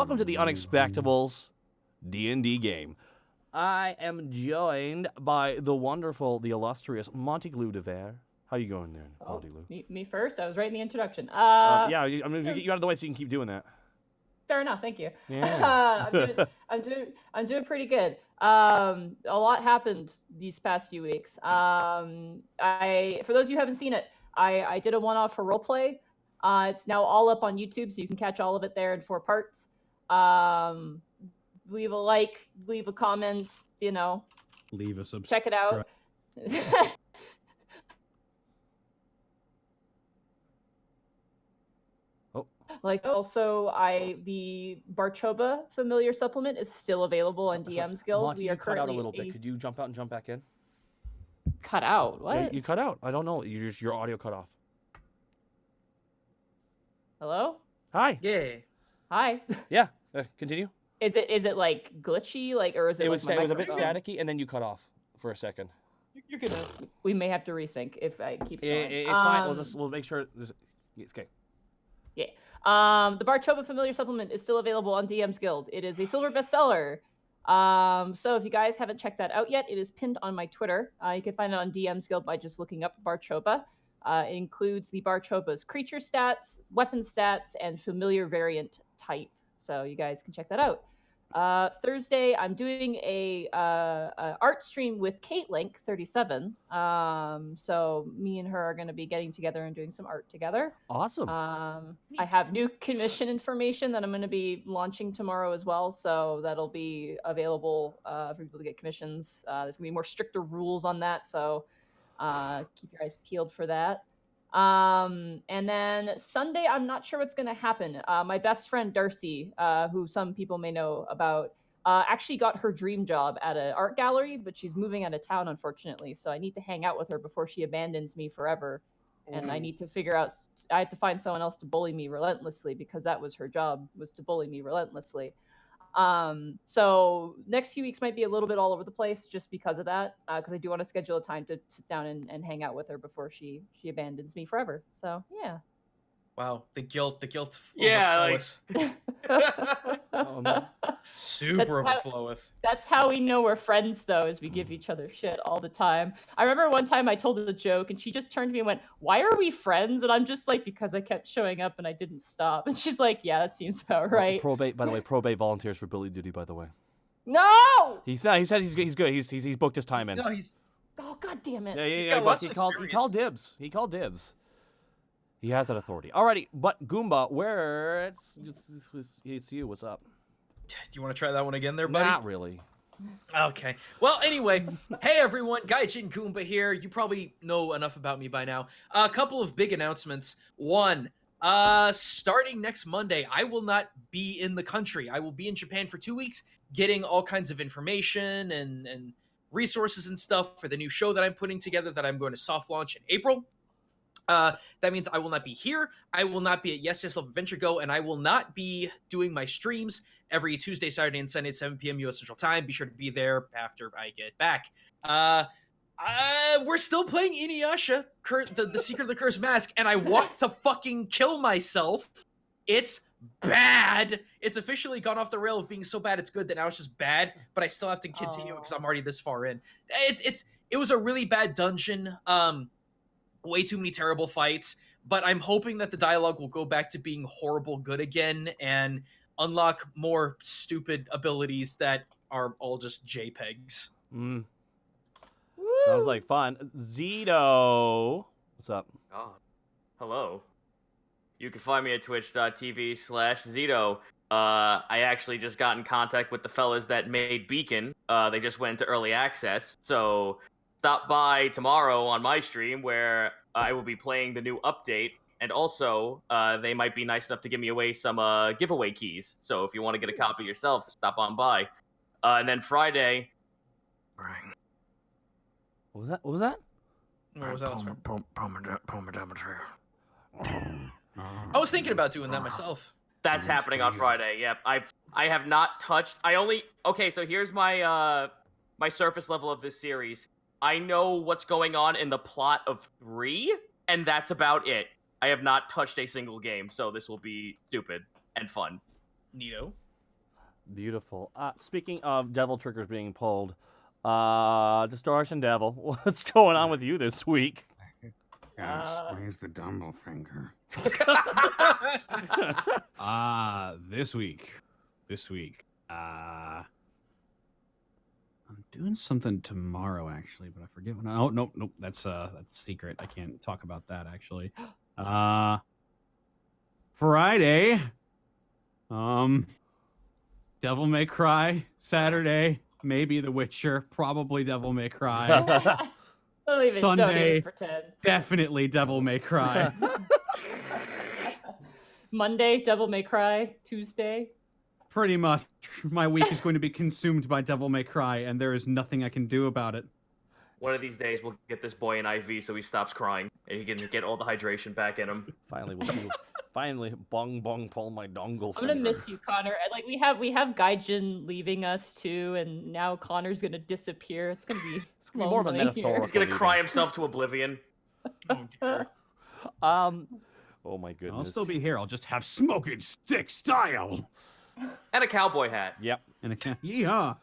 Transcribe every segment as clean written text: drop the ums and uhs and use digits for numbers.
Welcome to the Unexpectables D&D game. I am joined by the wonderful, the illustrious Montaglou DeVere. How you going there, Montaglou? Me first? I was right in the introduction. Yeah, I'm going to get you out of the way so you can keep doing that. Fair enough, thank you. Yeah. I'm doing pretty good. A lot happened these past few weeks. For those of you who haven't seen it, I did a one-off for Roleplay. It's now all up on YouTube, so you can catch all of it there in 4 parts. Leave a like, leave a comment, leave a subscribe. Check it out. Also, the Barchoba familiar supplement is still available on DM's Guild. Monty, you cut out a little bit. Could you jump out and jump back in? Cut out? What? Yeah, you cut out. I don't know. Your audio cut off. Hello? Hi. Yeah. Hi. Yeah. Continue. Is it like glitchy, or is it? It was a bit staticky, and then you cut off for a second. You're good now. We may have to resync if I keep going. It's fine. We'll make sure it's okay. Yeah. The Barchoba familiar supplement is still available on DM's Guild. It is a silver bestseller. So if you guys haven't checked that out yet, it is pinned on my Twitter. You can find it on DM's Guild by just looking up Barchoba. It includes the Barchoba's creature stats, weapon stats, and familiar variant type. So you guys can check that out. Thursday, I'm doing a art stream with KateLink37. So me and her are going to be getting together and doing some art together. Awesome. I have new commission information that I'm going to be launching tomorrow as well. So that'll be available for people to get commissions. There's going to be more stricter rules on that. So keep your eyes peeled for that. And then Sunday, I'm not sure what's going to happen. My best friend Darcy, who some people may know about, actually got her dream job at an art gallery, but she's moving out of town, unfortunately. So I need to hang out with her before she abandons me forever. And I need to figure out, I have to find someone else to bully me relentlessly, because that was her job, was to bully me relentlessly. So next few weeks might be a little bit all over the place just because of that, because I do want to schedule a time to sit down and hang out with her before she abandons me forever. So yeah. Wow, the guilt. Yeah, super overfloweth. That's how we know we're friends, though, is we give each other shit all the time. I remember one time I told her the joke, and she just turned to me and went, "Why are we friends?" And I'm just like, "Because I kept showing up and I didn't stop." And she's like, "Yeah, that seems about right." Probate, by the way, Probate volunteers for Billy duty, by the way. No! He said he's good. He's booked his time in. No, he's. Oh, God damn it. Yeah, he's got lots of he called dibs. He called dibs. He has that authority. Alrighty, but Goomba, where it's you. What's up? Do you want to try that one again there, buddy? Not really. Okay. Well, anyway, hey everyone, Gaijin Goomba here. You probably know enough about me by now. A couple of big announcements. One, starting next Monday, I will not be in the country. I will be in Japan for 2 weeks, getting all kinds of information and resources and stuff for the new show that I'm putting together that I'm going to soft launch in April. That means I will not be here. I will not be at Yes Love Adventure Go, and I will not be doing my streams every Tuesday, Saturday, and Sunday at 7 p.m. U.S. Central Time. Be sure to be there after I get back. We're still playing Inuyasha, the Secret of the Cursed Mask, and I want to fucking kill myself. It's bad. It's officially gone off the rail of being so bad it's good that now it's just bad, but I still have to continue it because I'm already this far in. It was a really bad dungeon. Way too many terrible fights, but I'm hoping that the dialogue will go back to being horrible good again and unlock more stupid abilities that are all just JPEGs. Sounds like fun. Zito, what's up? Oh, hello. You can find me at twitch.tv/Zito. I actually just got in contact with the fellas that made Beacon. They just went into early access, so stop by tomorrow on my stream where I will be playing the new update, and also they might be nice enough to give me away some giveaway keys. So if you want to get a copy yourself, stop on by. And then Friday. What was that? What was that? What was that? I was thinking about doing that myself. That's happening on Friday. Yep. I have not touched. Okay. So here's my my surface level of this series. I know what's going on in the plot of 3, and that's about it. I have not touched a single game, so this will be stupid and fun. Neato. Beautiful. Speaking of devil triggers being pulled, Distortion Devil, what's going on with you this week? Squeeze the dumble finger. This week. I'm doing something tomorrow actually, but I forget when. Oh, nope. That's secret. I can't talk about that actually. Friday. Devil May Cry. Saturday, maybe The Witcher. Probably Devil May Cry. Don't even Sunday, pretend. definitely Devil May Cry. Monday, Devil May Cry. Tuesday. Pretty much, my week is going to be consumed by Devil May Cry, and there is nothing I can do about it. One of these days, we'll get this boy an IV so he stops crying and he can get all the hydration back in him. Finally, we'll see. Finally, bong pull my dongle. I'm gonna miss you, Connor. And, like we have Gaijin leaving us too, and now Connor's gonna disappear. It's gonna be more of a lonely metaphor. here. He's gonna cry himself to oblivion. Oh, dear. Oh my goodness. I'll still be here. I'll just have smoking stick style. And a cowboy hat. Yep. And yeehaw.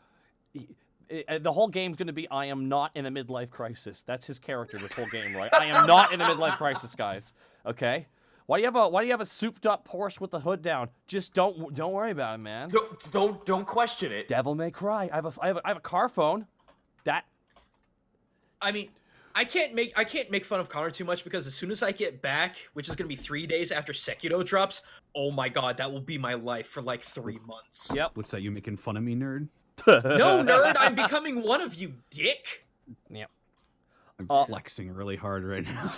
The whole game's going to be I am not in a midlife crisis. That's his character this whole game, right? I am not in a midlife crisis, guys. Okay? Why do you have a souped up Porsche with the hood down? Just don't worry about it, man. Don't question it. Devil May Cry. I have a car phone. That I mean, I can't make fun of Connor too much because as soon as I get back, which is gonna be 3 days after Sekiro drops, oh my god, that will be my life for like 3 months. Yep. What's that? You making fun of me, nerd? No, nerd, I'm becoming one of you, dick. Yep. I'm flexing really hard right now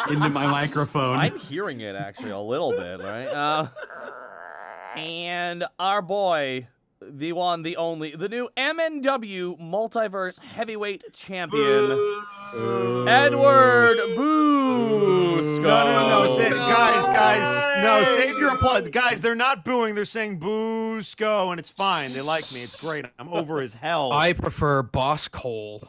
into my microphone. I'm hearing it actually a little bit, right? And our boy, the one, the only, the new MNW Multiverse Heavyweight Champion, Edward Boo. No, guys, save your applause. Guys, they're not booing, they're saying boo, Sco, and it's fine. They like me, it's great. I'm over as hell. I prefer Boss Cole.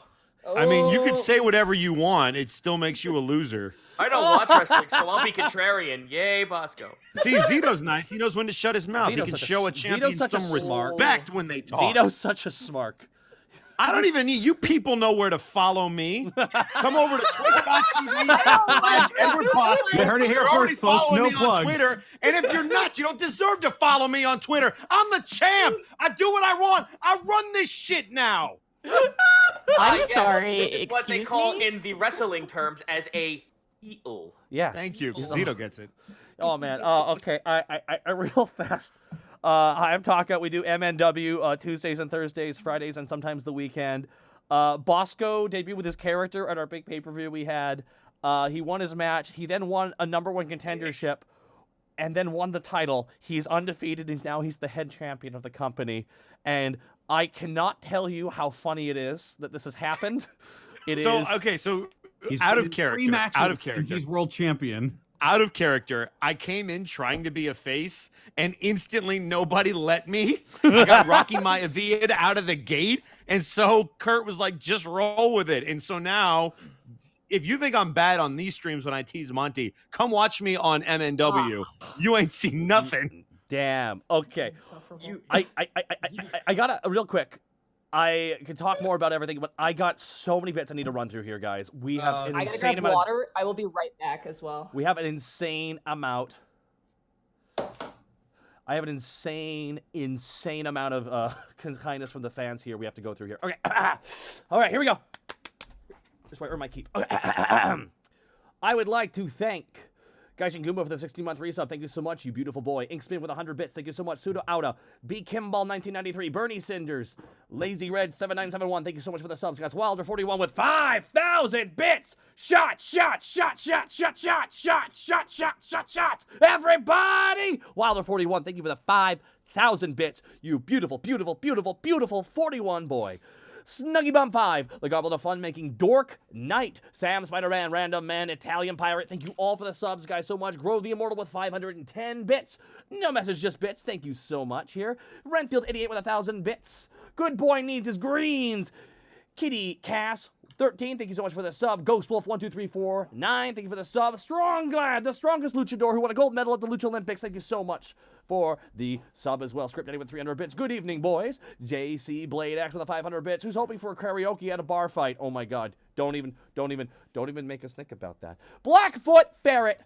I mean, you could say whatever you want, it still makes you a loser. I don't watch wrestling, so I'll be contrarian. Yay, Bosco. See, Zito's nice. He knows when to shut his mouth. Zito's he can such show a Zito's champion such a some smart- respect when they talk. Zito's such a smark. I don't even need you people know where to follow me. Come over to Twitch.tv/Edward Bosco. You heard it here You're already first, folks. following No me plugs. on Twitter, and if you're not, you don't deserve to follow me on Twitter. I'm the champ. I do what I want. I run this shit now. I'm Yes, sorry. This is what they Excuse call me. in the wrestling terms as a heel. Yeah. Thank you. Zito gets it. Oh man. Okay. I real fast. I'm Taka. We do MNW Tuesdays and Thursdays, Fridays, and sometimes the weekend. Bosco debuted with his character at our big pay-per-view we had. He won his match. He then won a #1 contendership, and then won the title. He's undefeated, and now he's the head champion of the company. And I cannot tell you how funny it is that this has happened. It is Okay, so He's out been of in 3 character. matches, Out of and character. He's world champion. Out of character. I came in trying to be a face, and instantly nobody let me. I got Rocky Maivia out of the gate, and so Kurt was like, just roll with it. And so now, if you think I'm bad on these streams when I tease Monty, come watch me on MNW. You ain't seen nothing. damn. Okay. Insufferable. I got a real quick. I could talk more about everything, but I got so many bits I need to run through here, guys. We have an I gotta insane grab amount. water. I will be right back as well. We have an insane amount. I have an insane amount of kindness from the fans here. We have to go through here. Okay. All right, here we go. Just wait, where my keep. Okay. I would like to thank Gaijin Goomba for the 16-month resub. Thank you so much, you beautiful boy. Inkspin with 100 bits. Thank you so much. Pseudo Auda. B. Kimball 1993. Bernie Cinders. Lazy Red 7971. Thank you so much for the subs, guys. Wilder 41 with 5,000 bits. Shots. Everybody. Wilder 41. Thank you for the 5,000 bits. You beautiful 41 boy. Snuggy Bum 5, the Goblet of Fun making Dork Knight, Sam Spider-Man, Random Man, Italian Pirate. Thank you all for the subs, guys, so much. Grove the Immortal with 510 bits. No message, just bits. Thank you so much here. Renfield 88 with 1,000 bits. Good Boy Needs His Greens. Kitty Cass, 13, thank you so much for the sub. Ghost Wolf 12349, thank you for the sub. Strong Glad, the strongest luchador who won a gold medal at the Lucha Olympics, thank you so much for the sub as well. Script Eddie with 300 bits. Good evening, boys. JC Blade X with a 500 bits. Who's hoping for a karaoke at a bar fight? Oh my God! Don't even make us think about that. Blackfoot Ferret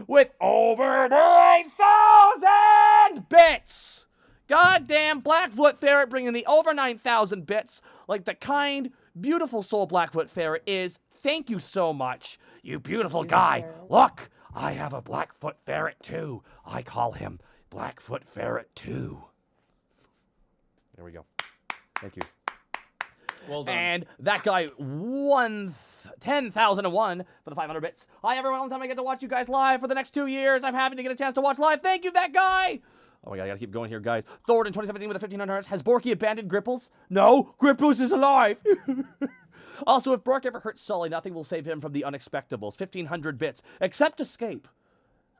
with over 9,000 bits. Goddamn Blackfoot Ferret bringing the over 9,000 bits like the kind, beautiful soul Blackfoot Ferret is. Thank you so much, you beautiful guy. Look, I have a Blackfoot Ferret too. I call him Blackfoot Ferret 2. There we go. Thank you. Well done. And that guy won 10,001 for the 500 bits. Hi, everyone. All the time I get to watch you guys live for the next 2 years. I'm happy to get a chance to watch live. Thank you, that guy. Oh my God, I gotta keep going here, guys. Thor in 2017 with a 1,500 hearts. Has Borky abandoned Gripples? No, Gripples is alive. Also, if Bork ever hurts Sully, nothing will save him from the Unexpectables. 1,500 bits, except Escape.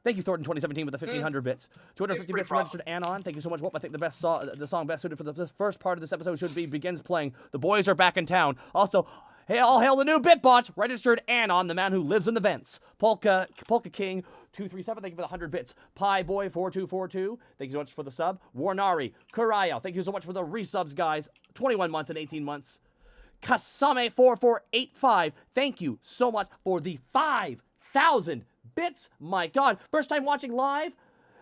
Thank you, Thornton 2017 with the 1,500 bits. 250 bits from registered Anon. Thank you so much, Whoop. I think the song best suited for this first part of this episode should be Begins Playing. The boys are back in town. Also, hey, all hail the new Bitbot, registered Anon, the man who lives in the vents. Polka King 237, thank you for the 100 bits. Pie Boy 4242, thank you so much for the sub. Warnari Kuraya, thank you so much for the resubs, guys. 21 months and 18 months. Kasame 4485, thank you so much for the 5,000 bits. My God, first time watching live.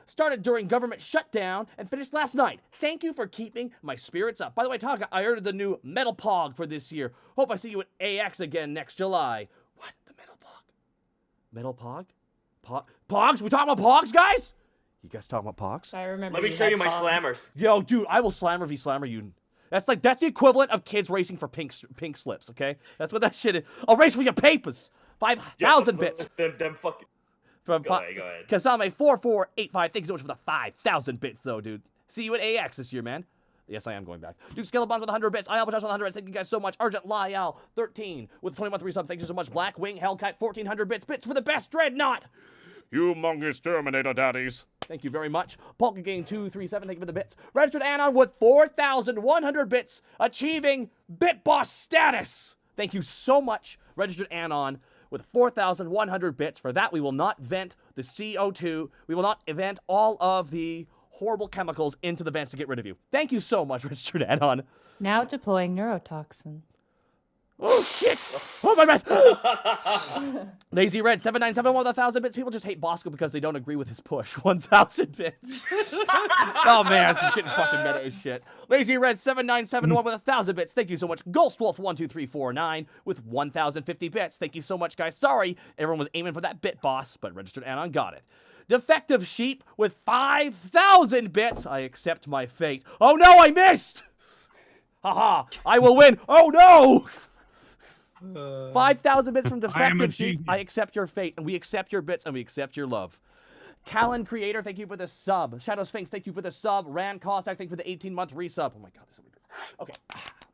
Started during government shutdown and finished last night. Thank you for keeping my spirits up. By the way, Taka, I ordered the new Metal Pog for this year. Hope I see you at AX again next July. What? The Metal Pog? Metal Pog? Pogs? We talking about Pogs, guys? You guys talking about Pogs? I remember. Let me show you my slammers. Yo, dude, I will slammer v slammer you. That's the equivalent of kids racing for pink slips, okay? That's what that shit is. I'll race for your papers. 5,000 bits. Them fucking... From Go ahead. Kasame 4485. Thanks so much for the 5,000 bits, though, dude. See you at AX this year, man. Yes, I am going back. Duke Skellabons with 100 bits. I Albatross with 100 bits. Thank you guys so much. Argent Lyal 13 with 21 resub. Thank you so much. Black Wing Hellkite 1,400 bits. Bits for the best Dreadnought. Humongous Terminator daddies. Thank you very much. Polka Gang 237. Thank you for the bits. Registered Anon with 4,100 bits, achieving Bit Boss status. Thank you so much, Registered Anon, with 4,100 bits. For that, we will not vent the CO2. We will not vent all of the horrible chemicals into the vents to get rid of you. Thank you so much, Registered Anon. Now deploying neurotoxin. Oh, shit! Oh, my breath! Lazy Red 7971 with 1,000 bits. People just hate Bosco because they don't agree with his push. 1,000 bits. Oh, man, this is getting fucking meta as shit. Lazy Red 7971 with 1,000 bits. Thank you so much. Ghost Wolf 12349 with 1,050 bits. Thank you so much, guys. Sorry, everyone was aiming for that bit boss, but Registered Anon got it. Defective Sheep with 5,000 bits. I accept my fate. Oh, no, I missed! Haha, I will win. Oh, no! 5,000 bits from Defective Sheep. I accept your fate, and we accept your bits, and we accept your love. Callan Creator, thank you for the sub. Shadow Sphinx, thank you for the sub. Rand Cossack, thank you for the 18-month resub. Oh my God, there's so many bits. Okay.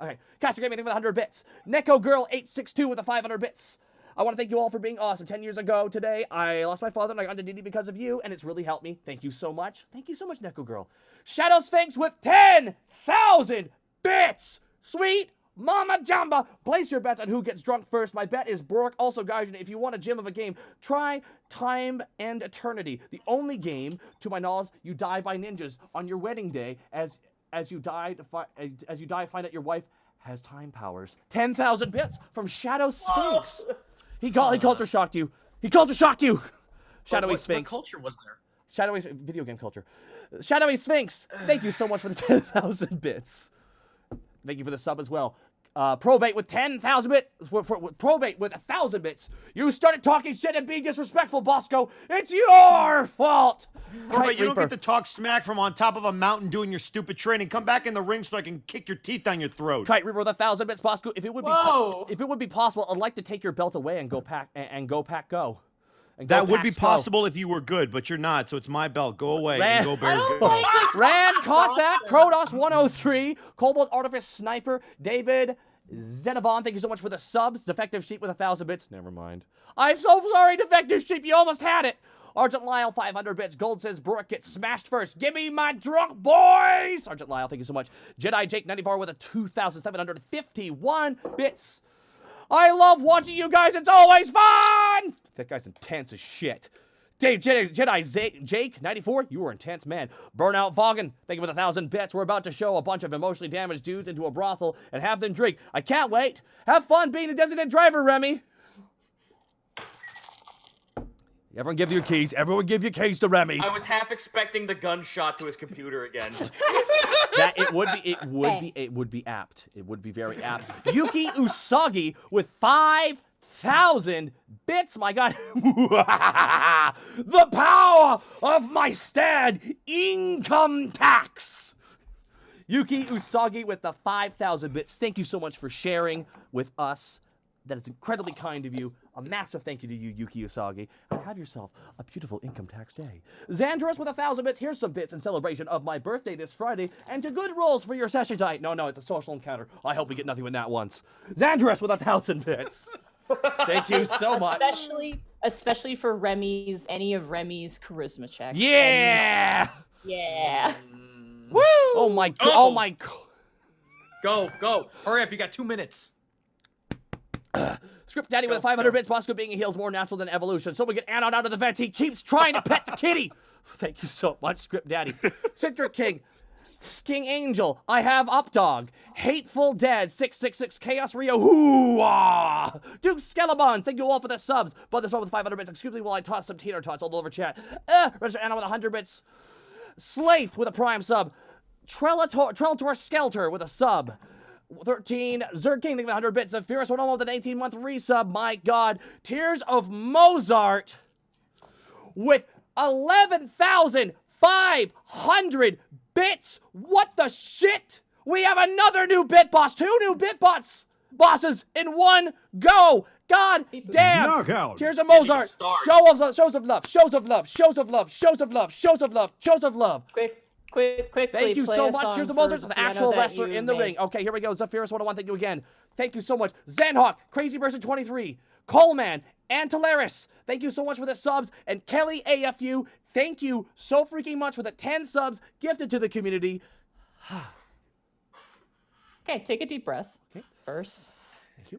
Okay. Caster Gaming, thank you for the 100 bits. Neko Girl 862 with the 500 bits. I want to thank you all for being awesome. 10 years ago today, I lost my father and I got into DD because of you, and it's really helped me. Thank you so much. Thank you so much, Neko Girl. Shadow Sphinx with 10,000 bits. Sweet Mama Jamba. Place your bets on who gets drunk first. My bet is Bork. Also, guys, if you want a gem of a game, try Time and Eternity. The only game, to my knowledge, you die by ninjas on your wedding day as you die, find out your wife has time powers. 10,000 bits from Shadow Sphinx. He culture shocked you. He culture shocked you. Shadowy Sphinx. What culture was there? Shadowy video game culture. Shadowy Sphinx. Thank you so much for the 10,000 bits. Thank you for the sub as well. Probate with 10,000 bits. Probate with 1,000 bits. You started talking shit and being disrespectful, Bosco. It's your fault. But you don't get to talk smack from on top of a mountain doing your stupid training. Come back in the ring so I can kick your teeth down your throat. Kite Reaper with 1,000 bits, Bosco. If it would be possible, I'd like to take your belt away and go pack go. That would be possible if you were good, but you're not, so it's my belt. Go away and go Bears go. Rand Cossack, Protoss 103, Cobalt Artifice Sniper, David Zenavon, thank you so much for the subs. Defective Sheep with 1,000 bits. Never mind. I'm so sorry, Defective Sheep, you almost had it. Argent Lyle, 500 bits. Gold says Brooke gets smashed first. Give me my drunk boys! Argent Lyle, thank you so much. Jedi Jake 94 with a 2,751 bits. I love watching you guys. It's always fun. That guy's intense as shit. Dave Jedi Jake 94, you were intense, man. Burnout Vaughan, thank you for the 1,000 bits. We're about to show a bunch of emotionally damaged dudes into a brothel and have them drink. I can't wait. Have fun being the designated driver, Remy. Everyone give your keys. Everyone give your keys to Remy. I was half expecting the gunshot to his computer again. It would be apt. It would be very apt. Yuki Usagi with 5,000 bits. My God. The power of my stand, income tax. Yuki Usagi with the 5,000 bits. Thank you so much for sharing with us. That is incredibly kind of you. A massive thank you to you, Yuki Usagi. And have yourself a beautiful income tax day. Xandros with 1,000 bits. Here's some bits in celebration of my birthday this Friday. And to good rolls for your session tonight. No, it's a social encounter. I hope we get nothing but that once. Xandros with 1,000 bits. Thank you so much. Especially for any of Remy's charisma checks. Yeah! Yeah. Woo! Oh my God. Oh my God. Go. Hurry up, you got 2 minutes. Script Daddy with 500 bits. Bosco being a heel is more natural than evolution. So we get Anon out of the vent. He keeps trying to pet the kitty. Thank you so much, Script Daddy. Citric King. King Angel. I have Updog. Hateful Dead. 666. Chaos Rio. Hoo-ah! Duke Skelebon. Thank you all for the subs. But this one with 500 bits. Excuse me while I toss some tater tots all over chat. Register Anna with 100 bits. Slaith with a prime sub. Trelator Skelter with a sub. 13, Zerg King, thank you for 100 bits. Of Fierce 1 with an 18-month resub. My God. Tears of Mozart with 11,500 bits. What the shit? We have another new bit boss. 2 new bit bosses in one go. God damn. Knockout. Tears of Mozart. Start. Shows of love. Shows of love. Shows of love. Shows of love. Shows of love. Shows of love. Quickly. Thank you play so a much. song Here's the for Mozart, the piano actual that wrestler you in the made. ring. Okay, here we go. Zephyrus 101, thank you again. Thank you so much. Zenhawk, Crazy Person 23, Coleman, Antelaris, thank you so much for the subs. And Kelly AFU, thank you so freaking much for the 10 subs gifted to the community. Okay, take a deep breath. Okay. First. Thank you.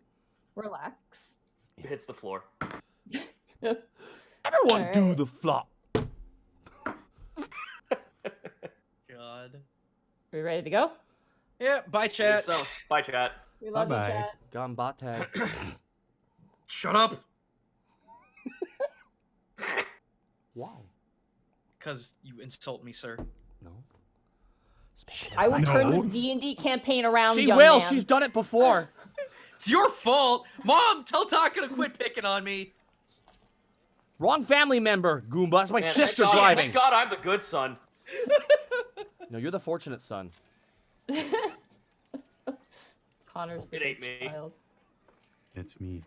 Relax. It hits the floor. Everyone do Alright. the flop. God. Are we ready to go? Yeah, bye, chat. So, bye, chat. We love you, Bye-bye. chat. Gambate. Shut up. Why? Because you insult me, sir. No. I will No. turn this D&D campaign around, She young will. man. She's done it before. It's your fault. Mom, tell Taka to quit picking on me. Wrong family member, Goomba. That's my Man, sister thank God- driving. Thank God I'm the good son. No, you're the fortunate son. Connor's the It ain't good me. child. It's me.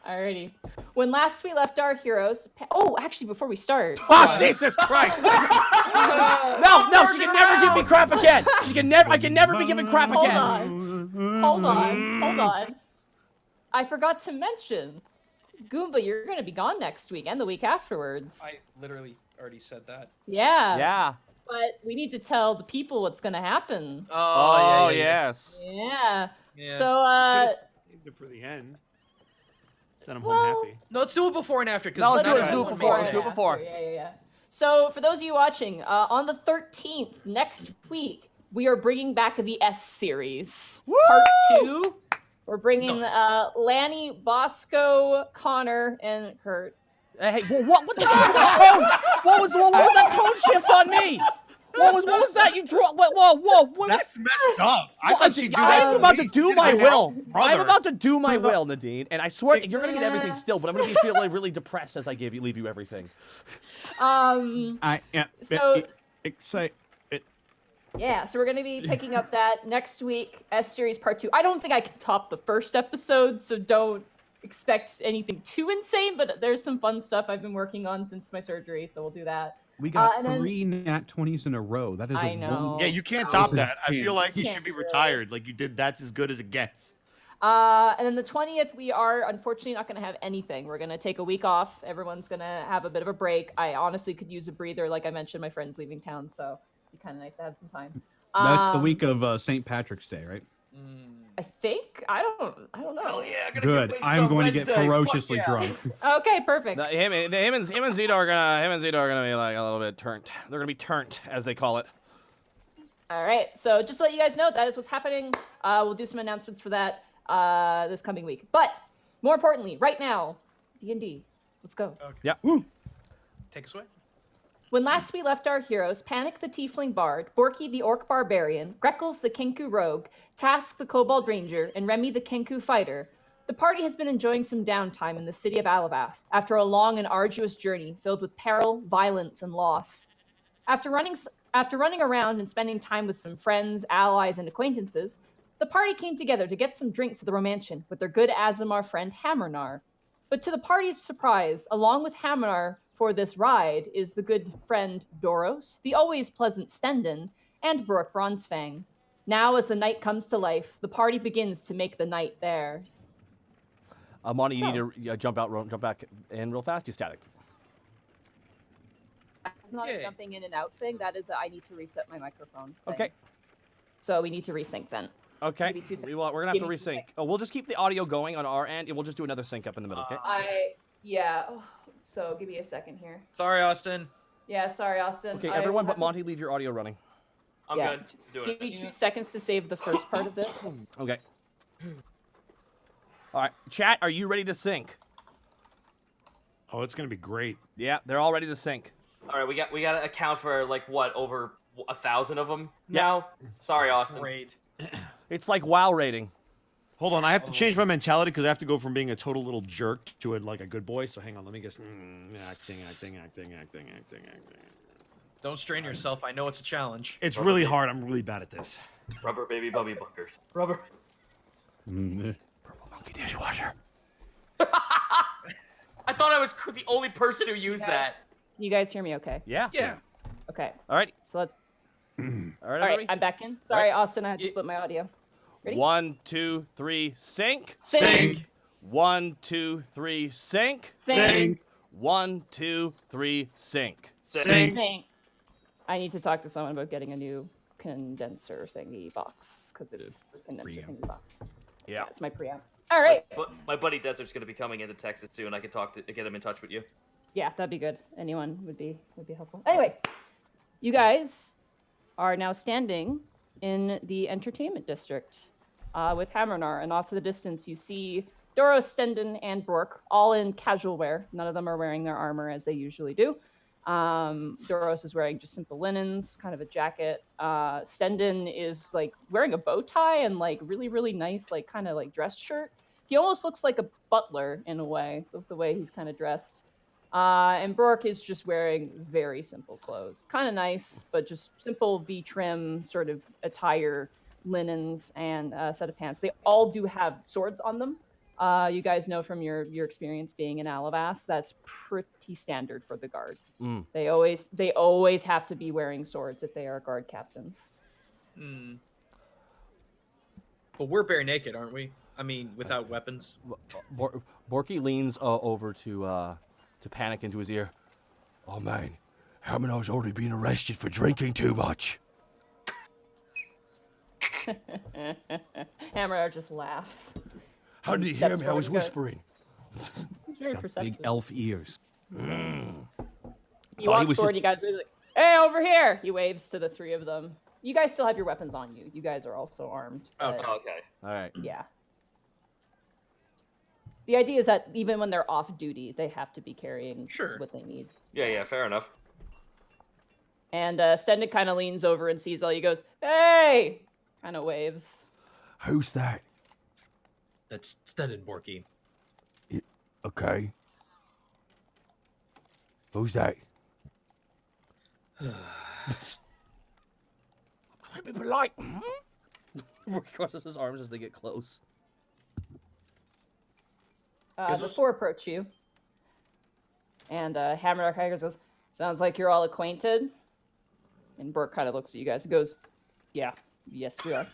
Alrighty. When last we left our heroes... actually, before we start... Oh, Jesus Christ! No, she can never give me crap again. I can never be given crap Hold again. on. Hold on. I forgot to mention, Goomba, you're going to be gone next week and the week afterwards. I literally already said that. Yeah. Yeah. But we need to tell the people what's going to happen. Oh, yeah. yes. Yeah. Yeah. So, Saved it for the end. Send them Well- home happy. No, let's do it before and after. No, let's now do it that one before, makes let's sense. do it before. Yeah. So, for those of you watching, on the 13th, next week, we are bringing back the S series, part 2. We're bringing Nice. Lanny, Bosco, Connor, and Kurt. Hey, what the hell was that tone? What was that tone shift on me? What was that? You draw? Whoa! What That's was? messed up. I Well, thought she'd do that. I'm about to do my will. I'm Brother. about to do my will, Nadine, and I swear you're gonna get everything Yeah. still, but I'm gonna be feeling really depressed as I leave you everything. I am So- excited. Yeah, so we're going to be picking up that next week, S Series Part 2. I don't think I can top the first episode, so don't expect anything too insane, but there's some fun stuff I've been working on since my surgery, so we'll do that. We got and then- 3 nat 20s in a row. That is I a know. Yeah, you can't Oh, top it's that. I feel like you Can't should be do it. retired. Like you did. That's as good as it gets. And then the 20th, we are unfortunately not going to have anything. We're going to take a week off. Everyone's going to have a bit of a break. I honestly could use a breather. Like I mentioned, my friend's leaving town, so it'd be kind of nice to have some time. That's the Um, week of St. Patrick's Day, right? I think I don't know. Hell yeah, I'm gonna Good. get wasted I'm on going to get Wednesday. Fuck ferociously yeah. drunk. Okay, perfect. Him and Zito are gonna be like a little bit turnt. They're gonna be turnt, as they call it. All right, so just to let you guys know, that is what's happening. We'll do some announcements for that this coming week. But more importantly, right now, D&D. Let's go. Okay. Yeah. Take us away. When last we left our heroes, Panic the Tiefling Bard, Borky the Orc Barbarian, Greckles the Kenku Rogue, Task the Kobold Ranger, and Remy the Kenku Fighter, the party has been enjoying some downtime in the city of Alabast after a long and arduous journey filled with peril, violence, and loss. After running around and spending time with some friends, allies, and acquaintances, the party came together to get some drinks at the Romantian with their good Azamar friend Hammernar. But to the party's surprise, along with Hammernar for this ride is the good friend Doros, the always pleasant Stendon, and Brooke Bronzefang. Now, as the night comes to life, the party begins to make the night theirs. Monty, you need to jump back in real fast. You static. It's not a jumping in and out thing. That is, I need to reset my microphone thing. Okay. So we need to resync then. Okay. Maybe 2 seconds. We're gonna have to Give me resync. Oh, we'll just keep the audio going on our end, and we'll just do another sync up in the middle. Okay. So give me a second here. Sorry, Austin. Yeah, sorry, Austin. Okay, I everyone have but Monty, leave your audio running. I'm Yeah. good. Do Give it. me 2 seconds to save the first part of this. Okay. All right, chat. Are you ready to sync? Oh, it's gonna be great. Yeah, they're all ready to sync. All right, we got to account for like what, over 1,000 of them Yeah. now. Sorry, Austin. Great. It's like WoW rating. Hold on, I have to change my mentality because I have to go from being a total little jerk to like a good boy. So hang on, let me just acting. Don't strain yourself. I know it's a challenge. It's really hard. I'm really bad at this. Rubber baby bubby bunkers. Rubber. Purple monkey dishwasher. I thought I was the only person who used that. Can you guys hear me okay? Yeah. Yeah. Okay. All right. So let's... All right, All right, everybody. I'm back in. Sorry, Austin, I had to split my audio. Ready? 1, 2, 3, sync. Sync. 1, 2, 3, sync. Sync. 1, 2, 3, sync. Sync. I need to talk to someone about getting a new condenser thingy box, because it's the condenser thingy box. Yeah. It's my preamp. All right. But my buddy Desert's gonna be coming into Texas soon. I can get him in touch with you. Yeah, that'd be good. Anyone would be helpful. Anyway, you guys are now standing in the entertainment district with Hammernar, and off to the distance you see Doros, Stendon, and Bork, all in casual wear. None of them are wearing their armor as they usually do. Doros is wearing just simple linens, kind of a jacket. Stendon is like wearing a bow tie and like really, really nice, like kind of like dress shirt. He almost looks like a butler in a way, with the way he's kind of dressed. And Bork is just wearing very simple clothes. Kind of nice, but just simple V-trim sort of attire, linens, and a set of pants. They all do have swords on them. You guys know from your experience being in Alabast, that's pretty standard for the guard. Mm. They always have to be wearing swords if they are guard captains. But we're bare naked, aren't we? I mean, without weapons. Borky leans over to Panic into his ear. Oh man, Hammernor's already been arrested for drinking too much. Hammer just laughs. How did he Steps hear me? I forward was and goes. whispering. He's very Got perceptive. big elf ears. He Thought he walks was forward, just- you guys. He's like, "Hey, over here!" He waves to the three of them. You guys still have your weapons on you. You guys are also armed. but Okay. All right. Yeah. The idea is that even when they're off duty, they have to be carrying Sure. what they need. Yeah, fair enough. And Stendon kind of leans over and sees all you. Goes, "Hey!" Kind of waves. Who's that? That's Stendon Borky. Okay. Who's that? I'm trying to be polite. He crosses his arms as they get close. The four approach you. And Hammer kind of goes, "Sounds like you're all acquainted." And Burke kind of looks at you guys and goes, yes, we are.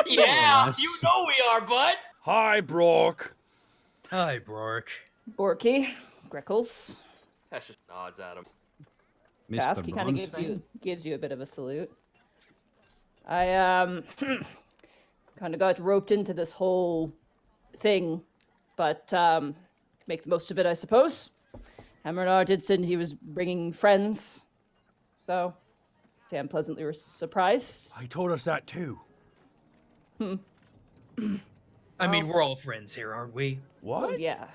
Yeah, you know we are, bud. Hi, Brock. Hi, Brork. Borky, Greckles, Cash just nods at him. Task. He kind of gives you a bit of a salute. I kind of got roped into this whole thing, but make the most of it, I suppose. Hammernar did say he was bringing friends, so say I'm pleasantly surprised. He told us that too. I mean, we're all friends here, aren't we? Oh, What? yeah.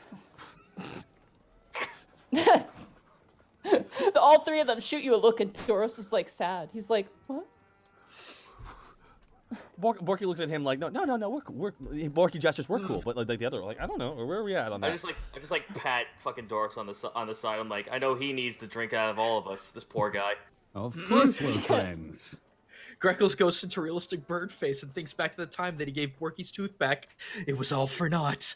All three of them shoot you a look, and Doros is like sad. He's like, "What?" Borky looks at him like, no, we're Borky gestures, we're cool, but like the other, like, I don't know, where are we at on that? I just like pat fucking Doris on the side. I'm like, I know he needs the drink out of all of us. This poor guy. Of course we're friends. Greckles goes into realistic bird face and thinks back to the time that he gave Porky's tooth back. It was all for naught.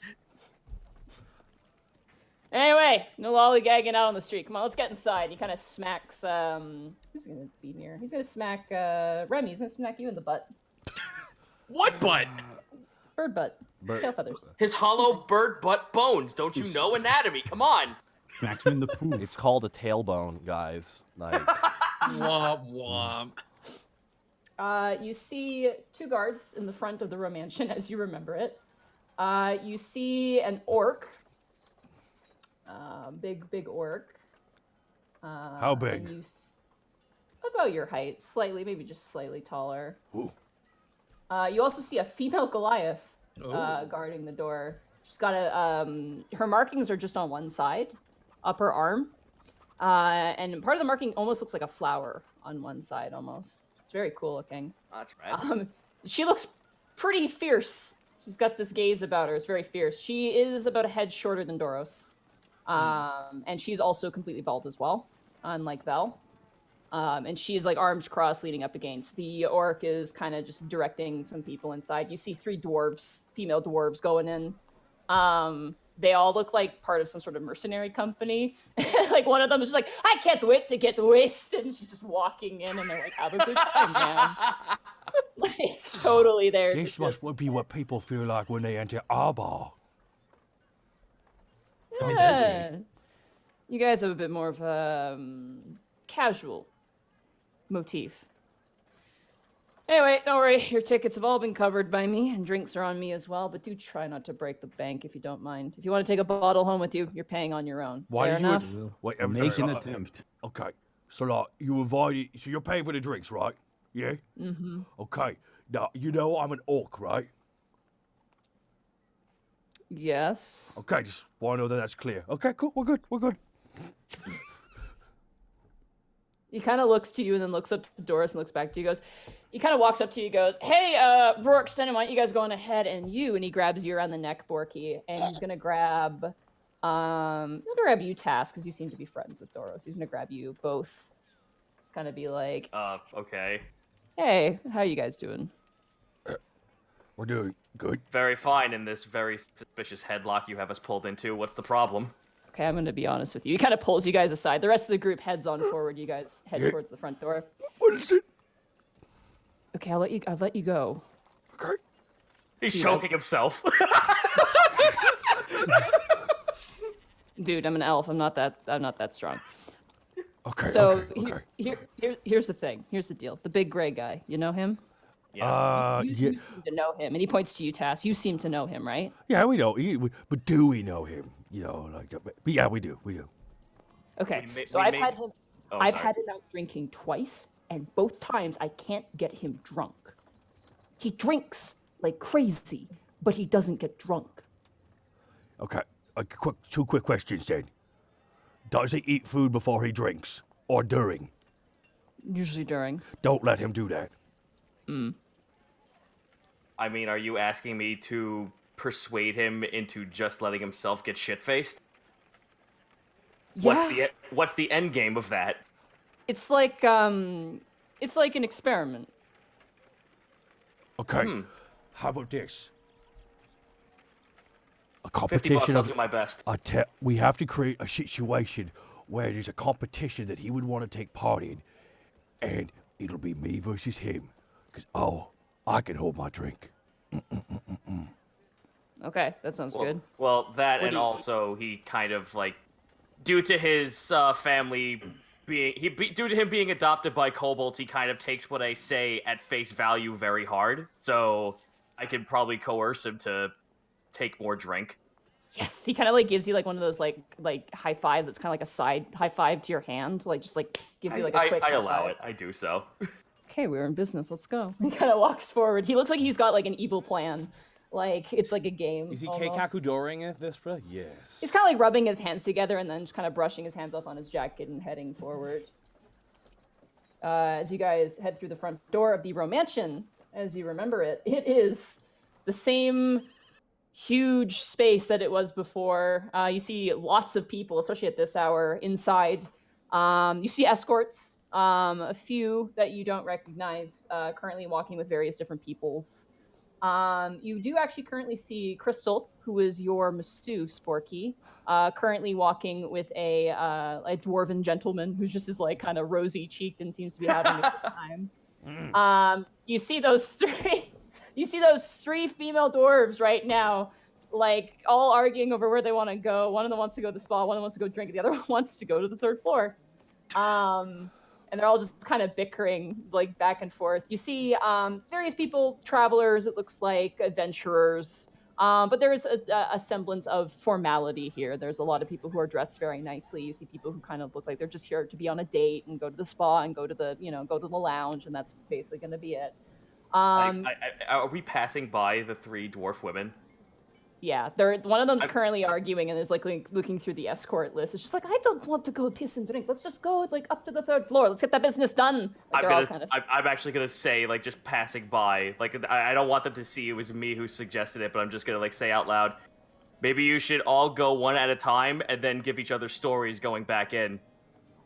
Anyway, no lollygagging out on the street. Come on, let's get inside. He kind of smacks. Who's gonna be near? He's gonna smack Remy. He's gonna smack you in the butt. What butt? Bird butt. Tail feathers. His hollow bird butt bones. Don't you know anatomy? Come on. Smacks him in the poo. It's called a tailbone, guys. Like, Womp womp. You see two guards in the front of the mansion, as you remember it. You see an orc. Big orc. How big? And about your height, slightly, maybe just slightly taller. Ooh. You also see a female Goliath Oh. guarding the door. She's got her markings are just on one side, upper arm. And part of the marking almost looks like a flower on one side, almost. It's very cool looking. Oh, that's right. She looks pretty fierce. She's got this gaze about her. It's very fierce. She is about a head shorter than Doros. And she's also completely bald as well, unlike Vel. And she's like arms crossed leaning up against. The orc is kind of just directing some people inside. You see three dwarves, female dwarves going in. They all look like part of some sort of mercenary company. Like one of them is just like, I can't wait to get wasted. And she's just walking in and they're like, have a good time, man. Like totally there. This must be what people feel like when they enter our bar. Yeah. You guys have a bit more of a casual motif. Anyway, don't worry. Your tickets have all been covered by me, and drinks are on me as well. But do try not to break the bank if you don't mind. If you want to take a bottle home with you, you're paying on your own. Why Fair did you enough? wait? Make an attempt. Okay, so like you invited, so you're paying for the drinks, right? Yeah. Mm-hmm. Okay. Now you know I'm an orc, right? Yes. Okay, just want to know that that's clear. Okay, cool. We're good. We're good. He kind of looks to you and then looks up to Doris and looks back to you. He kind of walks up to you, goes, "Hey, Rourke, why don't you guys go on ahead?" And he grabs you around the neck, Borky, and he's gonna grab you, Task, because you seem to be friends with Doros. He's gonna grab you both. It's kind of be like, Okay. "Hey, how you guys doing?" We're doing good. Very fine in this very suspicious headlock you have us pulled into. What's the problem? Okay, I'm gonna be honest with you. He kind of pulls you guys aside. The rest of the group heads on forward. You guys head Yeah. towards the front door. What is it? Okay, I'll let you go. Okay. He's Dude, choking himself. Dude, I'm an elf. I'm not that strong. Okay. So okay. here's the thing. Here's the deal. The big gray guy. You know him? Yes. You Yeah, seem to know him, and he points to you, Tass. You seem to know him, right? yeah, we know. But do we know him? You know, like, but yeah, we do. We do. Okay. We So we I've may- had him. Oh, I've sorry. had him out drinking twice, and both times I can't get him drunk. He drinks like crazy, but he doesn't get drunk. Okay. Two quick questions then. Does he eat food before he drinks or during? Usually during. Don't let him do that. I mean, are you asking me to persuade him into just letting himself get shit-faced? Yeah. What's the end game of that? It's like an experiment. Okay. How about this? A $50, competition I'll of do my best. we have to create a situation where there's a competition that he would want to take part in, and it'll be me versus him. Because, I can hold my drink. Okay, that sounds good. Well, that What and do you- also he kind of like, due to his family due to him being adopted by kobolds, he kind of takes what I say at face value very hard. So I can probably coerce him to take more drink. Yes, he kind of like gives you like one of those like high fives. It's kind of like a side high five to your hand, like just like gives you like a quick. I high allow five. it. I do so. Okay, we're in business. Let's go. He kind of walks forward. He looks like he's got like an evil plan. Like it's like a game. Is he almost. Keikakudoring it this, bro? Yes. He's kind of like rubbing his hands together and then just kind of brushing his hands off on his jacket and heading forward. As you guys head through the front door of the Romantian, as you remember it, it is the same huge space that it was before. You see lots of people, especially at this hour, inside. You see escorts, a few that you don't recognize, currently walking with various different peoples. You do actually currently see Crystal, who is your masseuse, Sporky, currently walking with a dwarven gentleman who's just is like kind of rosy cheeked and seems to be having a good time. You see those three female dwarves right now, like all arguing over where they want to go. One of them wants to go to the spa, one of them wants to go drink, the other one wants to go to the third floor. And they're all just kind of bickering like back and forth. You see various people, travelers, it looks like, adventurers, but there is a semblance of formality here. There's a lot of people who are dressed very nicely. You see people who kind of look like they're just here to be on a date and go to the spa and go to the lounge, and that's basically going to be it. Are we passing by the 3 dwarf women? Yeah, one of them's currently arguing and is like looking through the escort list. It's just like, I don't want to go piss and drink. Let's just go like up to the 3rd floor. Let's get that business done. Like, I'm actually gonna say, like, just passing by. Like, I don't want them to see it was me who suggested it, but I'm just gonna like say out loud, maybe you should all go one at a time and then give each other stories going back in.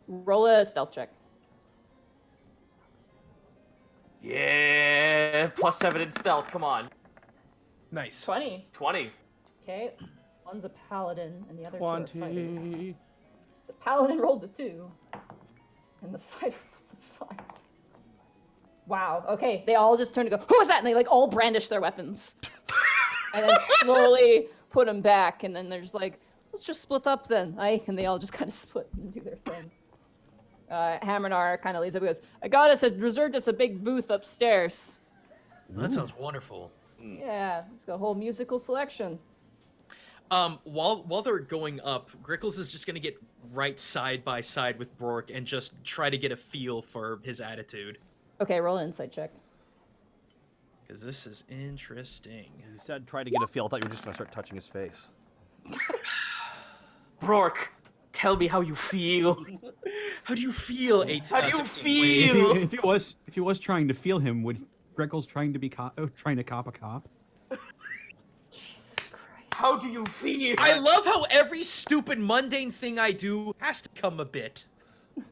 Roll a stealth check. Yeah, +7 in stealth. Come on. Nice. 20. 20. Okay, one's a paladin and the other two are fighters. 20. The paladin rolled a 2, and the fighter was a 5. Wow. Okay, they all just turn to go, who was that? And they like all brandish their weapons, and then slowly put them back. And then they're just like, let's just split up then. And they all just kind of split and do their thing. Hammernar kind of leads up and goes, I reserved us a big booth upstairs. That sounds wonderful. Yeah, it's got a whole musical selection. While they're going up, Grickles is just gonna get right side by side with Brork and just try to get a feel for his attitude. Okay, roll an insight check. Because this is interesting. You said try to get a feel. I thought you were just gonna start touching his face. Brork, tell me how you feel. How do you feel, How do you 16? feel? If he was trying to feel him, would Greckles trying to cop a cop? Jesus Christ. How do you feel? I love how every stupid mundane thing I do has to come a bit.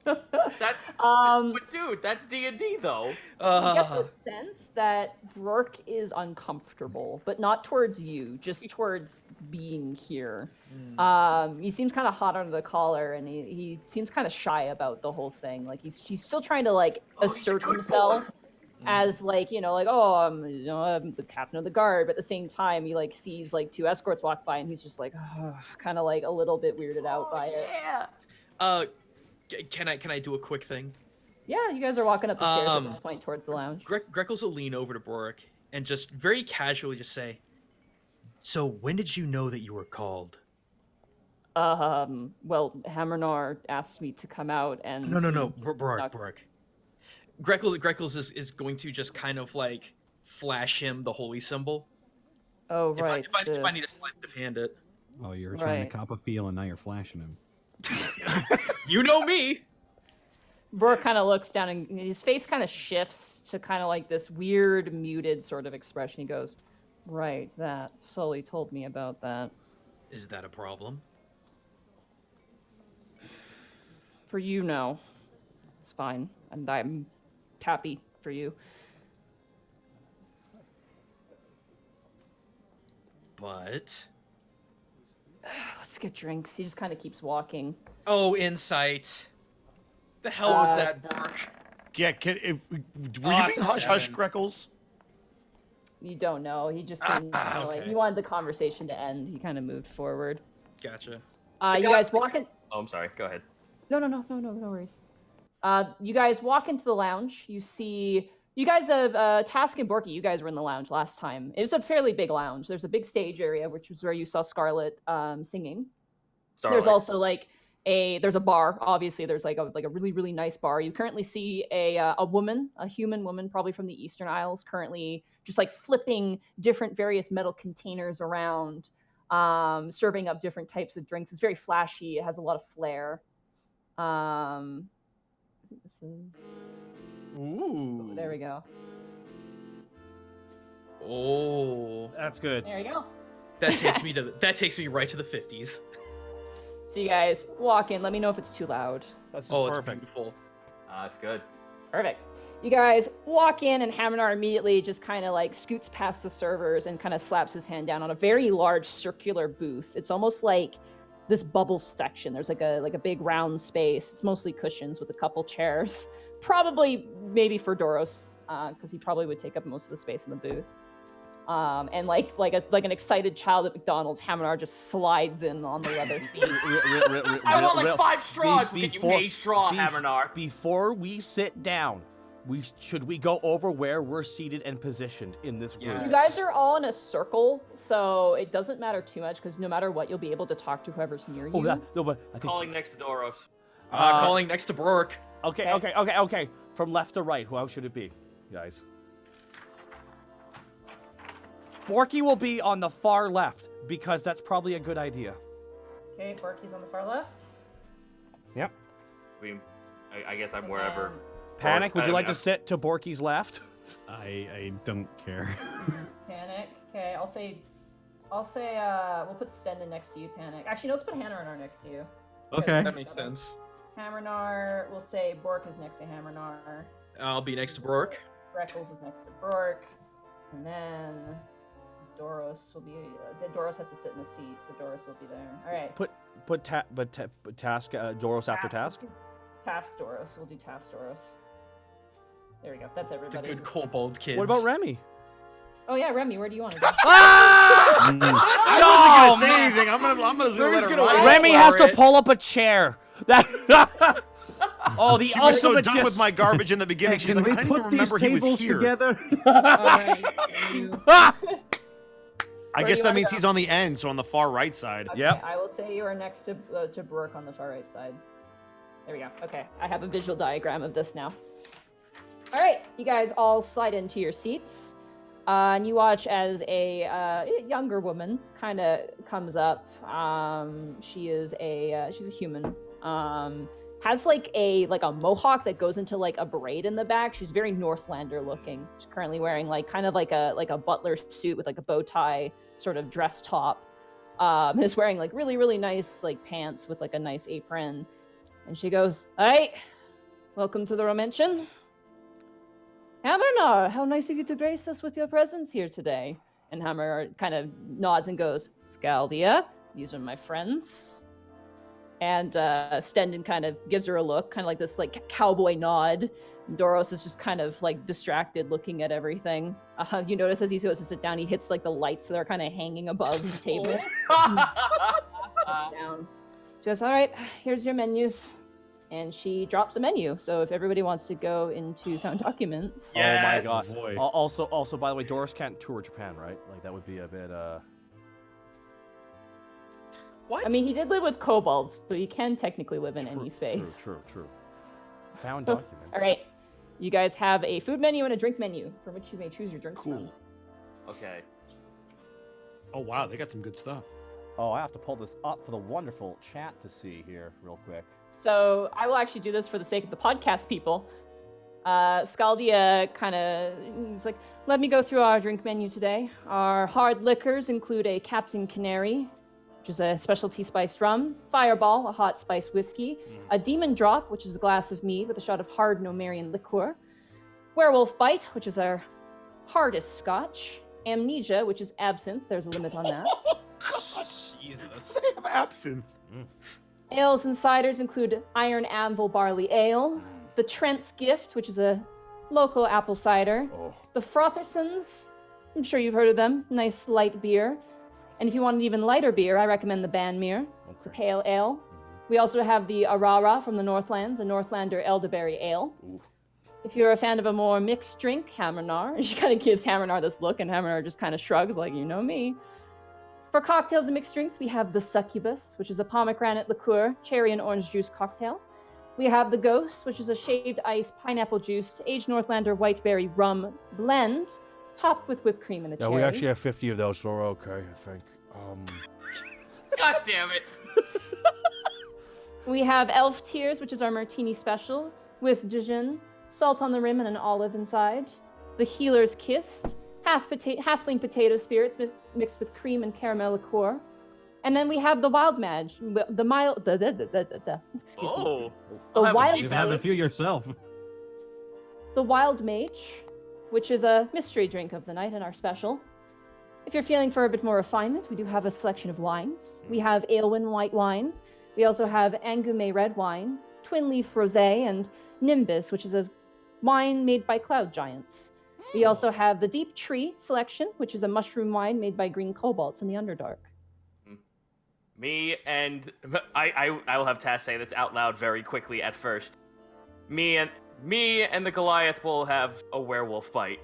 But dude, that's D&D though. You get the sense that Brork is uncomfortable, but not towards you, just towards being here. He seems kind of hot under the collar, and he seems kind of shy about the whole thing. Like he's still trying to like assert himself as like, I'm the captain of the guard, but at the same time he like sees like 2 escorts walk by, and he's just like kind of like a little bit weirded out by it. Yeah. Can I do a quick thing? Yeah, you guys are walking up the stairs at this point towards the lounge. Greckles will lean over to Brork and just very casually just say, so when did you know that you were called? Well, Hammernar asked me to come out and... No, Brork. Greckles is going to just kind of like flash him the holy symbol. Oh, right. If I need a sleight of hand it. Oh, you're trying to cop a feel, and now you're flashing him. You know me. Brork kind of looks down, and his face kind of shifts to kind of like this weird, muted sort of expression. He goes, right, that. Sully told me about that. Is that a problem? For you, no. It's fine. And I'm happy for you. But... Let's get drinks. He just kind of keeps walking. Oh, insight. The hell was that, Brork? Yeah, were you being hush-hush, Greckles? You don't know. He just seemed kinda like he wanted the conversation to end. He kind of moved forward. Gotcha. You guys walk in. Oh, I'm sorry. Go ahead. No worries. You guys walk into the lounge. You see You guys have Task and Borky. You guys were in the lounge last time. It was a fairly big lounge. There's a big stage area, which was where you saw Scarlet singing. There's also like there's a bar. Obviously, there's like a really really nice bar. You currently see a woman, a human woman, probably from the Eastern Isles, currently just like flipping different various metal containers around, serving up different types of drinks. It's very flashy. It has a lot of flair. I think this is. Ooh. There we go. Oh, That's good. There you go. that takes me right to the 50s. So you guys walk in. Let me know if it's too loud. That's Oh, it's perfect. beautiful. That's good. Perfect. You guys walk in, and Haminar immediately just kind of like scoots past the servers and kind of slaps his hand down on a very large circular booth. It's almost like this bubble section. There's like a big round space. It's mostly cushions with a couple chairs. Probably maybe for Doros, because he probably would take up most of the space in the booth. And like an excited child at McDonald's, Haminar just slides in on the leather seat. I want like 5 straws. We'll get you a straw, Haminar. Before we sit down, should we go over where we're seated and positioned in this group? Yes. You guys are all in a circle, so it doesn't matter too much because no matter what, you'll be able to talk to whoever's near you. Oh, no, but I think. Calling next to Doros. Calling next to Brork. Okay. From left to right, how should it be, guys? Borky will be on the far left because that's probably a good idea. Okay, Borky's on the far left. Yep. I guess I'm wherever. Panic, would you like to sit to Borky's left? I don't care. Panic. Okay, I'll say we'll put Stendon next to you, Panic. Actually, no, let's put Hammernar next to you. Okay. That makes sense. Hammernar, we'll say Bork is next to Hammernar. I'll be next to Brork. Freckles is next to Bork. And then Doros will be. Doros has to sit in the seat, so Doros will be there. All right. Task Doros after Task. Task Doros. We'll do Task Doros. There we go. That's The everybody. good kobold kids. What about Remy? Oh yeah, Remy. Where do you want to go? I wasn't gonna say anything. I'm gonna let her ride. Remy has to pull up a chair. Oh, the She was so ultimate done with my garbage in the beginning. She's Can like, we I didn't put even these remember he was tables here. together? Alright, you- I Where guess you that wanna means go? he's on the end, so on the far right side. Okay, Yep. I will say you are next to Brooke on the far right side. There we go. Okay, I have a visual diagram of this now. All right, you guys all slide into your seats, and you watch as a younger woman kind of comes up. She's a human. Has like a mohawk that goes into like a braid in the back. She's very Northlander looking. She's currently wearing like a butler suit with like a bow tie sort of dress top. And is wearing like really really nice like pants with like a nice apron. And she goes, "Hey, welcome to the Romention. Hammernar, how nice of you to grace us with your presence here today." And Hammer kind of nods and goes, "Scaldia, these are my friends." And Stendon kind of gives her a look, kind of like this like cowboy nod. And Doros is just kind of like distracted looking at everything. You notice as he goes to sit down, he hits like the lights that are kind of hanging above the table. Sits down. She goes, "All right, here's your menus." And she drops a menu. So if everybody wants to go into found documents. Yes. Oh my god. Boy. Also, by the way, Doris can't tour Japan, right? Like that would be a bit. What? I mean, he did live with kobolds, so he can technically live in any space. True. Found documents. All right. You guys have a food menu and a drink menu from which you may choose your drinks from. Okay. Oh wow, they got some good stuff. Oh, I have to pull this up for the wonderful chat to see here, real quick. So I will actually do this for the sake of the podcast people. Scaldia kind of it's like, "Let me go through our drink menu today. Our hard liquors include a Captain Canary, which is a specialty spiced rum, Fireball, a hot spiced whiskey, a Demon Drop, which is a glass of mead with a shot of hard Nomarian liqueur, Werewolf Bite, which is our hardest scotch, Amnesia, which is absinthe. There's a limit on that. Jesus. They have absinthe. Ales and ciders include Iron Anvil Barley Ale, the Trent's Gift, which is a local apple cider, Oh, the Frothersons, I'm sure you've heard of them, nice light beer. And if you want an even lighter beer, I recommend the Banmere. It's a pale ale. We also have the Arara from the Northlands, a Northlander elderberry ale. ooh. If you're a fan of a more mixed drink, Hammernar, and she kind of gives Hammernar this look, and Hammernar just kind of shrugs, like, you know me. For cocktails and mixed drinks, we have the Succubus, which is a pomegranate liqueur, cherry and orange juice cocktail. We have the Ghost, which is a shaved ice, pineapple juice, aged Northlander whiteberry rum blend, topped with whipped cream and a Yeah, cherry. we actually have 50 of those, so we're okay, I think. God damn it. We have Elf Tears, which is our martini special, with Dijon, salt on the rim and an olive inside. The Healer's Kiss, halfling potato spirits mixed with cream and caramel liqueur. And then we have the Wild Mage, excuse me. Oh. The I'll have a Wild piece You of have it. a few yourself. The Wild Mage, which is a mystery drink of the night and our special. If you're feeling for a bit more refinement, we do have a selection of wines. We have Aylwin white wine. We also have Angoulême red wine, Twin Leaf rosé, and Nimbus, which is a wine made by cloud giants. We also have the Deep Tree selection, which is a mushroom wine made by green cobalts in the Underdark. Me and I will have Tass say this out loud very quickly at first. Me and the Goliath will have a werewolf fight.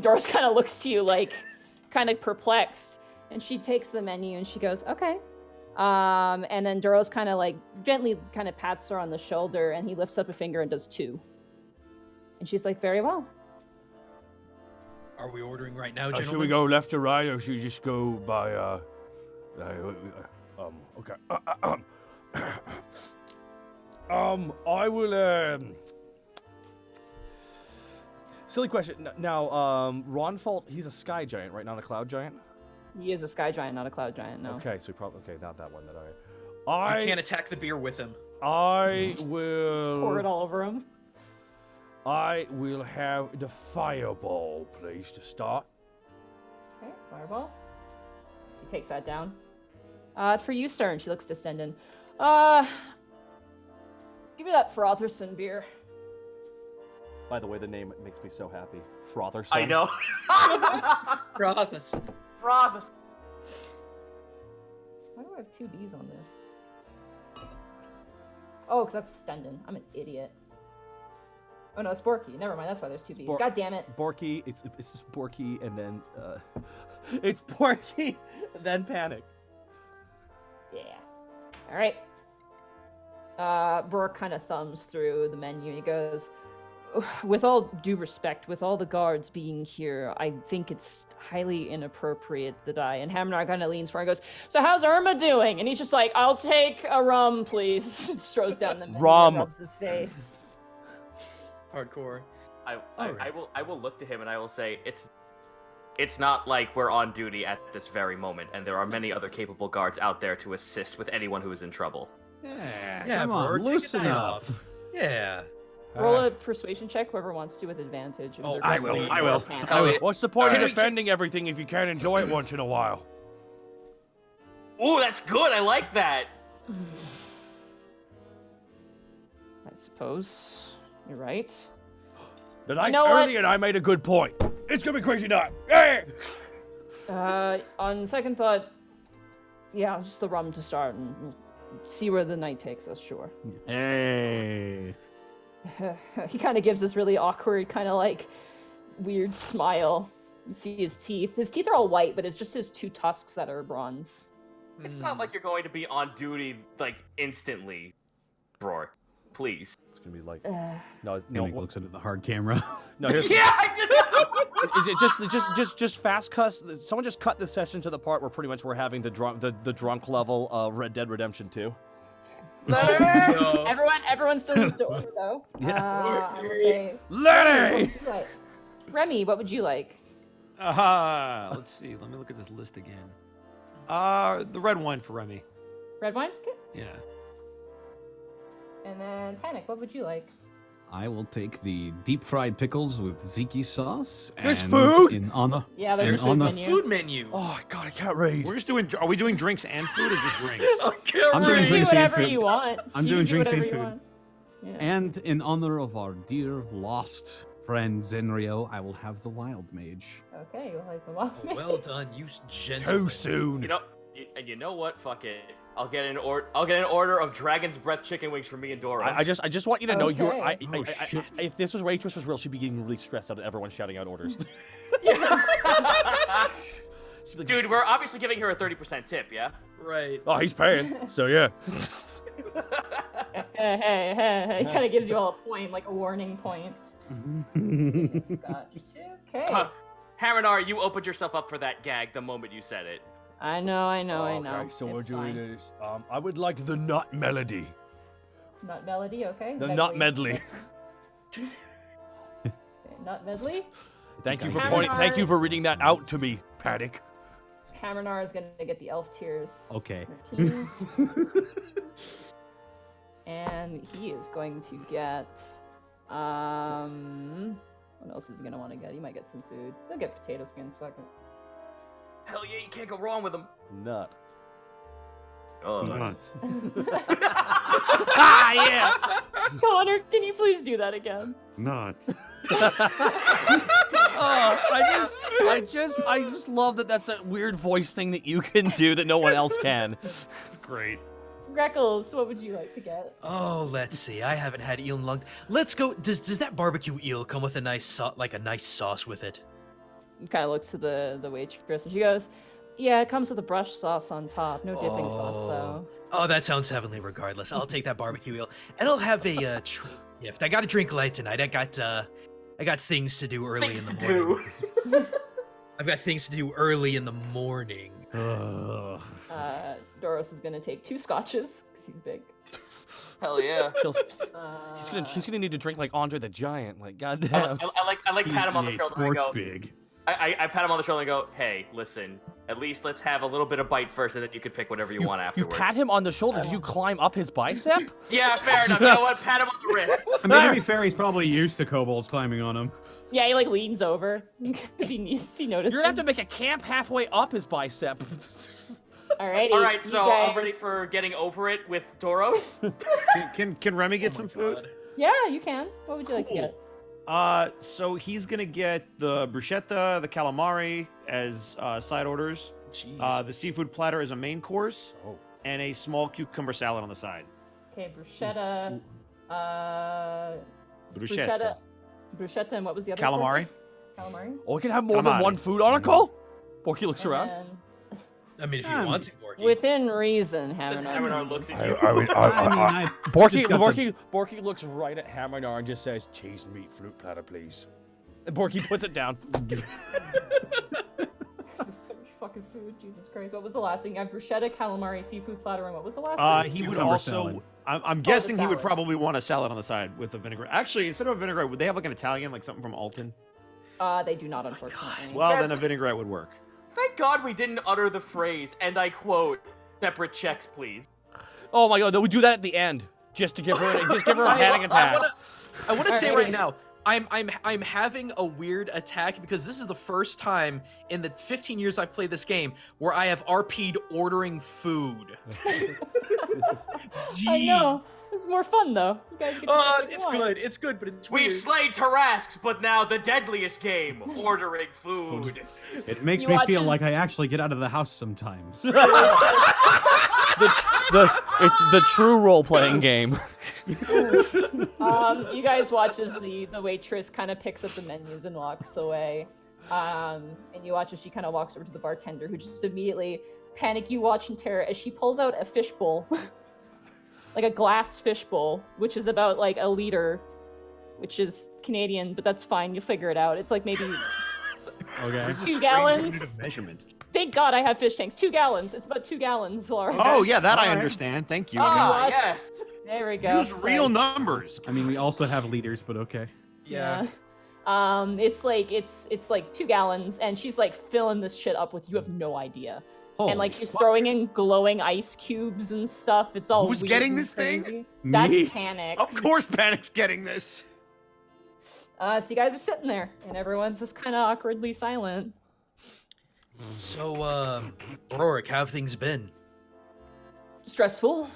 Doris kind of looks to you like, kind of perplexed, and she takes the menu and she goes, okay. And then Duros kind of like gently kind of pats her on the shoulder, and he lifts up a finger and does 2. And she's like, very well. Are we ordering right now, Should we gentlemen? go left or right, or should we just go by, okay. I will, Silly question. Now, Ronfault, he's a sky giant, right? Not a cloud giant? He is a sky giant, not a cloud giant, no. Okay, so not that one. You can't attack the beer with him. I Just will. pour it all over him. I will have the fireball, please, to start. Okay, fireball. He takes that down. For you, sir, and she looks to Stendon. Give me that Frotherson beer. By the way, the name makes me so happy. Frotherson. I know. Brothers. Brothers. Why do I have 2 B's on this? Oh, because that's Stendon. I'm an idiot. Oh no, it's Borky. Never mind, that's why there's 2 B's. God damn it. Borky, it's just Borky, and then, it's Borky, then Panic. Yeah. Alright. Brooke kind of thumbs through the menu and he goes, with all due respect, with all the guards being here, I think it's highly inappropriate that I... And Hamnar kind of leans forward and goes, so how's Irma doing? And he's just like, I'll take a rum, please. Just throws down the menu Rum. and rubs his face. Hardcore. I Alright. will look to him and I will say it's not like we're on duty at this very moment, and there are many other capable guards out there to assist with anyone who is in trouble. Yeah, come bro, on, take a loosen night up. off. Yeah. Roll a persuasion check, whoever wants to, with advantage. Oh, They're I gonna will, raise I their will. hand. I will. What's the point of Can we- defending everything if you can't enjoy it once in a while? Ooh, that's good. I like that. I suppose you're right. The night know what? early and I made a good point. It's gonna be crazy night. Hey! On second thought, yeah, just the rum to start, and we'll see where the night takes us, sure. Hey. He kind of gives this really awkward, kind of like weird smile. You see his teeth. His teeth are all white, but it's just his 2 tusks that are bronze. It's not like you're going to be on duty like instantly, Rourke. Please. It's gonna be like, Uh, no, Nick looks at the hard camera. no, here's, Yeah, I did. is it just fast cuts? Someone just cut the session to the part where pretty much we're having the drunk level of Red Dead Redemption 2. No. everyone still needs to order though. I will say, Lenny! what would you like? Remy, what would you like? Let's see. Let me look at this list again. The red wine for Remy. Red wine? Good. Yeah. And then Panic, what would you like? I will take the deep fried pickles with ziki sauce. There's and food? On the Yeah, there's a And food on the menu. Food menu. Oh, God, I can't read. We're just doing. Are we doing drinks and food or just drinks? I can't I'm You doing can drinks do and whatever food. you want. I'm You doing can do drinks and whatever you food. want. Yeah. And in honor of our dear lost friend Zenrio, I will have the Wild Mage. Okay, you like the wild Well done, you gentleman. Too soon. You know what? Fuck it. I'll get an order of Dragon's Breath chicken wings for me and Doros. I just want you to know Okay. if this was Waitress was real, she'd be getting really stressed out at everyone shouting out orders. She'd be like, Dude, we're obviously giving her a 30% tip, yeah? Right. oh, he's paying, so yeah. Hey. He kind of gives you all a point, like a warning point. Scotch too. Okay. Harinar, you opened yourself up for that gag the moment you said it. I know. Okay, so we're It's doing fine. this. I would like the nut melody. Nut melody, okay. The nut medley. Okay, nut medley. Thank you for Hammer pointing. Thank you Art. for reading that out to me, Paddock. Hammernar is gonna get the elf tears. Okay. routine. And he is going to get what else is he gonna want to get? He might get some food. He'll get potato skins, fuck it. Hell yeah, you can't go wrong with them. Nut. Oh, Nut. Ah, yeah. Connor, can you please do that again? Not. Oh, I just love that. That's a weird voice thing that you can do that no one else can. It's great. Greckles, what would you like to get? Oh, let's see. I haven't had eel in long. Let's go. Does that barbecue eel come with a nice sauce with it? He kind of looks to the waitress and she goes, "Yeah, it comes with a brush sauce on top. No dipping sauce though." Oh, that sounds heavenly. Regardless, I'll take that barbecue eel, and I'll have a gift. I got to drink light tonight. I got things to do early things in the to morning. do. I've got things to do early in the morning. Doros is gonna take 2 scotches because he's big. Hell yeah. He's gonna need to drink like Andre the Giant. Like, goddamn. I like pat him on the EA shoulder and I Sports go. big. I pat him on the shoulder and go, hey, listen, at least let's have a little bit of bite first, and then you can pick whatever you want You afterwards. pat him on the shoulder. Did you climb up his bicep? Yeah, fair enough. You know what? Pat him on the wrist. I mean, to be fair, he's probably used to kobolds climbing on him. Yeah, he like leans over because he notices. You're gonna have to make a camp halfway up his bicep. Alrighty. All right, you so I'm ready guys- for getting over it with Doros. Can Remy get Oh some my food? God. Yeah, you can. What would you like to get? So he's gonna get the bruschetta, the calamari as side orders. Jeez. The seafood platter as a main course, Oh. and a small cucumber salad on the side. Okay, bruschetta. Bruschetta. Bruschetta, and what was the other? Calamari. Calamari. Oh, we can have more than Calamari. one food article. Borky looks around. And I mean, if you want to, Borky. within reason, Hammernar. Harinar looks at you. Borky looks right at Hammernar and just says, "Cheese and meat fruit platter, please." And Borky puts it down. There's so much fucking food, Jesus Christ. What was the last thing? I have bruschetta, calamari, seafood platter, and what was the last thing? He would Cucumber also. salad. I'm guessing he would salad. probably want a salad on the side with a vinaigrette. Actually, instead of a vinaigrette, would they have like an Italian, like something from Alton? They do not, unfortunately. Well, then a vinaigrette would work. Thank God we didn't utter the phrase, and I quote, "separate checks, please." Oh my God! No, we do that at the end, just to give her a panic attack. I want to say Alrighty. right now, I'm having a weird attack because this is the first time in the 15 years I've played this game where I have RP'd ordering food. I know. It's more fun though. You guys get to do what you It's want. good. It's good, but it's We've weird. slayed Tarrasques, but now the deadliest game, ordering food. It makes You me watch feel his- like I actually get out of the house sometimes. The true role-playing game. You guys watch as the waitress kind of picks up the menus and walks away. And you watch as she kind of walks over to the bartender, who just immediately panic. You watch in terror as she pulls out a fishbowl, like a glass fishbowl, which is about like a liter, which is Canadian, but that's fine. You'll figure it out. It's like maybe Okay. 2 gallons. Measurement. Thank God I have fish tanks. 2 gallons. It's about 2 gallons, Laura. Oh yeah, that I Alright. understand. Thank you. Oh, Ah, watch. yes. There we go. Use real numbers. I mean, we also have leaders, but okay. Yeah. It's like 2 gallons, and she's like filling this shit up with you have no idea. And like she's throwing in glowing ice cubes and stuff. It's all Who's weird getting and this thing? crazy. That's Me. Panic. Of course, Panic's getting this. So you guys are sitting there, and everyone's just kind of awkwardly silent. So, Rorik, how have things been? Stressful.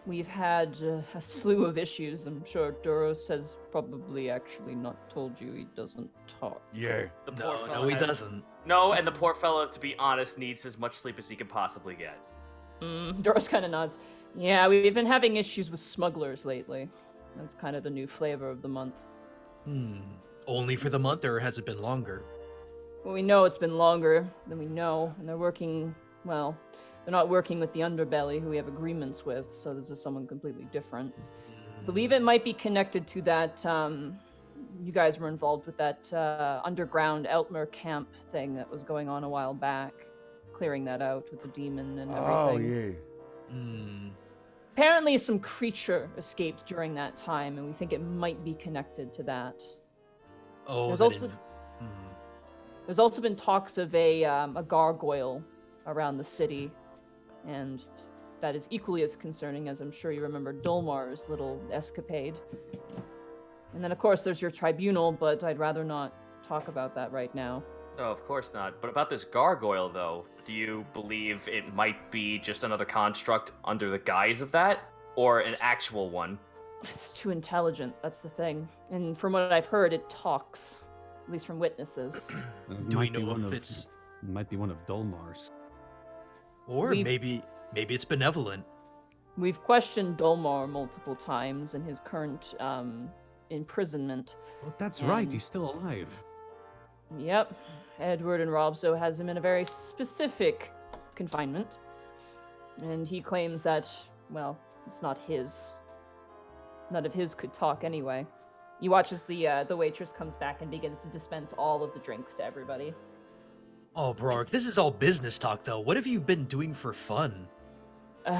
We've had a slew of issues. I'm sure Duros has probably actually not told you. He doesn't talk. Yeah. The poor No, fella he has- doesn't. No, and the poor fellow, to be honest, needs as much sleep as he can possibly get. Doris kind of nods. Yeah, we've been having issues with smugglers lately. That's kind of the new flavor of the month. Only for the month, or has it been longer? Well, we know it's been longer than we know, and they're working, well, they're not working with the underbelly, who we have agreements with, so this is someone completely different. I believe it might be connected to that, you guys were involved with that underground Eltmer camp thing that was going on a while back, clearing that out with the demon and everything. Oh, yeah. Apparently some creature escaped during that time, and we think it might be connected to that. Oh, There's also been talks of a gargoyle around the city, and that is equally as concerning, as I'm sure you remember Dolmar's little escapade. And then, of course, there's your tribunal, but I'd rather not talk about that right now. No, of course not. But about this gargoyle, though, do you believe it might be just another construct under the guise of that? Or an actual one? It's too intelligent, that's the thing. And from what I've heard, it talks. At least from witnesses. Do we know if it's... It might be one of Dolmar's. Or maybe it's benevolent. We've questioned Dolmar multiple times in his current imprisonment. Oh, that's right. He's still alive. Yep. Edward and Robzo has him in a very specific confinement. And he claims that, well, it's not his. None of his could talk anyway. You watch as the waitress comes back and begins to dispense all of the drinks to everybody. Oh, Brork, this is all business talk, though. What have you been doing for fun? You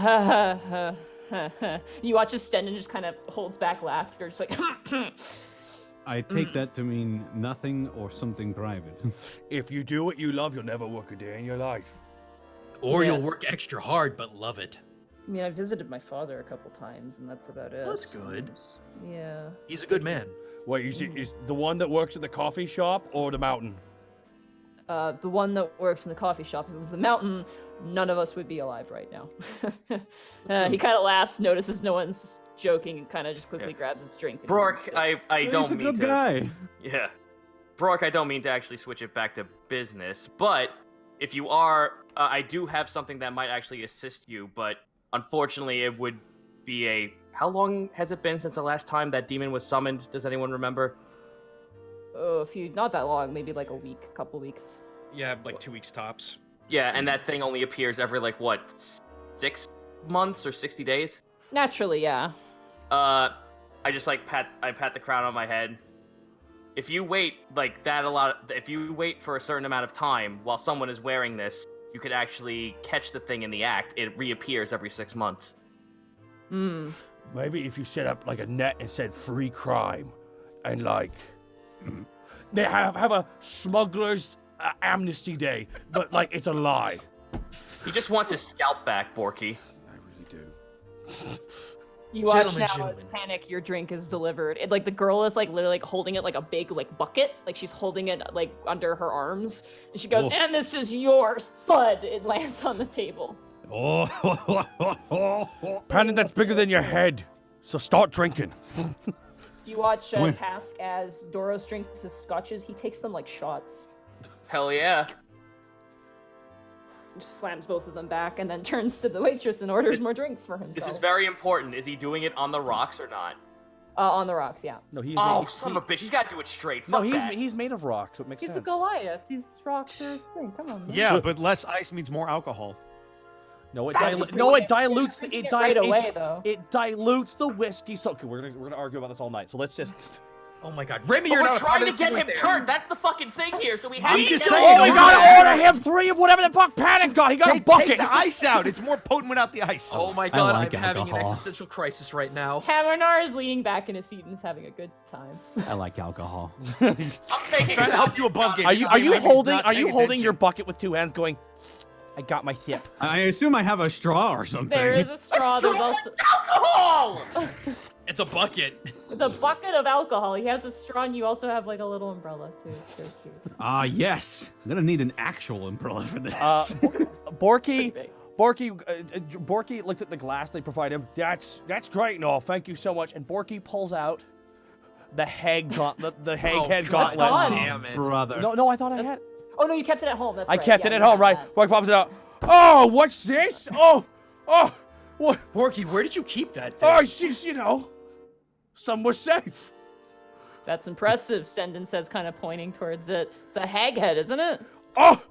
watch as Stendon just kind of holds back laughter, just like... I take that to mean nothing or something private. If you do what you love, you'll never work a day in your life. Or Yeah. you'll work extra hard, but love it. I mean, I visited my father a couple times, and that's about it. That's good. Yeah. He's a good man. Wait, is the one that works at the coffee shop or the mountain? The one that works in the coffee shop. If it was the mountain, none of us would be alive right now. He kind of laughs, notices no one's joking, and kind of just quickly grabs his drink. and Brork, sips. I don't mean He's a good to... guy. Yeah. Brork, I don't mean to actually switch it back to business, but if you are... I do have something that might actually assist you, but unfortunately it would be a... How long has it been since the last time that demon was summoned? Does anyone remember? Oh, not that long, maybe like a week, a couple weeks. Yeah, like 2 weeks tops. Yeah, and that thing only appears every, like, what, 6 months or 60 days? Naturally, yeah. I just, like, pat the crown on my head. If you wait, like, if you wait for a certain amount of time while someone is wearing this, you could actually catch the thing in the act. It reappears every 6 months. Maybe if you set up like a net and said free crime, and like they have a smuggler's amnesty day, but like it's a lie. He just wants his scalp back, Borky. I really do. You watch Gentlemen, now as gentlemen. Panic, your drink is delivered. Like the girl is like literally like holding it like a big like bucket, like she's holding it like under her arms, and she goes, Oh. "And this is yours." Thud! It lands on the table. Oh, Panic, that's bigger than your head. So start drinking. You watch Wait. Task as Doros drinks his scotches. He takes them like shots. Hell yeah. Just slams both of them back and then turns to the waitress and orders more drinks for himself. This is very important. Is he doing it on the rocks or not? On the rocks, yeah. No, he's Oh, made, son of a bitch. He's got to do it straight. no, Fuck that. he's made of rock, so it makes He's a sense. Goliath. These rocks are his thing. Come on, man. Yeah, but less ice means more alcohol. No, it That's dilutes the Drinking it right away, though. it dilutes the whiskey. So okay, we're gonna argue about this all night. So let's just. Oh my god. Remy, But you're we're not a part trying of to this get right him there. turned. That's the fucking thing here. So we have I'm to just get saying, Oh, we don't gotta do that. order him 3 of whatever the fuck Panic got. He got a Take bucket. the ice out. It's more potent without the ice. Oh my I god, like I'm having an alcohol. existential crisis right now. Hamernar is leaning back in his seat and is having a good time. I like alcohol. I'm taking Trying to help you above game. Are you Maybe he's holding not are you paying holding your attention. bucket with 2 hands, going? I got my sip. I assume I have a straw or something. There is a straw. There's also alcohol. It's a bucket. it's a bucket of alcohol. He has a straw, and you also have like a little umbrella too. It's very cute. Ah, yes. I'm gonna need an actual umbrella for this. Borky, Pretty big. Borky looks at the glass they provide him. That's great and all. Thank you so much. And Borky pulls out the hag gauntlet, the hag head That's gauntlet. gone. Damn it. Brother. No, I thought I had. Oh no, you kept it at home. That's I right. kept yeah, it at you home, had right? that. Borky pops it out. Oh, what's this? Oh, Oh, what? Porky, where did you keep that thing? Oh, she's, you know, somewhere safe. That's impressive, Stendon says, kind of pointing towards it. It's a hag head, isn't it? Oh,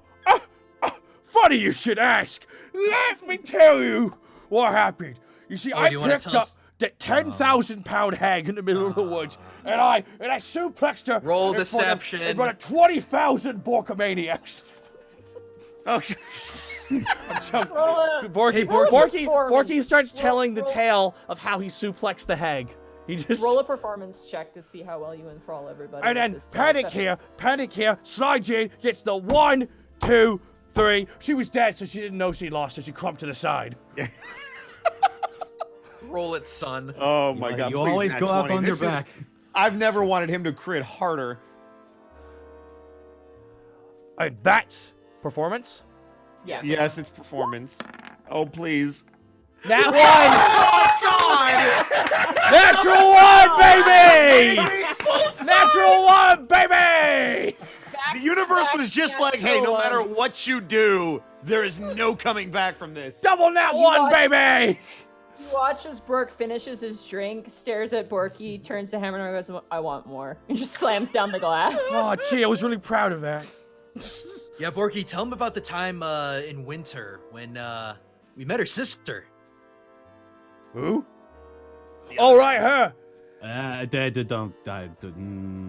funny you should ask. Let me tell you what happened. You see, I do you wanna picked tell up us- that 10,000-pound hag in the middle of the woods, and I suplexed her. Roll in front of- deception. In front of 20,000 Borkomaniacs. Okay. Borky starts telling the roll- tale of how he suplexed the hag. He just Roll a performance check to see how well you enthrall everybody. And with then this tale. Panic here, Sly Jane gets the 1, 2, 3. She was dead, so she didn't know she lost, so she crumped to the side. Roll it, son. Oh my God! You please, always nat go out 20. on your This is- back. I've never wanted him to crit harder. and that's performance. Yes. Yes, it's performance. Oh please. That one. Natural 1, baby. Natural 1, baby. The universe was just like, hey, no matter what you do, there is no coming back from this. Double nat You 1, watch- baby. You watch as Burke finishes his drink, stares at Borky, turns to Hammer and goes, I want more, and just slams down the glass. Oh, gee, I was really proud of that. Yeah, Borky, tell him about the time in winter when we met her sister. Who? Oh, right, her.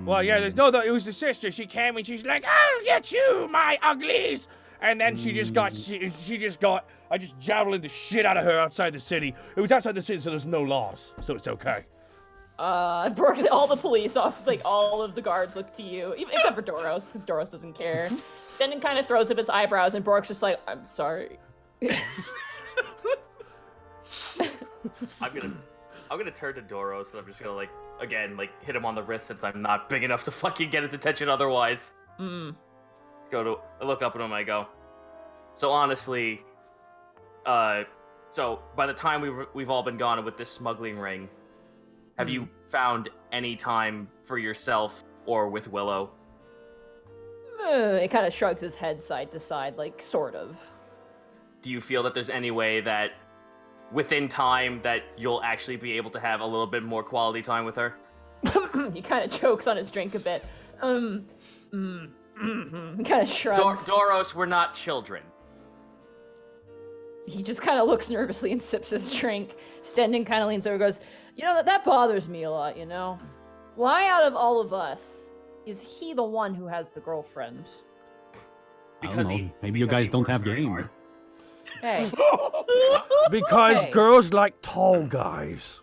Well, yeah, there's no, it was the sister. She came and she's like, I'll get you, my uglies. And then she just got, I just javelin the shit out of her outside the city. It was outside the city, so there's no laws, so it's okay. Burke, all the police all of the guards look to you, except for Doros, because Doros doesn't care. Stendon kind of throws up his eyebrows, and Burke's just like, I'm sorry. I'm gonna turn to Doros, and I'm just gonna hit him on the wrist since I'm not big enough to fucking get his attention otherwise. Look up at him and I go, so honestly, so by the time we've all been gone with this smuggling ring, have you found any time for yourself or with Willow? It kind of shrugs his head side to side, like, sort of. Do you feel that there's any way that within time that you'll actually be able to have a little bit more quality time with her? He kind of chokes on his drink a bit. He kind of shrugs. Doros, we're not children. He just kind of looks nervously and sips his drink. Stendon kind of leans over and goes, you know, that bothers me a lot, you know? Why out of all of us is he the one who has the girlfriend? I don't know. Maybe you guys don't have game. Hey. Because Hey. girls like tall guys.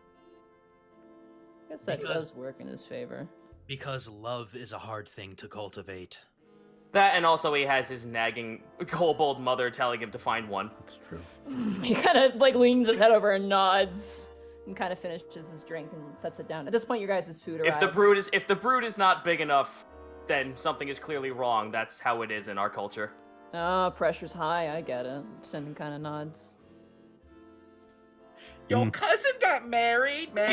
I guess that Because- does work in his favor. Because love is a hard thing to cultivate. That, and also he has his nagging kobold mother telling him to find one. That's true. He kind of leans his head over and nods, and kind of finishes his drink and sets it down. At this point, your guys' food arrives. If the brood is not big enough, then something is clearly wrong. That's how it is in our culture. Oh, pressure's high. I get it. Stendon kind of nods. Your cousin got married, man.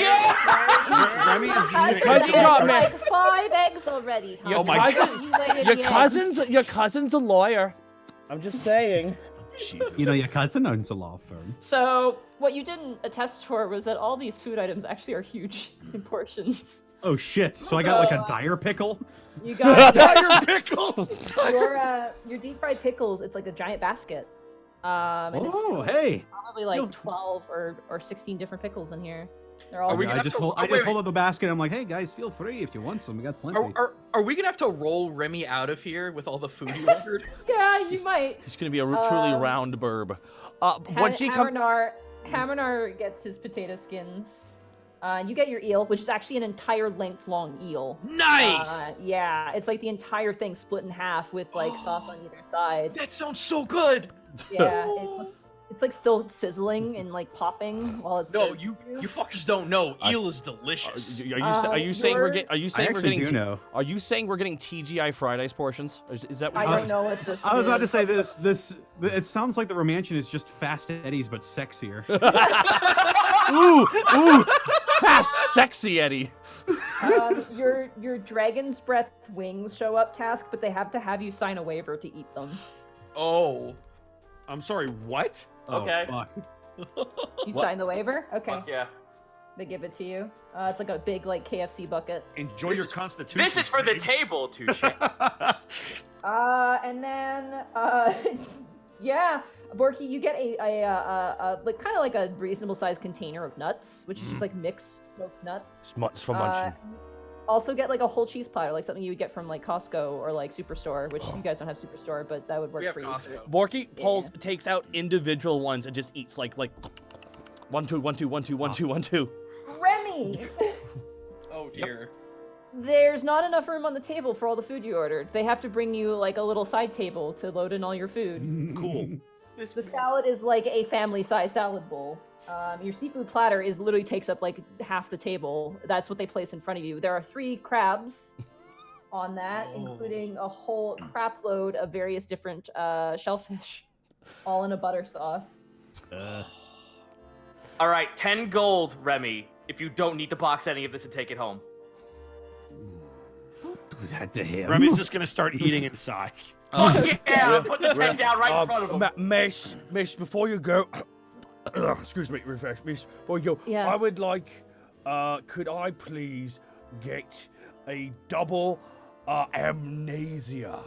Remy is just gonna Cousin continue got to- married. 5 eggs already. Your Oh my cousin, your cousin's a lawyer. I'm just saying. You know, your cousin owns a law firm. So, what you didn't attest for was that all these food items actually are huge in portions. Oh shit! So I got like a dire pickle. You got Dire pickle. your deep fried pickles. It's like a giant basket. And it's Oh hey! probably like 12 or 16 different pickles in here. They're all. Are we Yeah, gonna I have just to- hold. oh, I wait, just wait. hold up the basket. I'm like, hey guys, feel free if you want some. We got plenty. Are we gonna have to roll Remy out of here with all the food he ordered? Yeah, you might. He's gonna be a truly round burb. Once she comes, Hamanar gets his potato skins. You get your eel, which is actually an entire length-long eel. Nice! Yeah, it's like the entire thing split in half with like sauce on either side. That sounds so good! Yeah, it's like still sizzling and like popping while it's. No, served you to fuckers don't know. Eel is delicious. are you saying we're getting? Are you I saying we're actually getting? do know. Are you saying we're getting TGI Fridays portions? Is that what I you're don't know what this. I was about to is. say this. It sounds like the Romantian is just Fast Eddie's but sexier. Ooh, fast, sexy Eddie. Your dragon's breath wings show up task, but they have to have you sign a waiver to eat them. Oh. I'm sorry, what? Oh, Okay. Fuck. You What? sign the waiver? Okay. Fuck yeah. They give it to you. It's like a big like KFC bucket. Enjoy This your is- constitution. This is for the Paige. table, touche. And then yeah, Borky, you get a like kind of like a reasonable sized container of nuts, which is just like mixed smoked nuts. It's for munching. Also get like a whole cheese platter, like something you would get from like Costco or like Superstore, which you guys don't have Superstore, but that would work We have for you. Costco. Borky takes out individual ones and just eats like 1 2 1 2 1 2 1 2 1 2. Remy, Oh dear. there's not enough room on the table for all the food you ordered. They have to bring you like a little side table to load in all your food. Cool. The salad is like a family-size salad bowl. Your seafood platter literally takes up like half the table. That's what they place in front of you. There are 3 crabs on that, including a whole crap load of various different shellfish, all in a butter sauce. All right, 10 gold, Remy, if you don't need to box any of this and take it home. Do that to him. Remy's just gonna start eating inside. Fuck yeah, put the 10 down right in front of him. Miss, before you go, excuse me, refresh, miss, before you go, I Yes. would like, could I please get a double amnesia?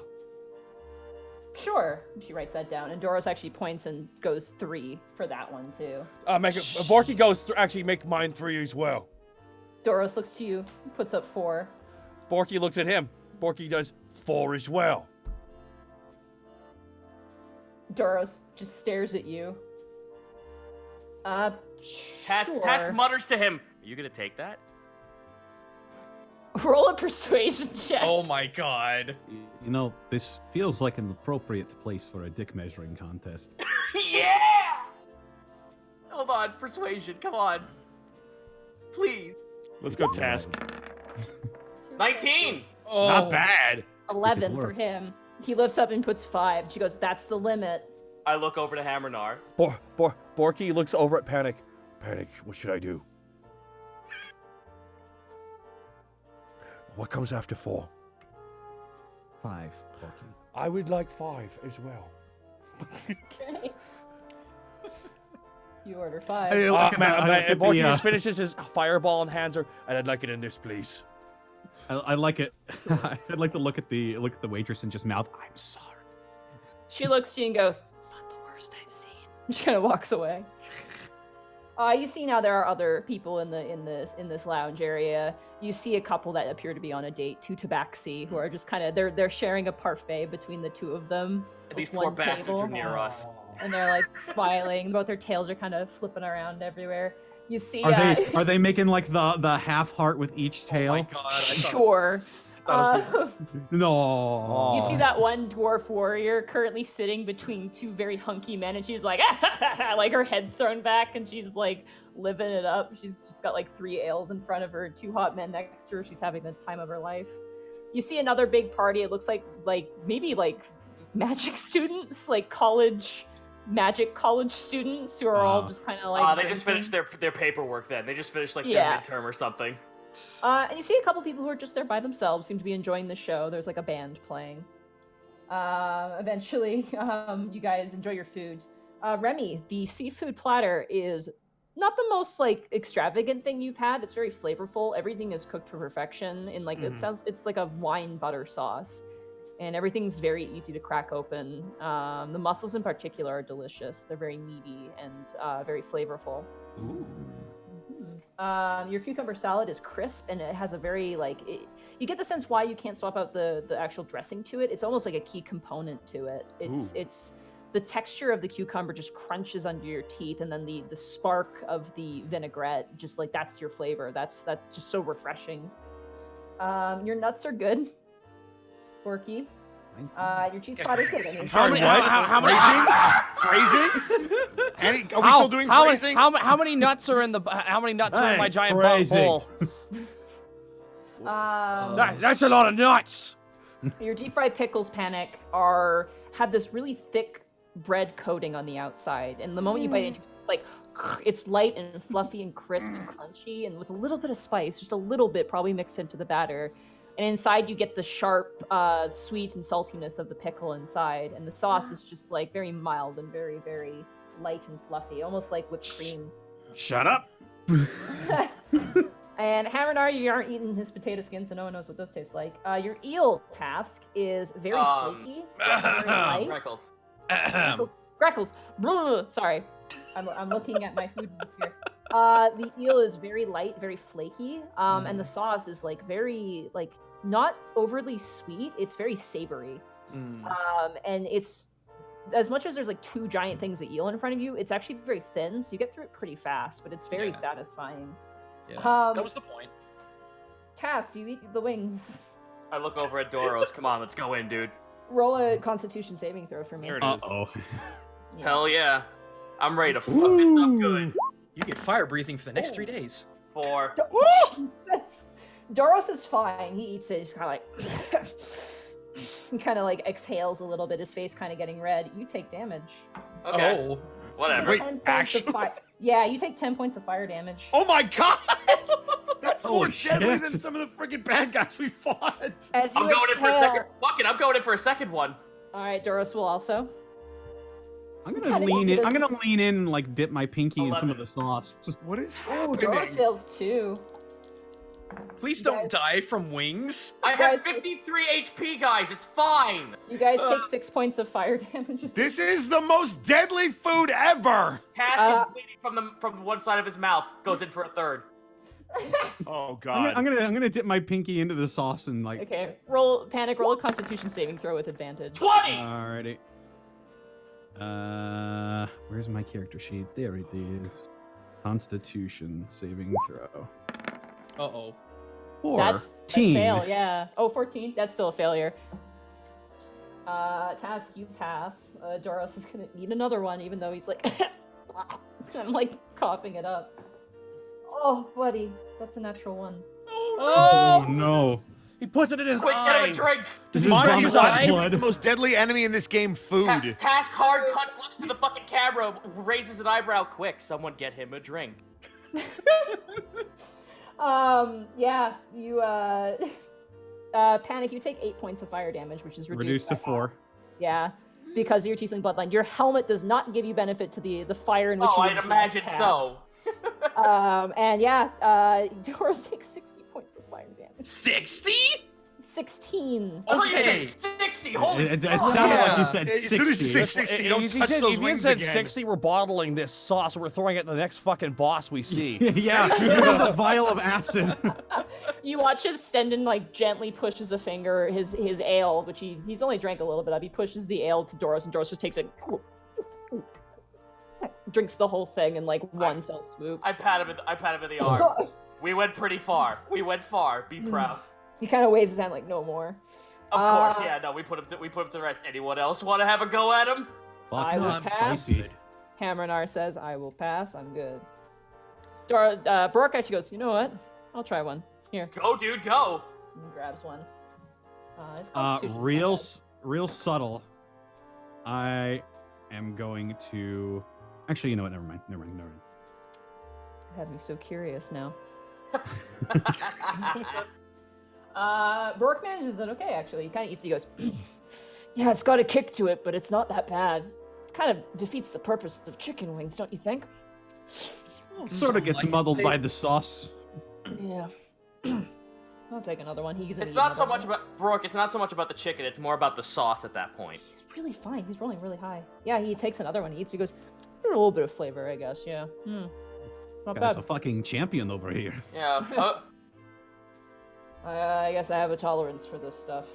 Sure. She writes that down, and Doros actually points and goes 3 for that one too. Make it. Borky goes actually make mine 3 as well. Doros looks to you, puts up 4. Borky looks at him. Borky does 4 as well. Doros just stares at you. Task Sure. mutters to him. Are you gonna take that? Roll a persuasion check. Oh my god. You know, this feels like an appropriate place for a dick measuring contest. Yeah! Hold on, persuasion, come on. Please. Let's go, Task. 19! Oh. Not bad. 11 for work. him. He lifts up and puts 5. She goes, "That's the limit." I look over to Hammernar. Borky looks over at Panic. Panic, what should I do? What comes after 4? 5. Borky. I would like 5 as well. Okay. You order 5. Hey, look at that, I look at Borky the, just finishes his fireball and hands her, and I'd like it in this, please. I like it. I'd like to look at the waitress and just mouth, "I'm sorry." She looks to you and goes, "It's not the worst I've seen." She kind of walks away. You see now there are other people in this lounge area. You see a couple that appear to be on a date, 2 tabaxi, who are just kind of they're sharing a parfait between the 2 of them. These Just poor one bastards table. are near us. And they're like smiling. Both their tails are kind of flipping around everywhere. You see, Are they making like the half heart with each Oh my tail? god. I thought- sure. No. You see that one dwarf warrior currently sitting between 2 very hunky men, and she's like, like her head's thrown back, and she's like living it up. She's just got like 3 ales in front of her, 2 hot men next to her. She's having the time of her life. You see another big party. It looks like maybe like magic students, like magic college students who are all just kind of like. They just finished their paperwork then. They just finished like Yeah. their midterm or something. And you see a couple people who are just there by themselves, seem to be enjoying the show. There's like a band playing. Eventually, you guys enjoy your food. Remy, the seafood platter is not the most like extravagant thing you've had. It's very flavorful. Everything is cooked to perfection in like it's like a wine butter sauce. And everything's very easy to crack open. The mussels in particular are delicious. They're very meaty and very flavorful. Ooh. Your cucumber salad is crisp, and it has a very you get the sense why you can't swap out the actual dressing to it. It's almost like a key component to it. It's the texture of the cucumber just crunches under your teeth, and then the spark of the vinaigrette, just like that's your flavor. That's just so refreshing. Your nuts are good, Borky. Your cheese platter's good. I mean, How many? How many? Phrasing? Are we still doing phrasing? How many nuts are in the? How many nuts are in my Hey, giant phrasing. bowl? That's a lot of nuts. Your deep fried pickles, Panic, have this really thick bread coating on the outside, and the moment you bite into it, it's light and fluffy and crisp and crunchy, and with a little bit of spice, just a little bit, probably mixed into the batter. And inside you get the sharp, sweet and saltiness of the pickle inside, and the sauce is just like very mild and very, very light and fluffy, almost like whipped cream. Shut up. And Hammernar, you aren't eating his potato skin, so no one knows what those taste like. Your eel task is very flaky, but very light. Freckles. Greckles. Blah, sorry, I'm looking at my food notes here. The eel is very light, very flaky, and the sauce is like very not overly sweet. It's very savory, and it's as much as there's like 2 giant things of eel in front of you. It's actually very thin, so you get through it pretty fast, but it's very satisfying. Yeah, that was the point. Cass, do you eat the wings? I look over at Doros. Come on, let's go in, dude. Roll a Constitution saving throw for me. There it is. Uh-oh. Yeah. Hell yeah. I'm ready to fuck this up good. You get fire breathing for the next 3 days. 4. Doros is fine. He eats it. He's kind of like, he kind of like exhales a little bit. His face kind of getting red. You take damage. Okay. Oh. Whatever. Wait, 10 points actually? of fire. Yeah, you take 10 points of fire damage. Oh my god! That's more Holy deadly shit. than some of the freaking bad guys we fought. As you I'm going in for a exhale. second. Fuck it, I'm going in for a second one. All right, Doros will also. I'm Kinda gonna lean easy in. to- I'm gonna lean in and like dip my pinky in some of the sauce. What is Oh, happening? Doros fails too. Please don't die from wings. I Guys, have 53 HP, guys. It's fine. You guys take 6 points of fire damage. This is the most deadly food ever. Cass is bleeding from one side of his mouth. Goes in for a third. Oh I'm god. gonna dip my pinky into the sauce and like. Okay, panic, roll a Constitution saving throw with advantage. 20. Alrighty. Where's my character sheet? There it is. Constitution saving throw. Uh-oh. 14. That's a fail, yeah. Oh, 14. That's still a failure. Task, you pass. Doros is gonna eat another one, even though he's like, I'm like coughing it up. Oh, buddy, that's a natural one. Oh no! He puts it in his Quick, get him eye. a drink. Does he This is scratch vomit his like eye? blood. The most deadly enemy in this game, food. Task hard cuts, looks to the fucking camera, raises an eyebrow. Quick, someone get him a drink. Yeah, you, Panic, you take 8 points of fire damage, which is reduced Reduced to by 4. Yeah, because of your tiefling bloodline. Your helmet does not give you benefit to the fire in which Oh, you I'd would imagine cast. so. And yeah, Doros takes 60 points of fire damage. 60? 16. Okay. 60. Holy It fuck. sounded like you Yeah. said As 60. soon as you say 60, you don't touch those if you wings said again. 60, we're bottling this sauce and we're throwing it at the next fucking boss we see. Yeah, a vial of acid. You watch as Stendon like gently pushes a finger, his ale, which he's only drank a little bit of. He pushes the ale to Doros, and Doros just takes it, drinks the whole thing in like one fell swoop. I pat him in the arm. We went pretty far. We went far. Be proud. He kind of waves his hand like, no more. Of course, yeah. No, we put him to the rest. Anyone else want to have a go at him? I will Fuck, pass. spicy. Hammernar says, I will pass. I'm good. Brock actually goes, you know what? I'll try one. Here. Go, dude, go. And he grabs one. His constitution's not Real bad. subtle. I am going to. Actually, you know what? Never mind. You have me so curious now. Rourke manages it okay, actually. He kind of eats it. He goes, yeah, it's got a kick to it, but it's not that bad. It kind of defeats the purpose of chicken wings, don't you think? Sort of gets muddled by the sauce. Yeah. I'll take another one. He's It's not so much about Brooke. It's not so much about the chicken. It's more about the sauce at that point. He's really fine. He's rolling really high. Yeah, he takes another one. He eats. He goes, a little bit of flavor, I guess. Yeah. Not Guy's bad. a fucking champion over here. Yeah. I guess I have a tolerance for this stuff.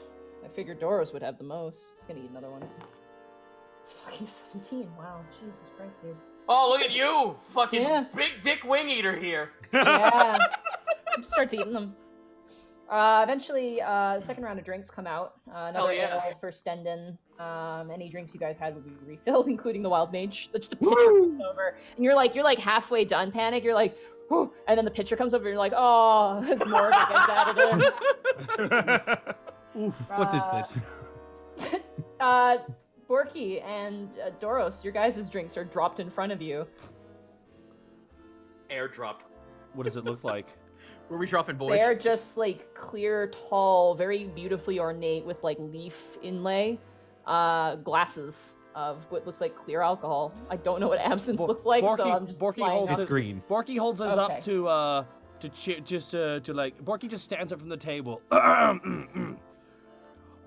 I figured Doros would have the most. He's gonna eat another one. It's fucking 17. Wow, Jesus Christ, dude. Oh, look at you, fucking Yeah. big dick wing eater here. Yeah. He just starts eating them. Eventually, the second round of drinks come out. Another yeah. ale for Stendon. Any drinks you guys had will be refilled, including the Wild Mage. That's the pitcher comes over, and you're like halfway done, Panic. You're like, whew, and then the pitcher comes over, and you're like, oh, there's more of it gets added in. Oof, what is this? Borky and Doros, your guys' drinks are dropped in front of you. Airdropped. What does it look like? Where are we dropping, boys? They're just like clear, tall, very beautifully ornate with like leaf inlay glasses of what looks like clear alcohol. I don't know what absinthe looks like, so Borky- I'm just Borky flying holds off. it- It's green. Borky holds his Okay. up to like Borky just stands up from the table. I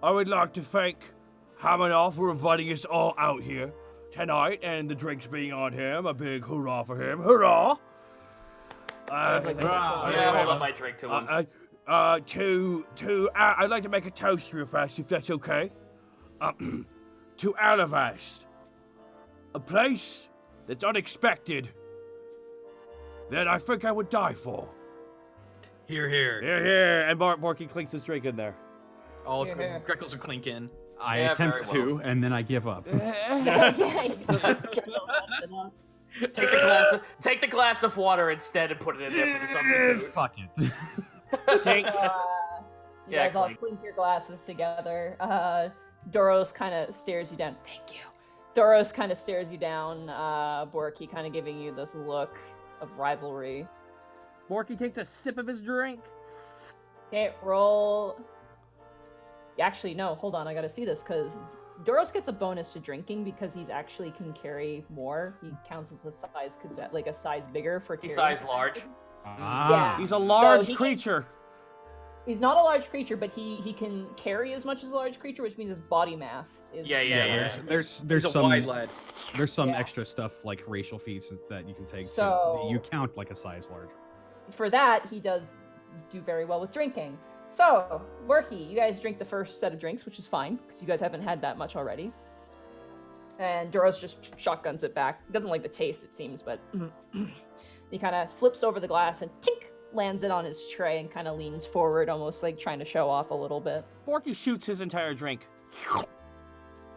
would like to thank Hamanoff for inviting us all out here tonight, and the drinks being on him. A big hurrah for him! Hurrah! Sounds like something cool. Yeah, hold up my drink to him. I'd like to make a toast real fast, if that's okay. To Alavast, a place that's unexpected, that I think I would die for. Here, here. Here, and Borky clinks his drink in there. All Here, here. Greckles are clinking. I Yeah, attempt very to, and then I give up. Yeah, you just straight up. Take the glass of water instead and put it in there for the substitute. Fuck it. Take, So, you Yeah, guys all clink. clink your glasses together. Doros kind of stares you down. Thank you. Doros kind of stares you down. Borky kind of giving you this look of rivalry. Borky takes a sip of his drink. Okay, roll. Actually, no, hold on. I gotta see this because Doros gets a bonus to drinking because he's actually can carry more. He counts as a size, like a size bigger for He's carrying. size large. Yeah. He's a large he can- creature. He's not a large creature, but he can carry as much as a large creature, which means his body mass is. Yeah, yeah. There's He's a some wide lad. there's some Yeah. extra stuff like racial feats that you can take. So- that you count like a size large. For that, he does do very well with drinking. So, Borky, you guys drink the first set of drinks, which is fine because you guys haven't had that much already. And Doros just shotguns it back. Doesn't like the taste, it seems, but he kind of flips over the glass and tink lands it on his tray and kind of leans forward, almost like trying to show off a little bit. Borky shoots his entire drink.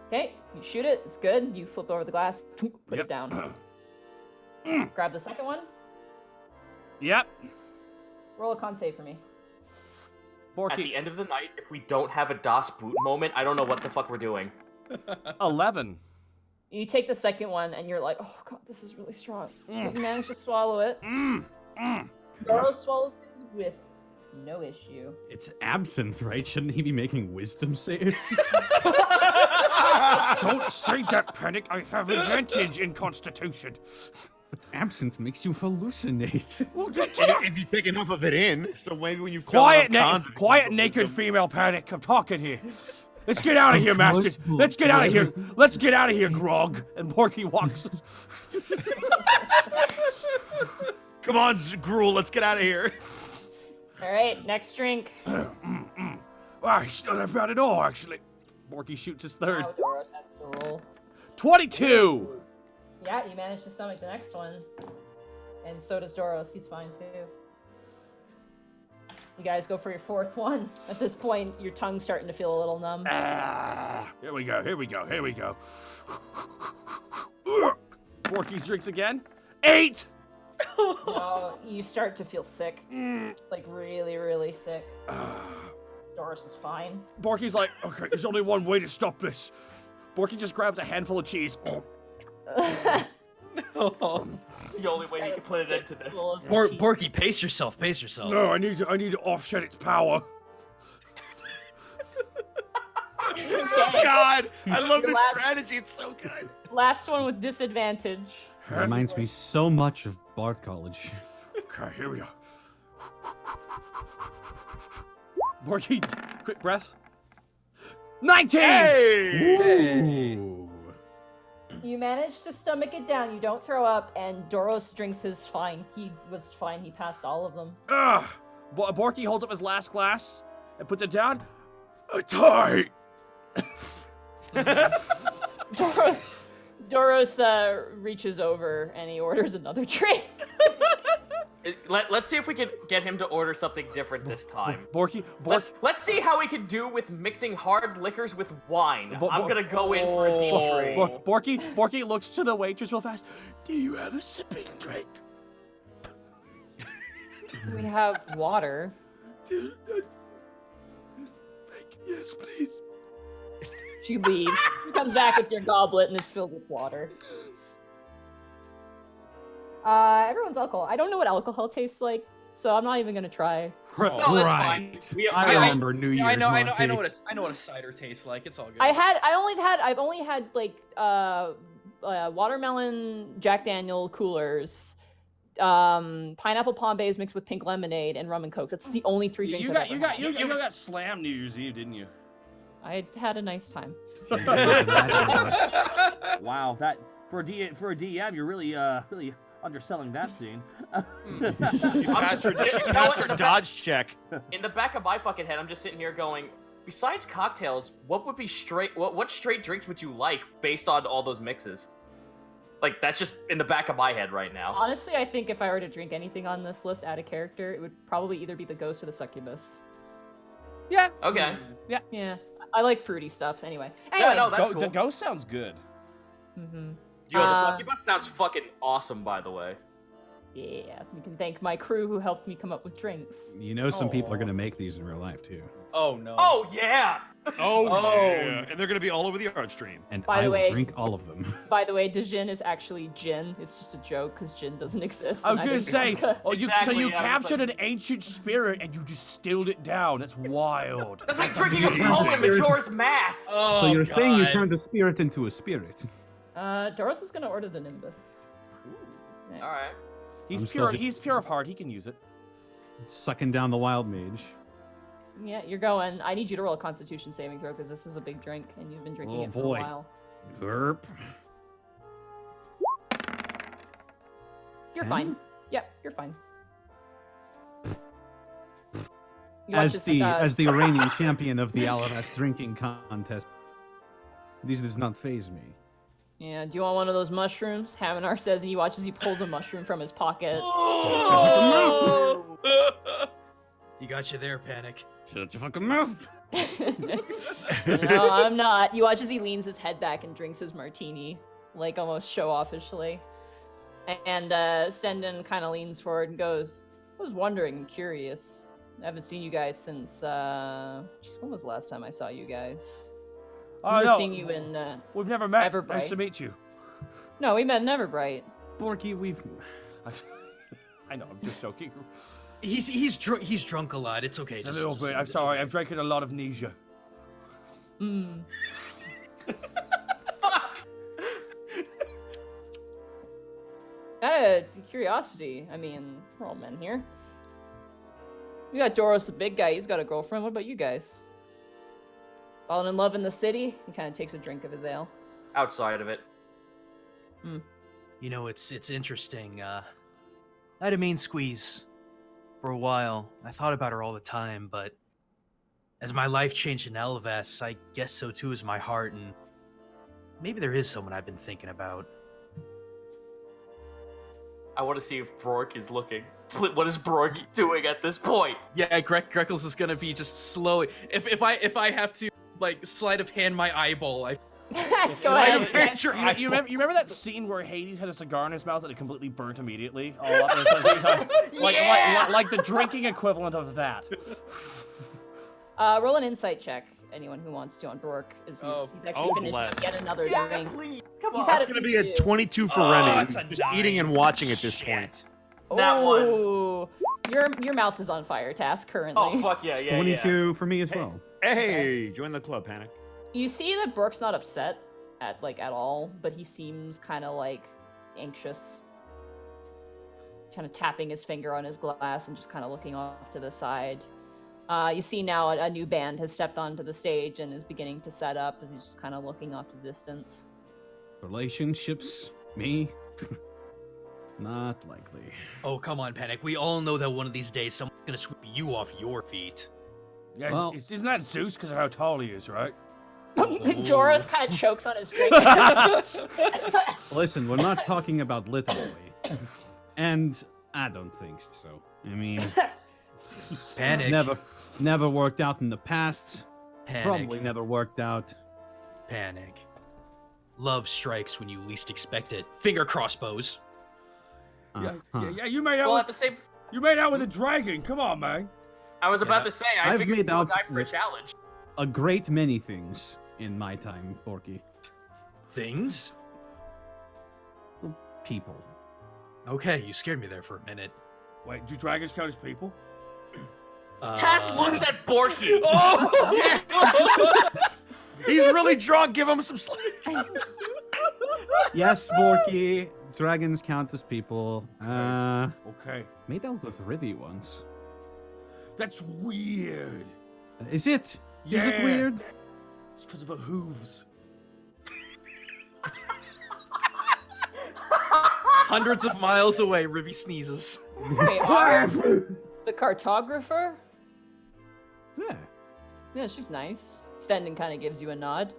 Okay, you shoot it. It's good. You flip over the glass, put Yep. it down. Grab the second one. Yep. Roll a con save for me. At Borky, the end of the night, if we don't have a Das Boot moment, I don't know what the fuck we're doing. 11. You take the second one and you're like, oh god, this is really strong. But you manage to swallow it. Doros swallows things with no issue. It's absinthe, right? Shouldn't he be making wisdom saves? Don't say that, Panic. I have advantage in Constitution. Absinthe makes you hallucinate. We'll get to that. If you take enough of it in, so maybe when you Quiet, cons, it quiet, becomes naked wisdom. female Panic. I'm talking here. Let's get out of here, masters. Let's get out of here. Let's get out of here, Grog. And Borky walks. Come on, Gruel, let's get out of here. All right, next drink. It's not that bad at all, actually. Borky shoots his third. Now Doros has to roll. 22. Yeah, you manage to stomach the next one. And so does Doros. He's fine too. You guys go for your fourth one. At this point, your tongue's starting to feel a little numb. Here we go. Borky drinks again. 8. No, you start to feel sick. Like really, really sick. Doros is fine. Borky's like, okay, there's only one way to stop this. Borky just grabs a handful of cheese. The only way you can put it into this. Borky, pace yourself, pace yourself. No, I need to offset its power. God, I love this Last- strategy. It's so good. Last one with disadvantage. It reminds me so much of Bard College. Okay, here we go. Borky, quick breath. 19! Ooh. You manage to stomach it down. You don't throw up, and Doros drinks his fine. He was fine. He passed all of them. Borky holds up his last glass and puts it down. Tight. Doros reaches over and he orders another drink. Let's see if we can get him to order something different this time. Borky. Let's see how we can do with mixing hard liquors with wine. Bo- I'm bo- gonna go in for a deep trade. Borky looks to the waitress real fast. Do you have a sipping drink? We have water. Yes, please. She leaves. She comes back with your goblet and it's filled with water. Everyone's alcohol. I don't know what alcohol tastes like. so I'm not even gonna try. No, that's fine. Right. We- I I- remember New Year's. I know Monty. what a cider tastes like. It's all good. I've only had like watermelon Jack Daniel coolers, pineapple Pombays mixed with pink lemonade, and rum and coke. That's the only 3 drinks You I've got ever had. you got slammed New Year's Eve, didn't you? I had a nice time. Wow, that for a DM, you're really underselling that scene. She passed her You know what, in the dodge check. In the back of my fucking head, I'm just sitting here going, besides cocktails, what would be what straight drinks would you like based on all those mixes? Like, that's just in the back of my head right now. Honestly, I think if I were to drink anything on this list, add a character, it would probably either be the ghost or the succubus. Yeah. Okay. Yeah, I like fruity stuff. Anyway, Yeah, no, that's cool. The ghost sounds good. Mm-hmm. Yo, the succubus sounds fucking awesome, by the way. Yeah, you can thank my crew who helped me come up with drinks. You know, some people are Aw. gonna make these in real life too, Oh no. Oh, yeah! Oh, Oh. yeah. And they're gonna be all over the art stream. and By I the will way- drink all of them. By the way, Djinn is actually Jin. It's just a joke because Jin doesn't exist. I was and gonna didn't- say, oh, you Exactly, you yeah, I was captured like- an ancient spirit and you just stilled it down. That's wild. That's like drinking a amazing. poem in Majora's Mask! Oh, So you're saying you God. turned a spirit into a spirit? Doros is gonna order the Nimbus. Next. Alright. He's I'm still pure. just- He's pure of heart. He can use it. Sucking down the Wild Mage. Yeah, you're going. I need you to roll a Constitution saving throw because this is a big drink and you've been drinking Oh, it for boy. a while. Derp. You're 10? fine. Yep, you're fine. You watch As this, the reigning champion of the LRS drinking contest, this does not faze me. Yeah, do you want one of those mushrooms? Haminar says, and you watch as he pulls a mushroom from his pocket. You got you there, Panic. Shut your fucking mouth. No, I'm not. You watch as he leans his head back and drinks his martini, like almost show-offishly. And Stendon kind of leans forward and goes, I was wondering, I'm curious. I haven't seen you guys since, just when was the last time I saw you guys? I Oh remember no, seeing you in, we've never met. Everbright. Nice to meet you. no, we met in Everbright. Borky, we've... I know. I'm just joking. He's drunk a lot. It's okay. Just a little bit. I'm sorry. I've drank a lot of Nesia. Hmm. Out of curiosity, I mean, we're all men here. We got Doros the big guy, he's got a girlfriend. What about you guys? Fallen in love in the city? He kind of takes a drink of his ale. Outside of it. You know, it's interesting. I had a mean squeeze for a while. I thought about her all the time, but as my life changed in Elvas, I guess so too is my heart, and maybe there is someone I've been thinking about. I want to see if Brork is looking. What is Brork doing at this point? Yeah, Greckles is gonna be just slowly. If I have to like sleight of hand my eyeball, I Go ahead. Yeah, you remember that scene where Hades had a cigar in his mouth and it completely burnt immediately? All up in his like the drinking equivalent of that. Roll an insight check. Anyone who wants to on Brork is he's actually finished bless. yet another Yeah, drink. please. Come He's on. had It's gonna be a few. 22 for Oh, Remy. it's a Just nine. eating and watching at this point. That one. Oh, your mouth is on fire, Task, currently. Oh, fuck yeah, yeah, 22 for me as well. Hey, join the club, Panic. You see that Brooke's not upset at all, but he seems kind of like anxious. Kind of tapping his finger on his glass and just kind of looking off to the side. You see now a new band has stepped onto the stage and is beginning to set up as he's just kind of looking off to the distance. Relationships? Me? Not likely. Oh, come on, Panic. We all know that one of these days someone's gonna sweep you off your feet. Yeah, Well- isn't that Zeus because of how tall he is, right? Joros kind of chokes on his drink. Listen, we're not talking about literally. And I don't think so. I mean, Panic. it's never worked out in the past. Panic. Probably never worked out. Panic. Love strikes when you least expect it. Finger crossbows. Yeah, you made out Well, with at the same, you made out with a dragon. Come on, man. I was about Yeah. to say, I I've figured made you were out guy for a with- challenge. A great many things in my time, Porky. Things? People. Okay, you scared me there for a minute. Wait, do dragons count as people? Tass looks at Borky. Oh! He's really drunk. Give him some slack. Yes, Borky. Dragons count as people. Okay. Made out of Rivi once. That's weird. Is it? Yeah. Is it weird? It's because of her hooves. Hundreds of miles away, Rivy sneezes. Wait, are the cartographer? Yeah. Yeah, she's nice. Stendon kind of gives you a nod.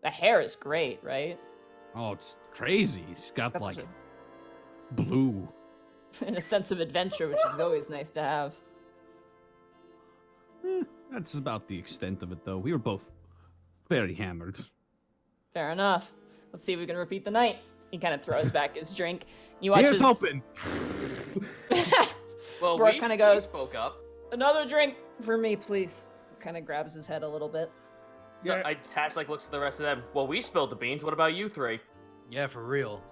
The hair is great, right? Oh, it's crazy. She's got got like such blue. And a sense of adventure, which is always nice to have. That's about the extent of it, though. We were both very hammered. Fair enough. Let's see if we can repeat the night. He kind of throws back his drink. You watch Here's his... hoping. Well, Brooke we kinda goes- spoke up. Another drink for me, please. Kind of grabs his head a little bit. So Tash like looks at the rest of them. Well, we spilled the beans. What about you three? Yeah, for real.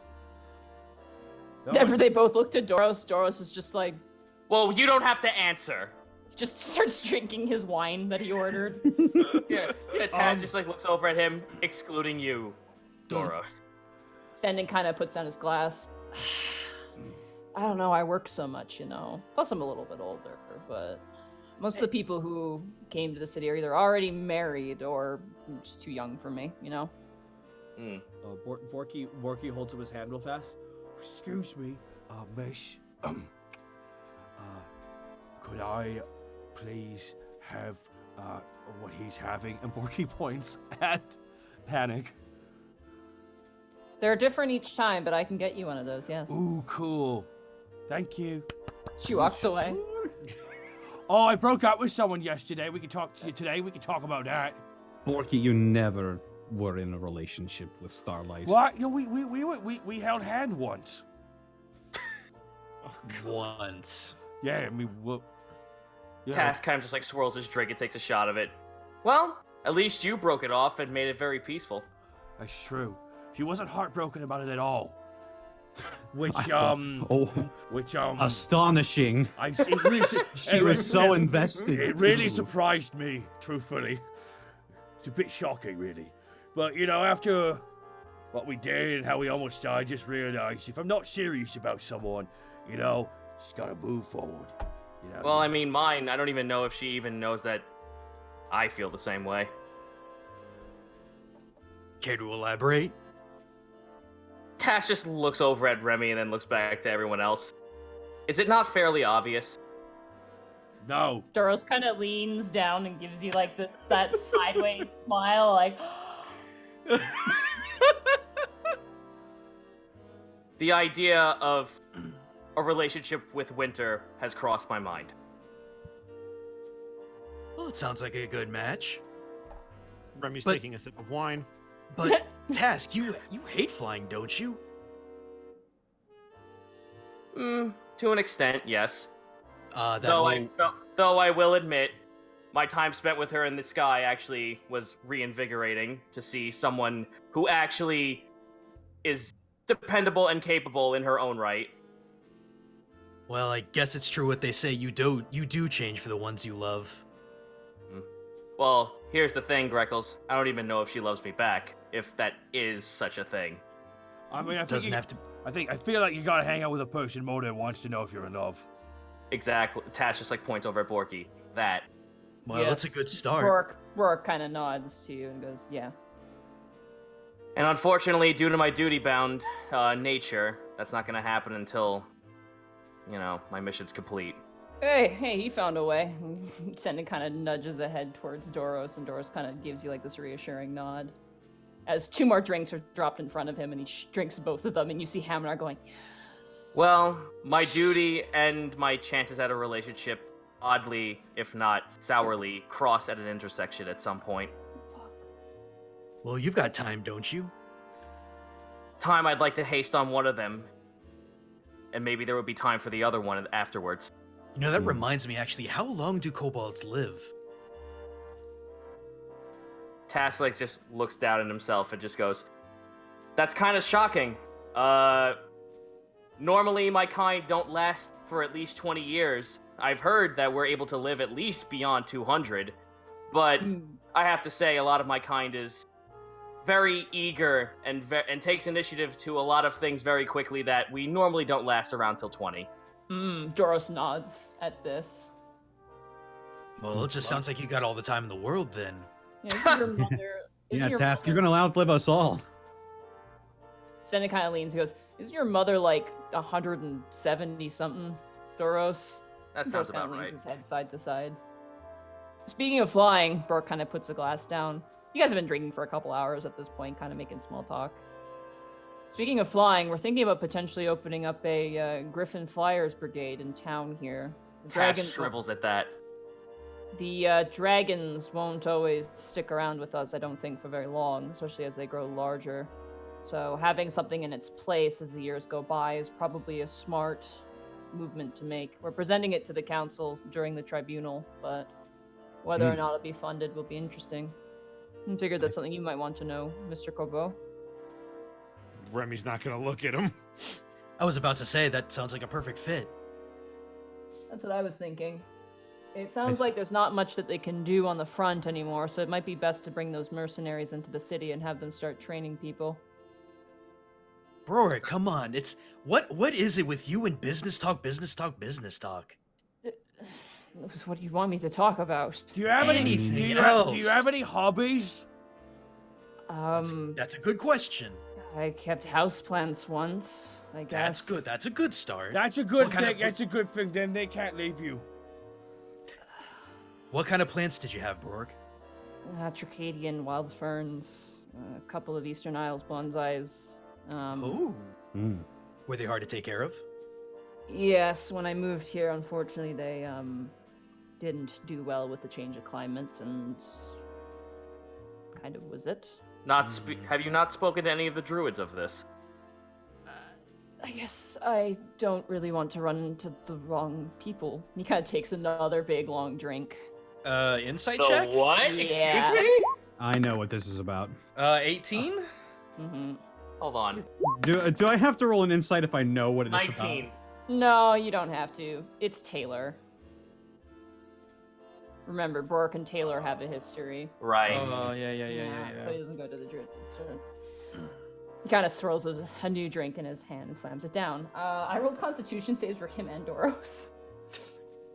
Whenever they both look to Doros, Doros is just like, Well, you don't have to answer. just starts drinking his wine that he ordered. Yeah, Tash just like looks over at him, excluding you, Doros. Stendon kind of puts down his glass. I don't know, I work so much, you know. Plus, I'm a little bit older, but most of the people who came to the city are either already married or just too young for me, you know? Borky holds up his hand real fast. Excuse me, miss. Could I please have what he's having? And Borky points at Panic. They're different each time, but I can get you one of those, yes. Ooh, cool. Thank you. She walks away. Oh, I broke up with someone yesterday. We can talk to you today. We can talk about that. Borky, you never were in a relationship with Starlight. What? No, we held hand once. Once. Yeah, I mean, well, yeah. Tash kind of just like swirls his drink and takes a shot of it. Well, at least you broke it off and made it very peaceful. That's true. She wasn't heartbroken about it at all. Which astonishing. It really, She was so invested. It really surprised me, truthfully. It's a bit shocking, really. But you know, after what we did and how we almost died, I just realized if I'm not serious about someone, you know, just gotta move forward. You know. Well, I mean, mine, I don't even know if she even knows that I feel the same way. Care to elaborate? Tash just looks over at Remy and then looks back to everyone else. Is it not fairly obvious? No. Doros kind of leans down and gives you like that sideways smile, like. The idea of a relationship with Winter has crossed my mind. Well, it sounds like a good match. Remy's But- taking a sip of wine. But Task, you hate flying, don't you? To an extent, yes. That Though whole... though I will admit, my time spent with her in the sky actually was reinvigorating to see someone who actually is dependable and capable in her own right. Well, I guess it's true what they say. You do change for the ones you love. Well, here's the thing, Greckles. I don't even know if she loves me back, if that is such a thing. I mean, I feel like you gotta hang out with a person more than once to know if you're in love. Exactly. Tash just like points over at Borky. That. Well, that's a good start. Rourke kind of nods to you and goes, "Yeah." And unfortunately, due to my duty-bound nature, that's not going to happen until, you know, my mission's complete. Hey, he found a way. Sending kind of nudges ahead towards Doros, and Doros kind of gives you like this reassuring nod. As two more drinks are dropped in front of him, and he drinks both of them, and you see Hamnar going, "Yes." Well, my duty and my chances at a relationship, oddly, if not sourly, cross at an intersection at some point. Well, you've got time, don't you? Time I'd like to haste on one of them, and maybe there would be time for the other one afterwards. You know, that reminds me, actually, how long do kobolds live? Taslik just looks down at himself and just goes, "That's kind of shocking. Normally, my kind don't last for at least 20 years. I've heard that we're able to live at least beyond 200, but I have to say a lot of my kind is very eager and takes initiative to a lot of things very quickly that we normally don't last around till 20. Doros nods at this. Well, it just sounds like you got all the time in the world then. Yeah, isn't your mother... Yeah, Task, you're gonna outlive us all. Stennin kind of leans and goes, isn't your mother like 170-something, Doros? That sounds Doros kinda about leans right. his head side to side. Speaking of flying, Burke kind of puts the glass down. You guys have been drinking for a couple hours at this point, kind of making small talk. Speaking of flying, we're thinking about potentially opening up a Griffin Flyers Brigade in town here. The Tash shrivels at that. The dragons won't always stick around with us, I don't think, for very long, especially as they grow larger. So having something in its place as the years go by is probably a smart movement to make. We're presenting it to the council during the tribunal, but whether or not it'll be funded will be interesting. I figured that's something you might want to know, Mr. Corbeau. Remy's not gonna look at him. I was about to say, that sounds like a perfect fit. That's what I was thinking. It sounds like there's not much that they can do on the front anymore, so it might be best to bring those mercenaries into the city and have them start training people. Brorik, come on. It's what is it with you and business talk? What do you want me to talk about? Do you have Anything do you else? have any hobbies? That's a good question. I kept houseplants once, I guess. That's good. That's a good start. That's a good What kind thing. of- That's a good thing. Then they can't leave you. What kind of plants did you have, Brorik? Tricadian wild ferns, a couple of Eastern Isles bonsais. Oh. Were they hard to take care of? Yes, when I moved here, unfortunately, they didn't do well with the change of climate, and kind of was it. Have you not spoken to any of the druids of this? I guess I don't really want to run into the wrong people. He kind of takes another big long drink. Insight The check? what? Yeah. Excuse me? I know what this is about. 18? Mm-hmm. Hold on. Do I have to roll an insight if I know what it is 19. about? No, you don't have to. It's Taylor. Remember, Bork and Taylor have a history. Right. Oh, yeah. So he doesn't go to the druid. He kind of swirls a new drink in his hand and slams it down. I rolled Constitution saves for him and Doros,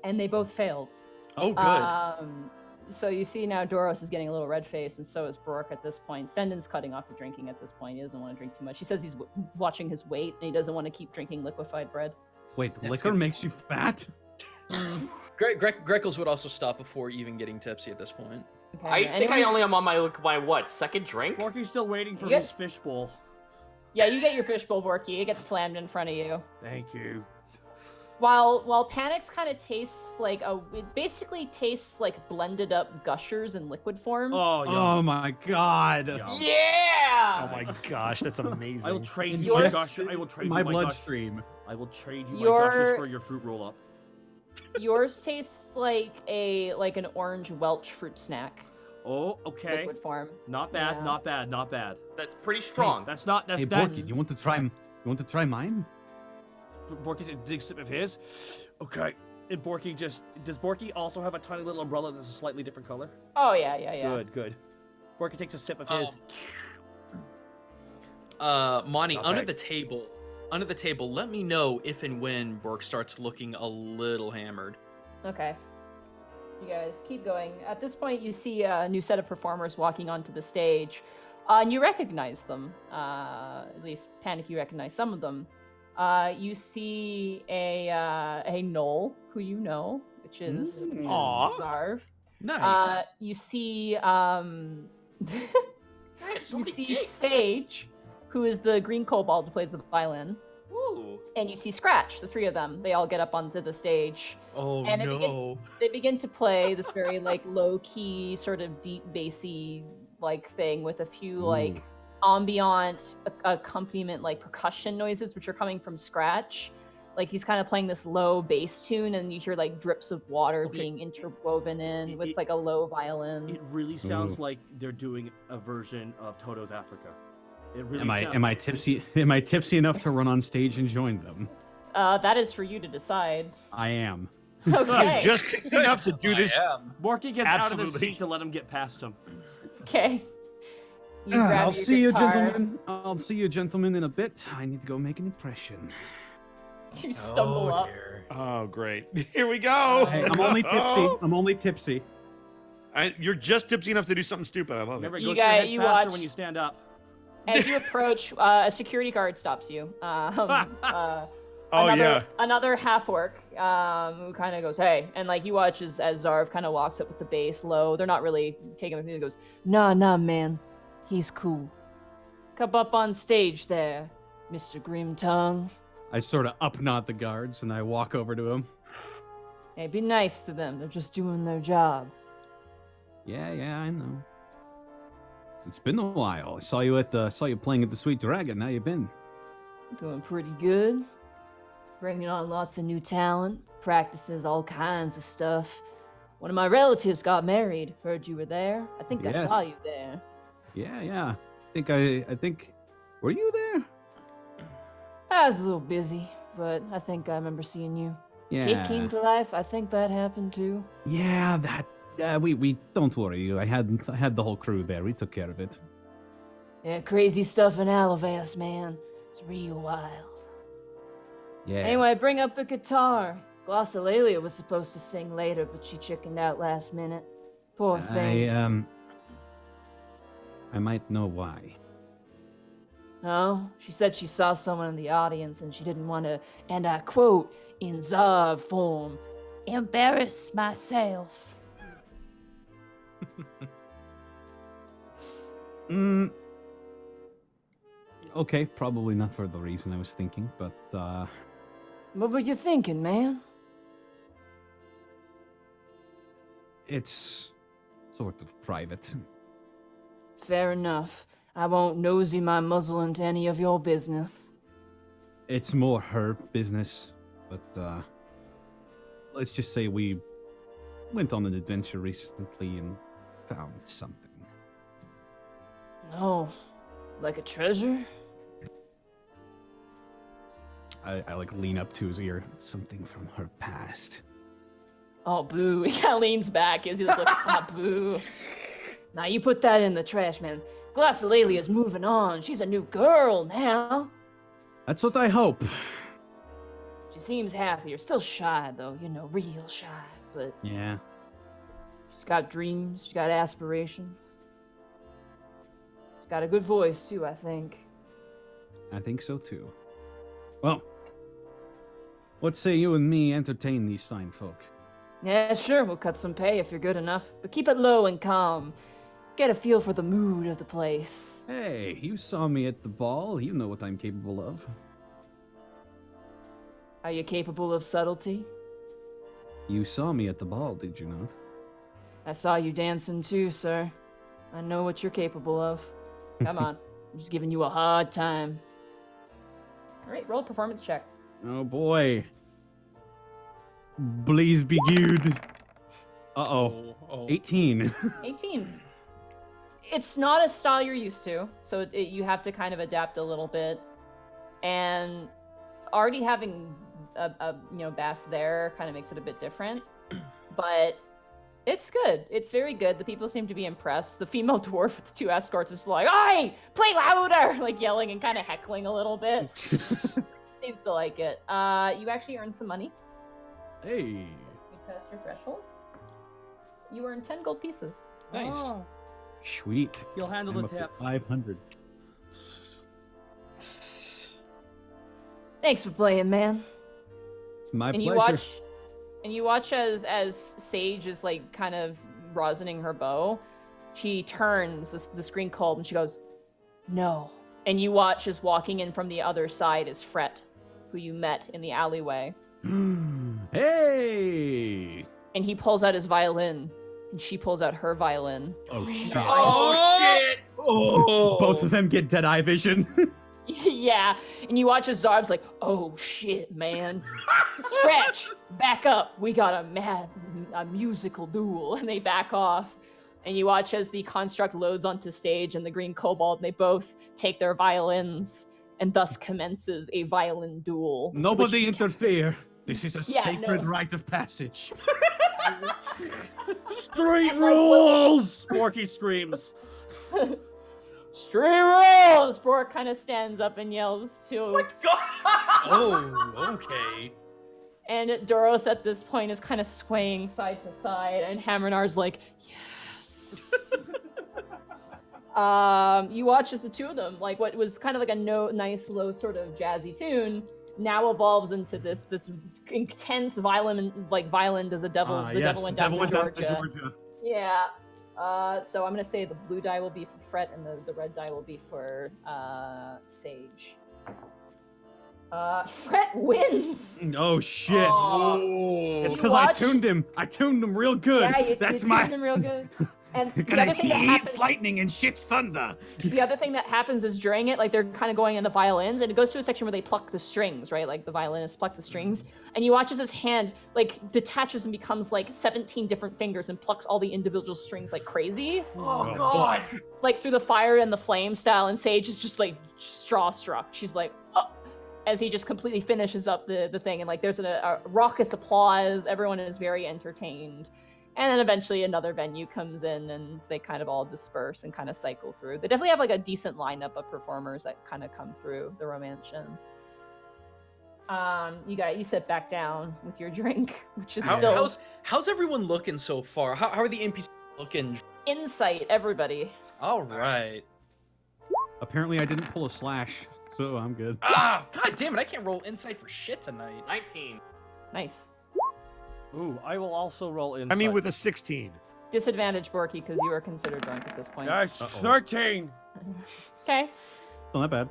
and they both failed. Oh, good. So you see now Doros is getting a little red-faced, and so is Bork at this point. Stenden's cutting off the drinking at this point. He doesn't want to drink too much. He says he's watching his weight, and he doesn't want to keep drinking liquefied bread. Wait, That's liquor good. makes you fat? Greckles would also stop before even getting tipsy at this point. Okay, I think I only am on my what, second drink? Borky's still waiting for Yes. his fishbowl. Yeah, you get your fishbowl, Borky. It gets slammed in front of you. Thank you. While Panic's kind of tastes like it basically tastes like blended up gushers in liquid form. Oh, Oh my god. Yeah! Oh my gosh, that's amazing. I will trade you Yours- my gusher. I will trade My you my gush. bloodstream. I will trade you my Your- gushers for your fruit roll up. Yours tastes like an orange Welch fruit snack, Oh, okay. liquid form. Not bad. Yeah. Not bad. Not bad. That's pretty strong. That's not. That's Hey, that's. Borky, you want to try mine? Borky takes a big sip of his. Okay. And Borky does Borky also have a tiny little umbrella that's a slightly different color? Oh yeah. Good. Borky takes a sip of his. Monty, Not under bad. the table, let me know if and when Bork starts looking a little hammered. Okay. You guys keep going. At this point, you see a new set of performers walking onto the stage, and you recognize them. At least Panic, you recognize some of them. You see a Knoll, who you know, which is Aw. Zarv. Nice. You see Hey, so you many see gigs. Sage, who is the green kobold who plays the violin. Ooh. And you see Scratch, the three of them. They all get up onto the stage. Oh and no. They begin to play this very like low-key, sort of deep bassy like thing with a few like ambient accompaniment, like percussion noises, which are coming from Scratch. Like he's kind of playing this low bass tune, and you hear like drips of water Okay. being interwoven in with like a low violin. It really sounds like they're doing a version of Toto's Africa. It really Am I tipsy? Am I tipsy enough to run on stage and join them? That is for you to decide. I am. Okay. He's just enough to do this. Borky gets out of the Absolutely. seat to let him get past him. Okay. You grab I'll your see you, guitar. gentlemen. I'll see you, gentlemen, in a bit. I need to go make an impression. You stumble up. Dear. Oh, great. Here we go. Hey, I'm only tipsy. I'm only tipsy. You're just tipsy enough to do something stupid. I love Remember, it. it You goes to your head you faster watch- when you stand up. As you approach, a security guard stops you. Oh, yeah. Another half-orc who kind of goes, hey. And, like, you watch as Zarv kind of walks up with the bass low. They're not really taking him. He goes, nah, man. He's cool. Come up on stage there, Mr. Grimtongue. I sort of up-nod the guards, and I walk over to him. Hey, be nice to them. They're just doing their job. Yeah, I know. It's been a while. I saw you playing at the Sweet Dragon. How you been? Doing pretty good. Bringing on lots of new talent. Practices all kinds of stuff. One of my relatives got married. Heard you were there. I think I saw you there. Yeah. I think. Were you there? I was a little busy, but I think I remember seeing you. Yeah. Kate came to life. I think that happened too. Yeah, that. We don't worry. I had the whole crew there. We took care of it. Yeah, crazy stuff in Alavas, man. It's real wild. Yeah. Anyway, bring up a guitar. Glossolalia was supposed to sing later, but she chickened out last minute. Poor thing. I might know why. No, she said she saw someone in the audience and she didn't want to, and I quote, in Zarv form, embarrass myself. Okay, probably not for the reason I was thinking, but What were you thinking, man? it's sort of private. Fair enough. I won't nosy my muzzle into any of your business. It's more her business, but let's just say we went on an adventure recently and found something. No, like a treasure? I like lean up to his ear. Something from her past. Oh, boo. He kind of leans back as he just like, ah, boo. Now you put that in the trash, man. Glossolalia's moving on. She's a new girl now. That's what I hope. She seems happier. Still shy, though. You know, real shy. But Yeah. she's got dreams. She's got aspirations. She's got a good voice, too, I think. I think so too. Well, what say you and me entertain these fine folk? Yeah, sure. We'll cut some pay if you're good enough. But keep it low and calm. Get a feel for the mood of the place. Hey, you saw me at the ball. You know what I'm capable of. Are you capable of subtlety? You saw me at the ball, did you not? I saw you dancing too, sir. I know what you're capable of. Come on. I'm just giving you a hard time. Alright, roll a performance check. Oh boy. Please be good. Uh-oh. 18. 18. It's not a style you're used to, so you have to kind of adapt a little bit. And already having a bass there kind of makes it a bit different. But it's good. It's very good. The people seem to be impressed. The female dwarf with the two escorts is like, "Hey, play louder!" Like yelling and kind of heckling a little bit. Seems to like it. You actually earned some money. Hey. You passed your threshold. You earned 10 gold pieces. Nice. Oh, Sweet. he'll handle I'm the up to tip. 500. Thanks for playing, man. My And pleasure. you watch as Sage is like kind of rosining her bow. She turns, the screen called, and she goes, "No." And you watch as walking in from the other side is Fret, who you met in the alleyway. Hey! And he pulls out his violin, and she pulls out her violin. Oh shit. Oh shit! Both of them get dead eye vision. Yeah, and you watch as Zarv's like, "Oh shit, man. Scratch, back up. We got a musical duel." And they back off. And you watch as the construct loads onto stage and the green kobold, and they both take their violins, and thus commences a violin duel. Nobody which- interfere. This is a Yeah, sacred no. rite of passage. Street And, like, what- rules! Borky screams. Street rules! Bork kind of stands up and yells to. Oh, okay. And Doros at this point is kind of swaying side to side, and Hamrinar's like, yes. You watch as the two of them, like what was kind of like a nice low sort of jazzy tune, now evolves into this intense violin does the devil went down to Georgia. Yeah. So I'm gonna say the blue die will be for Fret, and the red die will be for Sage. Fret wins. Oh shit! Oh. It's You because watch- I tuned him. I tuned him real good. Yeah, you That's tuned my. him real good. And You're the gonna other thing that he happens, eats lightning and shits thunder. the other thing that happens is during it, like they're kind of going in the violins, and it goes to a section where they pluck the strings, right? Like the violinists pluck the strings, and you watch as his hand like detaches and becomes like 17 different fingers and plucks all the individual strings like crazy, Oh god. like through the fire and the flame style. And Sage is just like straw struck. She's like, oh, as he just completely finishes up the thing, and like there's a raucous applause. Everyone is very entertained. And then eventually another venue comes in, and they kind of all disperse and kind of cycle through. They definitely have like a decent lineup of performers that kind of come through the Romantian. You sit back down with your drink, which is still How's everyone looking so far? How are the NPCs looking? insight, everybody. All right. Apparently, I didn't pull a slash, so I'm good. Ah, god damn it! I can't roll insight for shit tonight. 19. Nice. Ooh, I will also roll insight. I mean, with a 16. Disadvantage, Borky, because you are considered drunk at this point. Nice. 13. Okay. Not bad.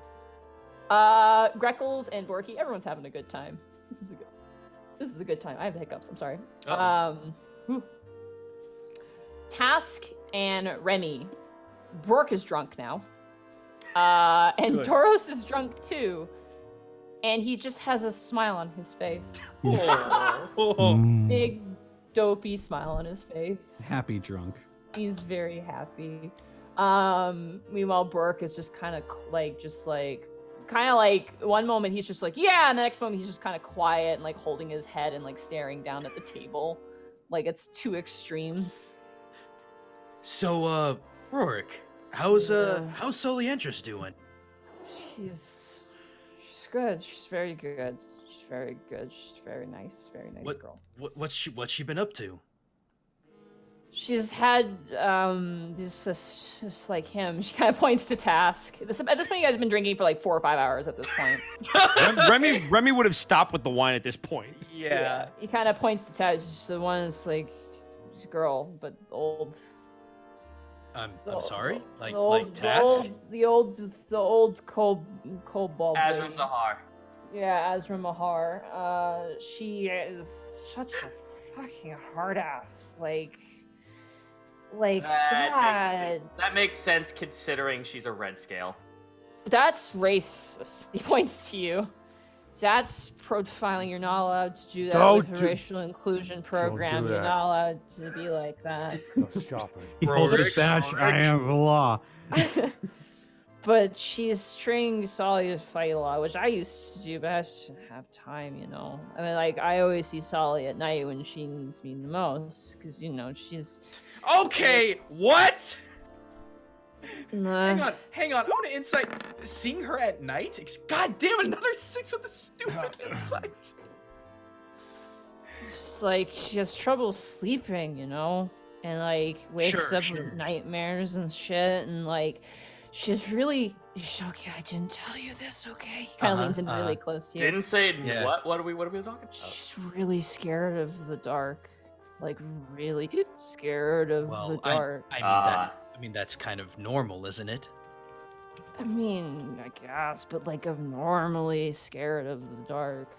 Greckles and Borky, everyone's having a good time. This is a good time. I have the hiccups. I'm sorry. Uh-oh. Task and Remy. Bork is drunk now. And Good. Doros is drunk too. And he just has a smile on his face. Big, dopey smile on his face. Happy drunk. He's very happy. Meanwhile, Bork is just kind of like one moment he's just like, yeah, and the next moment he's just kind of quiet and like holding his head and like staring down at the table. Like it's two extremes. So, Rorik, how's Soliantrus doing? She's good. She's very good. She's very good. She's very nice girl. What's she been up to? She's had just like him. She kind of points to Task. At this point, you guys have been drinking for like 4 or 5 hours at this point. Remy would have stopped with the wine at this point. Yeah. He kind of points to Task. She's the one that's like, she's a girl, but old. I'm sorry. Like the old, Task. the old kobold. Azra lady. Zahar. Yeah, Azra Mahar. She is such a fucking hard ass. Like God. That makes sense considering she's a red scale. That's racist. He points to you. That's profiling. You're not allowed to do that with a racial inclusion program. do You're that. not allowed to be like that. No, stop it. He holds a Rorik, stash. I am the law. But she's training Solly to fight a lot, which I used to do, but I just didn't have time, you know. I mean, like, I always see Solly at night when she needs me the most, because, you know, she's... Okay, what? Nah. Hang on. I want to insight. Seeing her at night? God damn it, another 6 with the stupid insight. It's like, she has trouble sleeping, you know? And, like, wakes up with nightmares and shit, and, like... She's really... Okay, I didn't tell you this, okay? He kind of leans in really close to you. Didn't say Yeah. what are we talking about? She's really scared of the dark. Like, really scared of the Well, dark. I mean that's kind of normal, isn't it? I mean, I guess, but like abnormally scared of the dark.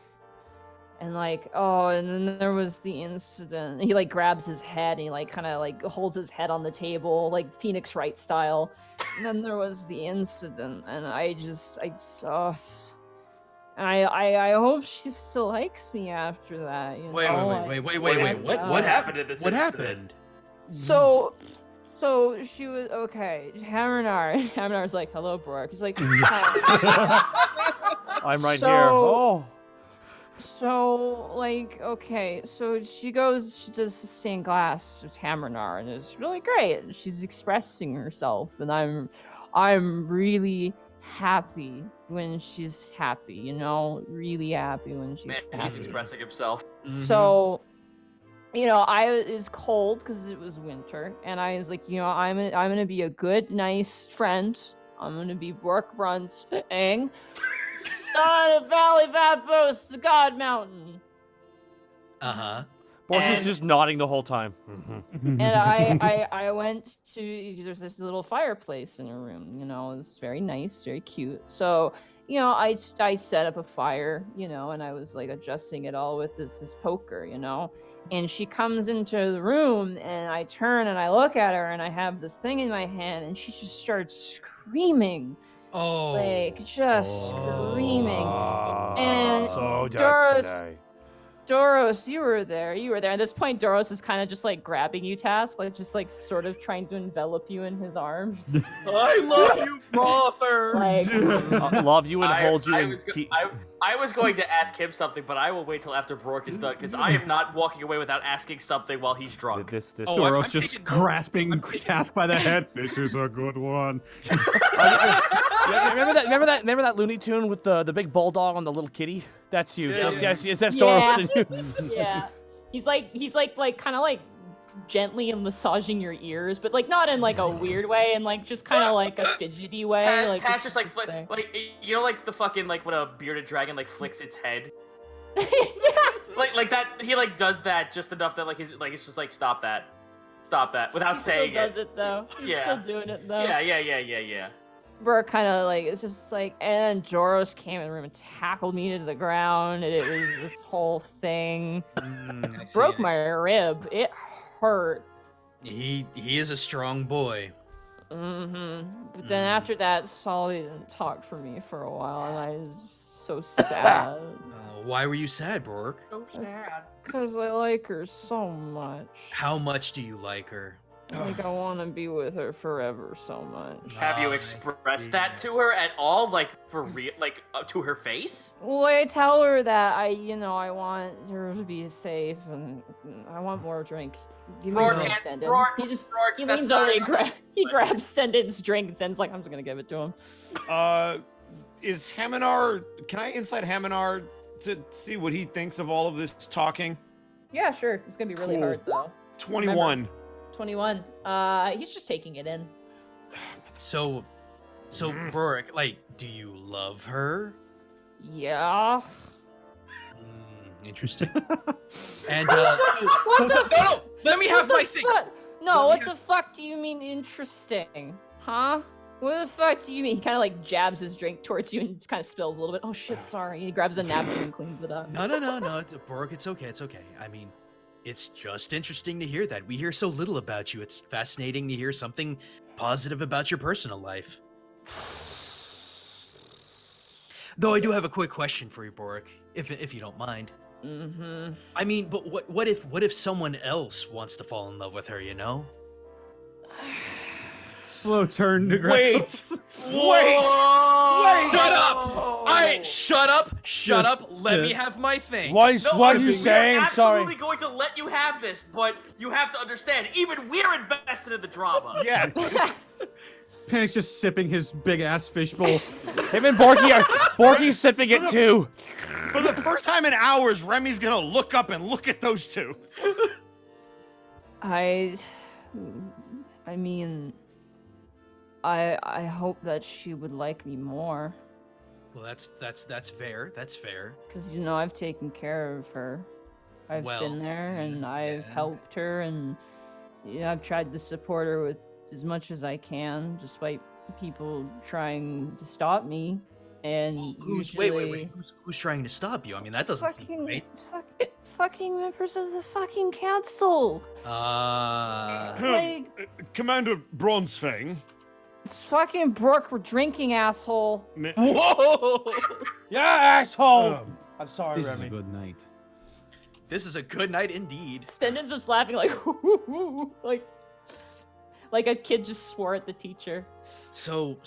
And like, oh, and then there was the incident. He like grabs his head and he like kind of like holds his head on the table, like Phoenix Wright style. And then there was the incident, and I hope she still likes me after that. You know? Wait. What happened? happened in this What incident? happened? So So she was okay. Hammernar's like, "Hello, Brooke." He's like, "Hi." I'm right So- here. Oh. So, like, okay, so she does stained glass with Hammernar, and it's really great. She's expressing herself, and I'm really happy when she's happy, you know? Really happy when she's Man, happy. he's expressing himself. So, it was cold because it was winter, and I was like, I'm gonna be a good, nice friend. I'm gonna be Brooke Brunsting, son of Valley Vapos, the God Mountain. Uh-huh. Borky's And- just nodding the whole time. And I went to, there's this little fireplace in her room, it's very nice, very cute. So, I set up a fire, and I was like adjusting it all with this poker, and she comes into the room, and I turn and I look at her, and I have this thing in my hand, and she just starts screaming, Oh. like just screaming. And So Doris, today. Doros, you were there. At this point, Doros is kind of just like grabbing you, Task, like just like sort of trying to envelop you in his arms. I love you, brother. Like, Love you and hold you I and was go- keep. I was going to ask him something, but I will wait till after Brooke is done because I am not walking away without asking something while he's drunk. This. Oh, I'm Doros just taking notes. grasping Task by the head. This is a good one. Remember that Looney Tune with the big bulldog on the little kitty? That's you. Yeah. That's Doros Yeah. and you. yeah, he's like kind of like gently massaging your ears, but like not in like a weird way, and like just kind of like a fidgety way. Like Tash it's just like sits there. like the fucking like when a bearded dragon like flicks its head. Yeah. Like that he like does that just enough that like it's just like stop that without He still saying does it though. He's Yeah. still doing it though. Yeah. Brooke kind of like, it's just like, and Joros came in the room and tackled me to the ground, and it was this whole thing. I see, Broke I- my rib. It hurt. He is a strong boy. But then after that, Solly didn't talk for me for a while, and I was just so sad. Why were you sad, Bork? Because I like her so much. How much do you like her? Like, I want to be with her forever so much. Have you I expressed see. that to her at all? Like for real? Like to her face? Well, I tell her that I want her to be safe, and I want more drink. Give me a Rourke drink, can't- Stendon. Rourke- He just Rourke, he that's leans not over, a- he grabs Stendon's drink, and Stendon's like, I'm just gonna give it to him. Is Haminar? Can I inside Haminar to see what he thinks of all of this talking? Yeah, sure. It's gonna be really Cool. hard though. 21. 21. He's just taking it in. So Bork, like, do you love her? Yeah. Interesting. And What the fuck? No, let me have my thing. No, Let what me the fuck do you mean interesting? Huh? What the fuck do you mean? He kind of like jabs his drink towards you and just kind of spills a little bit. Oh shit, sorry. He grabs a napkin and cleans it up. no. It's Bork. It's okay. It's okay. I mean, it's just interesting to hear that. We hear so little about you. It's fascinating to hear something positive about your personal life. Though I do have a quick question for you, Bork, if you don't mind. Mm-hmm. I mean, but what if someone else wants to fall in love with her? You know? Slow turn to Wait! Grace. Wait! Shut up! Shut up! Let me Yes. have my thing. What are you saying? We're I'm sorry. absolutely going to let you have this, but you have to understand, even we're invested in the drama. Yeah. Panic's just sipping his big ass fishbowl. Him and Borky's sipping it too. For the first time in hours, Remy's gonna look up and look at those two. I mean, I hope that she would like me more, Well, that's fair. That's fair. because I've taken care of her. I've Well, been there and I've yeah. helped her, and I've tried to support her with as much as I can, despite people trying to stop me. And Who's usually, wait. Who's trying to stop you? I mean, that doesn't seem right. fucking members of the fucking council. Like, Commander Bronzefang. it's fucking Brooke. We're drinking, asshole. Whoa! Yeah, asshole. Um, I'm sorry, This is a Remy. good night. This is a good night indeed. Stendon's just laughing like, like, Like a kid just swore at the teacher. So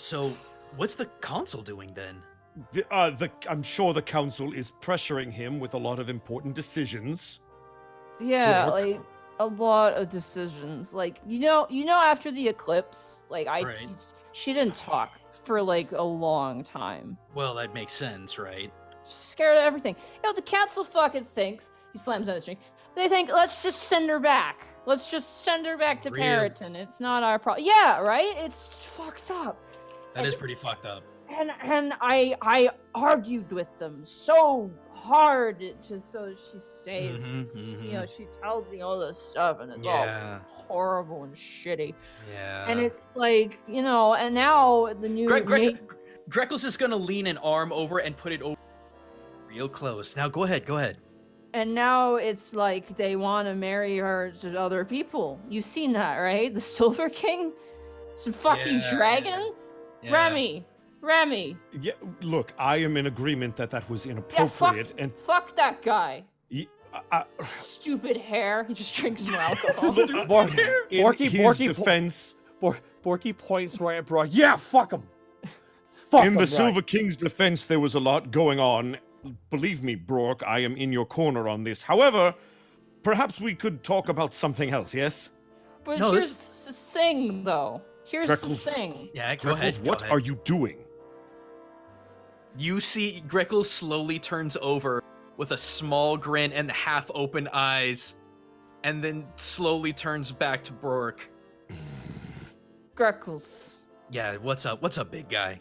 what's the council doing then? I'm sure the council is pressuring him with a lot of important decisions. Yeah, Brooke? like a lot of decisions. Like you know, after the eclipse, like Right. she didn't talk for like a long time. Well, that makes sense, right? She's scared of everything. You know, the council fucking thinks. He slams down his drink. They think, let's just send her back. Let's just send her back to Really? Periton. It's not our problem. Yeah, right? It's fucked up. That is pretty fucked up. And I argued with them so hard so she stays. 'Cause, you know, she tells me all this stuff and it's Yeah. all horrible and shitty. Yeah. And it's like, you know, and now the new Greckles is gonna lean an arm over and put it over. real close. Now go ahead. and now it's like they want to marry her to other people. You've seen that, right? The Silver King? Some fucking Yeah. dragon? Yeah. Remy. Yeah, look, I am in agreement that was Yeah, inappropriate, and fuck that guy. I, Stupid hair. He just drinks more alcohol. in his defense, Borky points right at Brock. Yeah, fuck him. in the Silver King's defense, there was a lot going on. Believe me, Brock, I am in your corner on this. However, perhaps we could talk about something else, yes? But No, here's the thing, though. Here's the Greckles- thing. Yeah, go Greckles, ahead. what are you doing? You see Greckles slowly turns over with a small grin and half-open eyes, and then slowly turns back to Bork. Greckles, Yeah, what's up? What's up, big guy?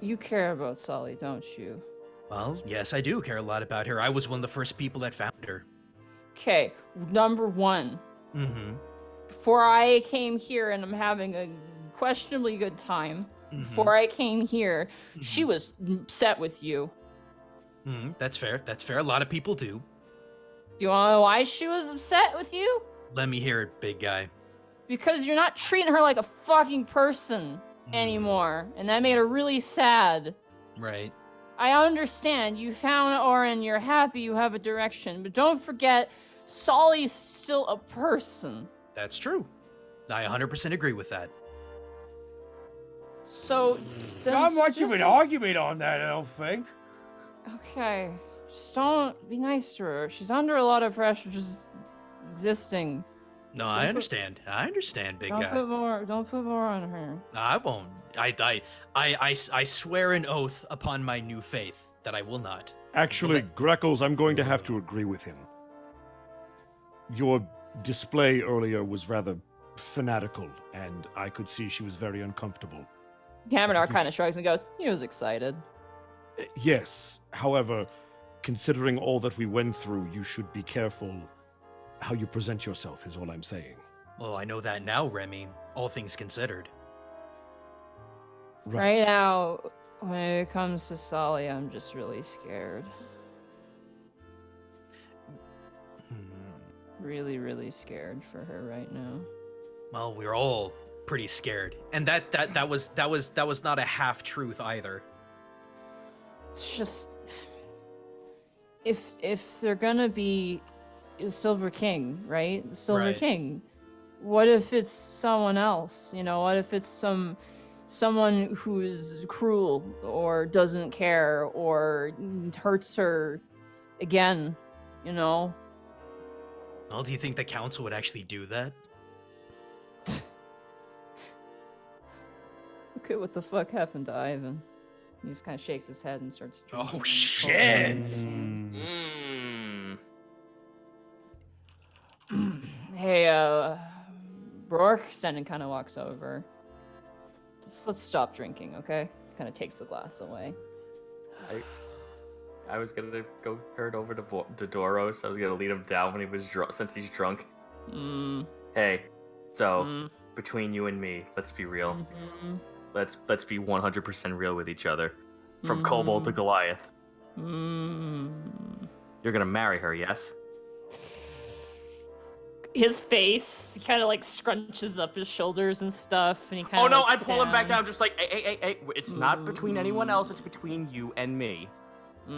you care about Sully, don't you? Well, yes, I do care a lot about her. I was one of the first people that found her. Okay, number one. Mm-hmm. Before I came here and I'm having a questionably good time, before I came here, she was upset with you. That's fair. That's fair. A lot of people do. You wanna know why she was upset with you? Let me hear it, big guy. Because you're not treating her like a fucking person anymore. And that made her really sad. Right. I understand you found Orin, you're happy you have a direction, but don't forget, Solly's still a person. That's true. I 100% agree with that. So, Not much of just- an argument on that, I don't think. Okay, just don't be nice to her. She's under a lot of pressure just existing. No, I understand. I understand, big Don't guy. put more on her. I won't. I swear an oath upon my new faith that I will not. Actually, Greckles, I'm going to have to agree with him. Your display earlier was rather fanatical, and I could see she was very uncomfortable. Kamradar kind of shrugs and goes, he was excited. Yes, however, considering all that we went through, you should be careful how you present yourself, is all I'm saying. Well, I know that now, Remy. All things considered. Right now, when it comes to Solly, I'm just really scared. Really, really scared for her right now. Well, we're all pretty scared, and that was not a half truth either. It's just if they're gonna be a Silver King, right? The Silver Right. King. What if it's someone else? You know, what if it's someone who is cruel or doesn't care or hurts her again? You know. Well, do you think the council would actually do that? Look at what the fuck happened to Ivan. He just kind of shakes his head and starts. Oh drinking. shit! Hey, Rourke, Senden kind of walks over. Just let's stop drinking, okay? Kind of takes the glass away. I was gonna go turn over to Doros. I was gonna lead him down when he was drunk, since he's drunk. Hey, so between you and me, let's be real. Let's be 100% real with each other. From Kobold to Goliath. You're gonna marry her, yes? His face kind of like scrunches up his shoulders and stuff, and he kind Oh of. no, I pull him back down, just like, hey, it's not between anyone else, it's between you and me. He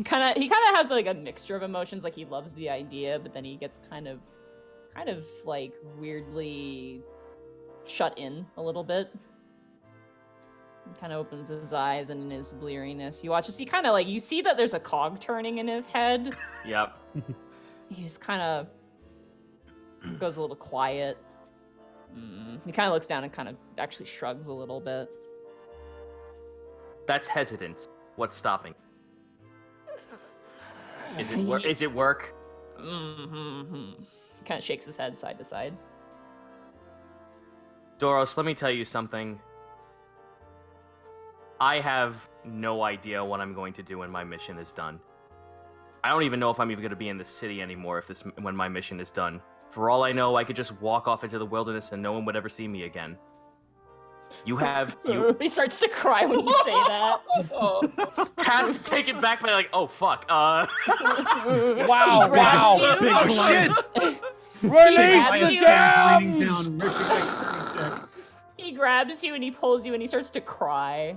kind of has like a mixture of emotions. Like he loves the idea, but then he gets kind of kind of like weirdly shut in a little bit. He kind of opens his eyes, and in his bleariness, you watch as he kind of like, you see that there's a cog turning in his head. Yep. He just kind of goes a little quiet. He kind of looks down and kind of actually shrugs a little bit. That's hesitance. What's stopping? Is it work? Is it work? He kind of shakes his head side to side. Doros, let me tell you something. I have no idea what I'm going to do when my mission is done. I don't even know if I'm even going to be in the city anymore when my mission is done. For all I know, I could just walk off into the wilderness and no one would ever see me again. He starts to cry when you say that. Task is taken back by like, oh fuck. Wow! You. Oh shit! Release the dams! He grabs you and he pulls you and he starts to cry.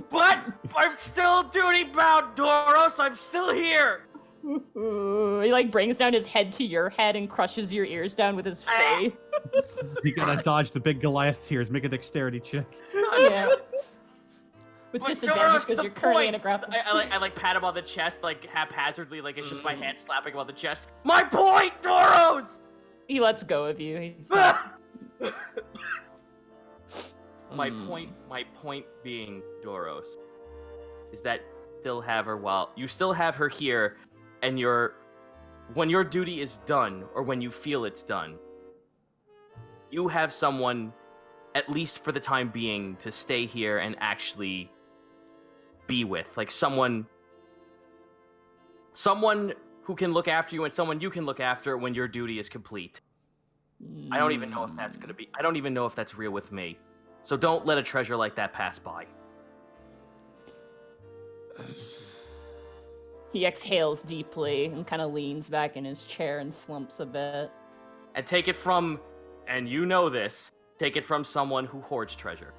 But I'm still duty bound, Doros. I'm still here. He like brings down his head to your head and crushes your ears down with his face. You gotta dodge the big Goliath tears. Make a dexterity check. Yeah. With But disadvantage Doros, because the you're currently in a point- grapple. I like pat him on the chest, like haphazardly, like it's just my hand slapping him on the chest. My point, Doros. He lets go of you. He's like, My point being, Doros, is that you still have her here, and when your duty is done, or when you feel it's done, you have someone, at least for the time being, to stay here and actually be with, like someone who can look after you and someone you can look after when your duty is complete. I don't even know if that's real with me. So don't let a treasure like that pass by. He exhales deeply and kind of leans back in his chair and slumps a bit. And take it from someone who hoards treasure.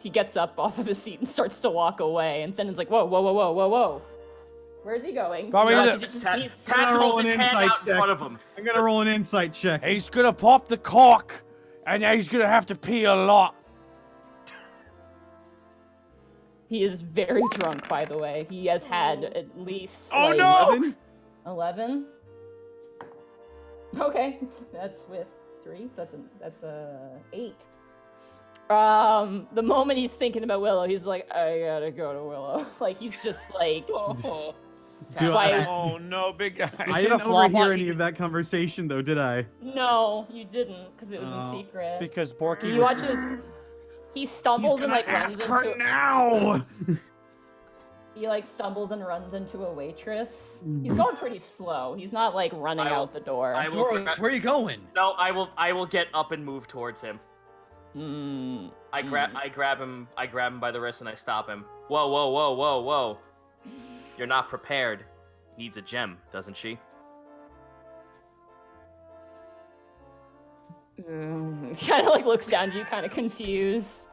He gets up off of his seat and starts to walk away, and Sendon's like, whoa. Where's he going? Probably You gonna- watch as he Task he's- holds his hand out in front of him. I'm gonna roll an insight check. He's gonna pop the cork, and he's gonna have to pee a lot. He is very drunk, by the way. He has had at least Oh, like, no! 11. Okay, that's with 3. So that's 8. The moment he's thinking about Willow, he's like, I gotta go to Willow. Like he's just like, Oh, by- no, big guy. I didn't overhear any of that conversation, though, did I? no, you didn't, because it was in secret. Because Borky You was... watch as he stumbles and like runs into. now! He like stumbles and runs into a waitress. He's going pretty slow. He's not like running out the door. I will Doros, where are you going? No, I will get up and move towards him. I grab him by the wrist and I stop him. Whoa. You're not prepared. Needs a gem, doesn't she? Kind of like looks down to you, kind of confused.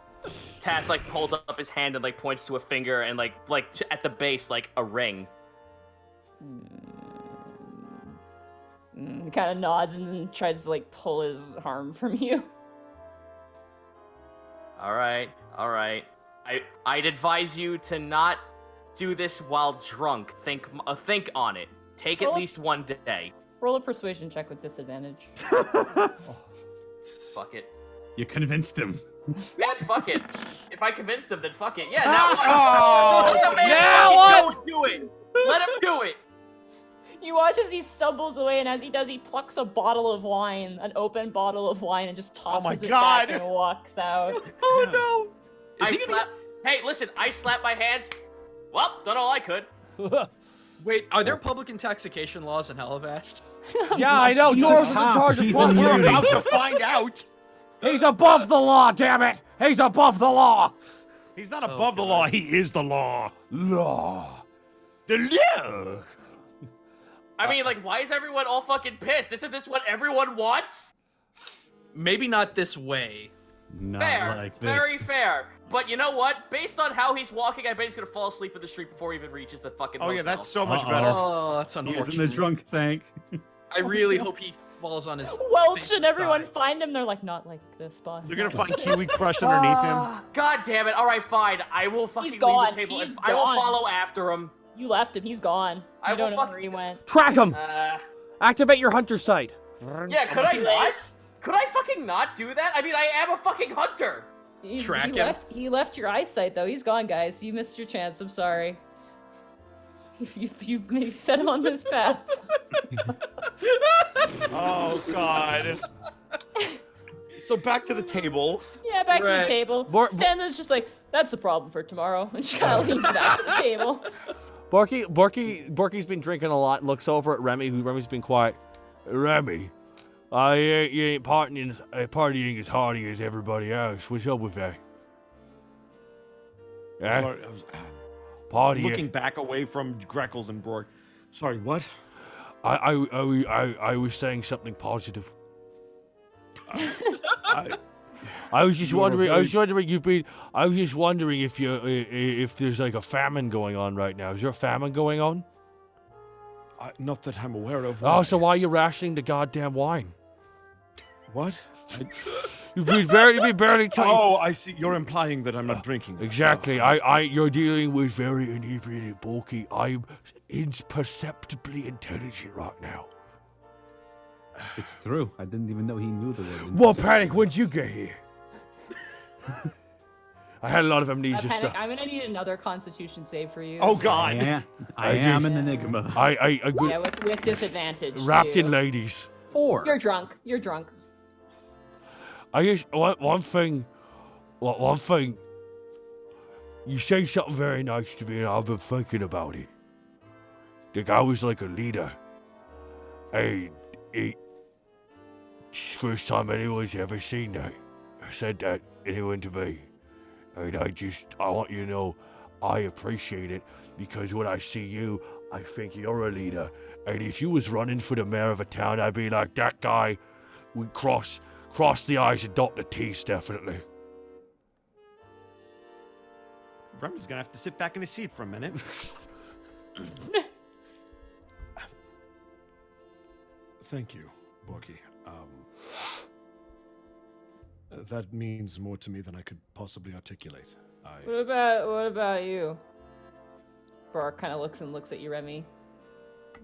Tass like pulls up his hand and like points to a finger and like at the base like a ring. He kind of nods and then tries to like pull his arm from you. All right. I'd advise you to not do this while drunk. Think on it. Take at Roll- least one day. Roll a persuasion check with disadvantage. Fuck it. You convinced him. Yeah, fuck it. If I convince him, then fuck it. Yeah, now what? Let the man Now fucking what? go and do it. Let him do it. You watch as he stumbles away, and as he does, he plucks a bottle of wine, an open bottle of wine, and just tosses it back and walks out. Oh no! Hey, listen, I slap my hands. Well, done all I could. Wait, are there public intoxication laws in Helivast? Yeah, I know. He's a Doros is in cop. charge of He's plus. immune. We're about to find out. He's above the law, damn it! He's above the law! He's not above the law. He is the law. Law. The law. I mean, like, why is everyone all fucking pissed? Isn't this what everyone wants? Maybe not this way. Not Fair, like this. very fair. But you know what? Based on how he's walking, I bet he's gonna fall asleep in the street before he even reaches the fucking Oh yeah, motel. that's so much Uh-oh. better. Oh, that's He's in the unfortunate. drunk tank. I really hope he falls on his. Welch face and everyone side. find him. They're like, not like this, boss. They're gonna not find Kiwi crushed underneath him. Ah, God damn it! All right, fine. I will fucking leave gone. the table. He's I will gone. follow after him. You left him. He's gone. I You don't will know fuck- where he went. Track him. Activate your hunter sight. Yeah, could I not? Could I fucking not do that? I mean, I am a fucking hunter. Track him. He left your eyesight though. He's gone, guys. You missed your chance. I'm sorry. You set him on this path. Oh god. So back to the table. Yeah, back to Right. the table. Stanley's just like, that's a problem for tomorrow. And she kind of leans back to the table. Borky's been drinking a lot. Looks over at Remy, who Remy's been quiet. Remy, you ain't partying as hardy as everybody else. What's up with that? Eh? Sorry, I was Partying. looking back away from Greckles and Bork. Sorry, what? I was saying something positive. I was just You are wondering. I very- was wondering. I was just wondering if there's like a famine going on right now. Is there a famine going on? Not that I'm aware of. Oh, so why are you rationing the goddamn wine? What? You've been barely talking. Oh, I see. You're implying that I'm not drinking. Exactly. You're dealing with very inebriated Borky. I'm imperceptibly intelligent right now. It's true. I didn't even know he knew the word. Well, Panic, when'd you get here? I had a lot of amnesia Panic, stuff. I'm gonna need another Constitution save for you. Oh I god. am, I am an enigma. I Yeah, with disadvantage. wrapped too. in ladies. 4. You're drunk. You're drunk. I just one thing. You say something very nice to me, and I've been thinking about it. The guy was like a leader. Hey, it's the first time anyone's ever seen that. I said that anyone to me, and I want you to know, I appreciate it because when I see you, I think you're a leader. And if you was running for the mayor of a town, I'd be like, that guy would cross the I's and dot the T's, definitely. Remy's gonna have to sit back in his seat for a minute. Thank you, Borky. That means more to me than I could possibly articulate. What about you? Bark kind of looks at you, Remy.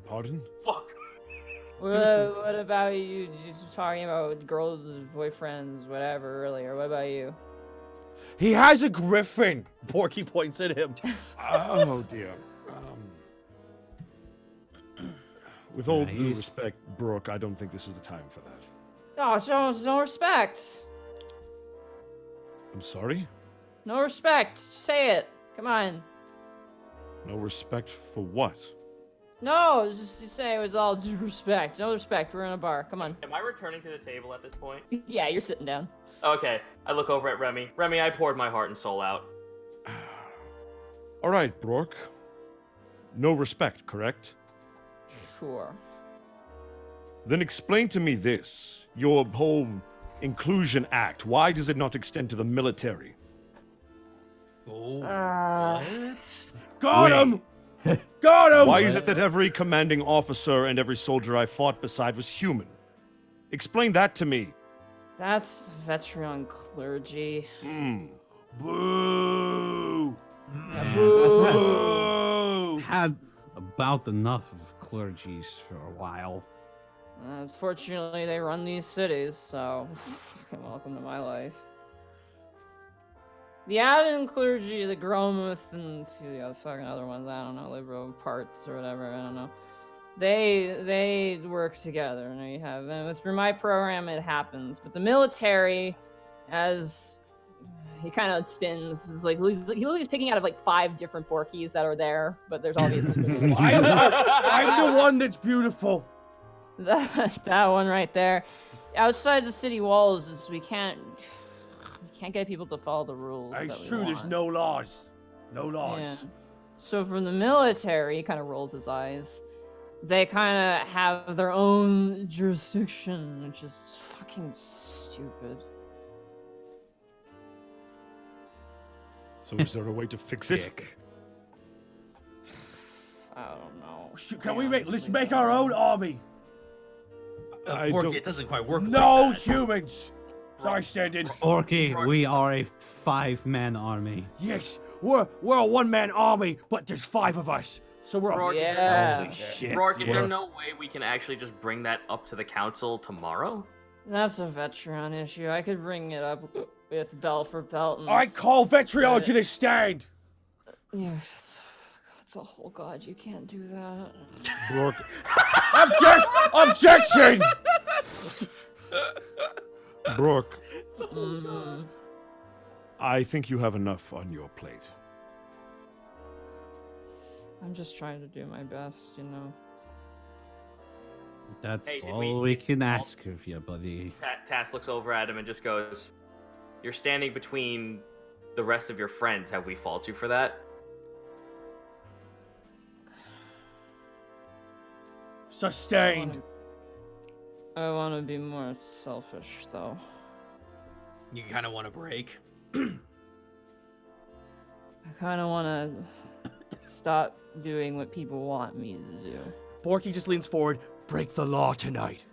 Pardon? Fuck. What about you? Just talking about girls, boyfriends, whatever earlier. What about you? He has a griffin. Porky points at him. Oh dear. With all due Right. respect, Brooke, I don't think this is the time for that. Oh, no respect. I'm sorry? No respect. Say it. Come on. No respect for what? No, just you say it with all due respect. No respect. We're in a bar. Come on. Am I returning to the table at this point? Yeah, you're sitting down. Okay. I look over at Remy. Remy, I poured my heart and soul out. All right, Brooke. No respect, correct? Sure. Then explain to me this. Your whole inclusion act. Why does it not extend to the military? Oh, Uh, what? Got him! Got him! Why is it that every commanding officer and every soldier I fought beside was human? Explain that to me. That's veteran clergy. Hmm. Boo! Yeah, boo. Boo! Had about enough of clergies for a while. Unfortunately, they run these cities, so fucking welcome to my life. The Avon clergy, the Gromouth, and a few of the other fucking other ones, I don't know, liberal parts or whatever, I don't know. They work together, and you have, and through my program it happens. But the military, as he kind of spins, is like he's picking out of like 5 different Borkies that are there, but there's obviously just one. I'm the one that's beautiful. that one right there. Outside the city walls, we can't get people to follow the rules. It's that we true, there's want. no laws. No laws. Yeah. So from the military, he kind of rolls his eyes. They kind of have their own jurisdiction, which is fucking stupid. So is there a way to fix it? I don't know. Can we let's make our own army. Borky, it doesn't quite work. No like that. humans. Sorry, stand-in. Orky, we are a 5-man army. Yes, we're a one-man army, but there's 5 of us, so we're Rourke, is there- Yeah. Holy shit. Rourke, is there we're- no way we can actually just bring that up to the council tomorrow? That's a Vetron issue. I could bring it up with Bell for Belton. I call Vetrion to the stand. Yeah, that's a whole god. You can't do that. Rourke, Objection! Rourke, Mm. I think you have enough on your plate. I'm just trying to do my best, you know. That's Hey, did all we can ask of you, buddy. Tass looks over at him and just goes, "You're standing between the rest of your friends. Have we fault you for that?" Sustained. I want to be more selfish, though. You kind of want to break. I kind of want to stop doing what people want me to do. Borky just leans forward. Break the law tonight.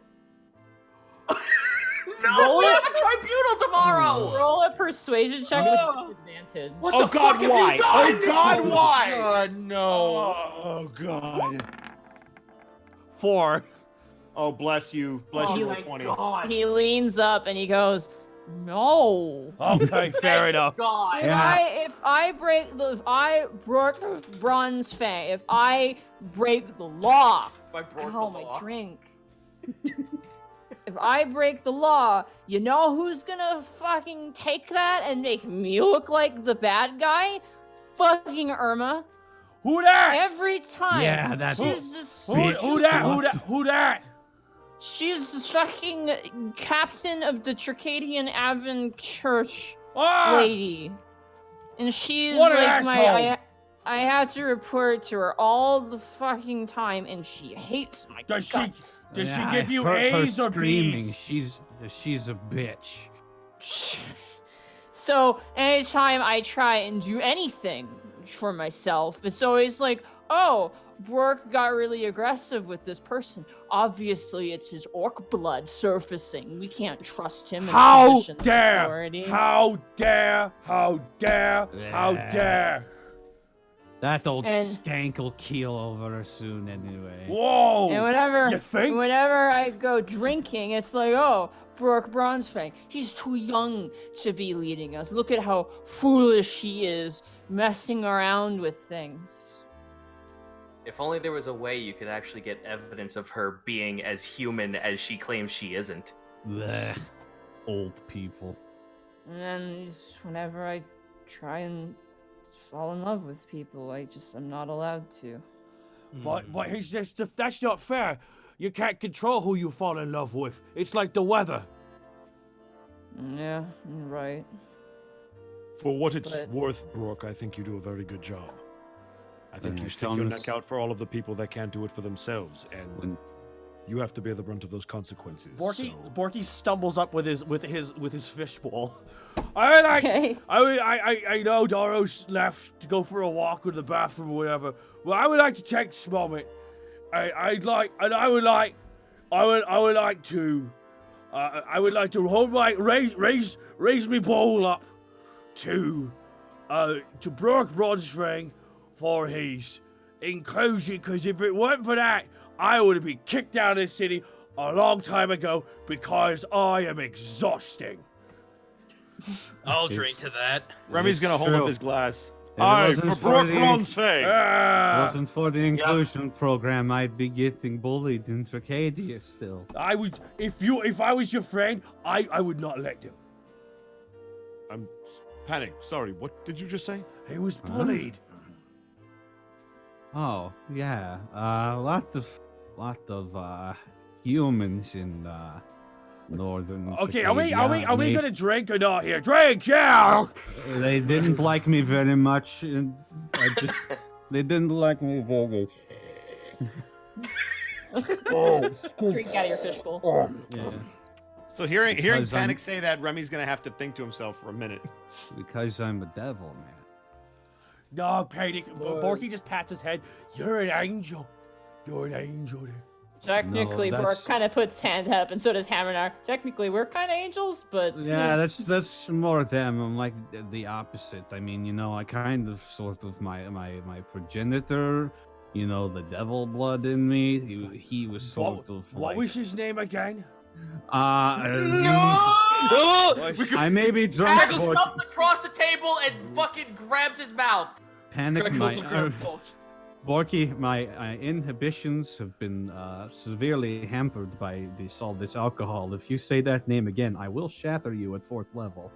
No, we have a tribunal tomorrow. Roll a persuasion check with disadvantage. Oh God, why? Oh God, why? God, no. Oh God. 4. Oh, bless you. Bless you, 20. He leans up and he goes, "No. Okay, fair enough. God. If I break Bronze Fang, if I break the law, I broke ow, the my law. drink. If I break the law, you know who's gonna fucking take that and make me look like the bad guy? Fucking Irma. Who that? Every time. Yeah, that's she's just Who that? she's the fucking captain of the Tricadian Avon Church Ah! lady. And she's What an like asshole. I have to report to her all the fucking time, and she hates my Does guts. Does she Yeah, give I you heard her A's or screaming. B's? She's a bitch. So anytime I try and do anything for myself, it's always like, oh, Brooke got really aggressive with this person. Obviously, it's his orc blood surfacing. We can't trust him in a How position of dare! authority. How dare! How dare! How Yeah. dare! That old And- skank will keel over her soon anyway. Whoa! And whenever, You think? whenever I go drinking, it's like, oh, Brooke Bronzefang, he's too young to be leading us. Look at how foolish he is, messing around with things. If only there was a way you could actually get evidence of her being as human as she claims she isn't. Blech. Old people. And then whenever I try and fall in love with people, I'm not allowed to. But he's just, that's not fair. You can't control who you fall in love with. It's like the weather. Yeah, you're right. For what it's But- worth, Brooke, I think you do a very good job. I think Yeah, you stick your Thomas- neck out for all of the people that can't do it for themselves, and When you have to bear the brunt of those consequences. Borky stumbles up with his fishbowl. I like. Okay. I know Doro's left to go for a walk or the bathroom or whatever. Well, I would like to take this moment. I would like to hold my raise me bowl up to Brock Bronzefang for his inclusion, because if it weren't for that, I would have been kicked out of this city a long time ago because I am exhausting. I'll drink to that. Remy's gonna hold True. up his glass. If it Aye, wasn't for for Brooke the- Bronzefang! Ah, wasn't for the inclusion program, I'd be getting bullied in Tricadia still. I would, if I was your friend, I would not let him. I'm panicked. Sorry, what did you just say? He was bullied. Oh yeah, lot of humans in northern. Okay, are we Tricadia. gonna drink or not here? Drink, yeah. They didn't like me very much, and they didn't like me very much. Drink out of your fishbowl. Yeah, So hearing Because I'm- Panic say that, Remy's gonna have to think to himself for a minute. because I'm a devil, man. No, Panic. Lord. Borky just pats his head. You're an angel. You're an angel. Technically, Bork that's- kind of puts hand up, and so does Hammernar. Technically, we're kind of angels, but Yeah, that's more them. I'm like the opposite. I mean, you know, I kind of sort of my progenitor, you know, the devil blood in me. He was sort of What like, was his name again? I may be drunk. Greckle Borky. stumps across the table and fucking grabs his mouth. Panic. Greckles will grab both. Borky, my inhibitions have been severely hampered by all this alcohol. If you say that name again, I will shatter you at 4th level.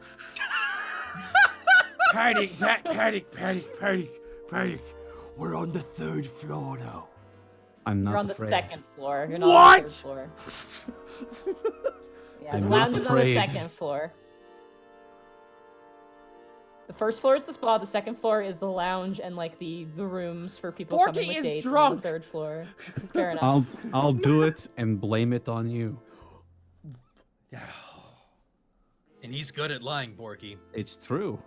Panic. We're on the 3rd floor now. I'm not you're on the afraid. 2nd floor. You're not on the 3rd floor. Yeah, I'm the not lounge is on the afraid. 2nd floor. The 1st floor is the spa. The 2nd floor is the lounge and like the rooms for people Borky coming with is dates. drunk. On the 3rd floor. Fair enough. I'll do it and blame it on you. And he's good at lying, Borky. It's true.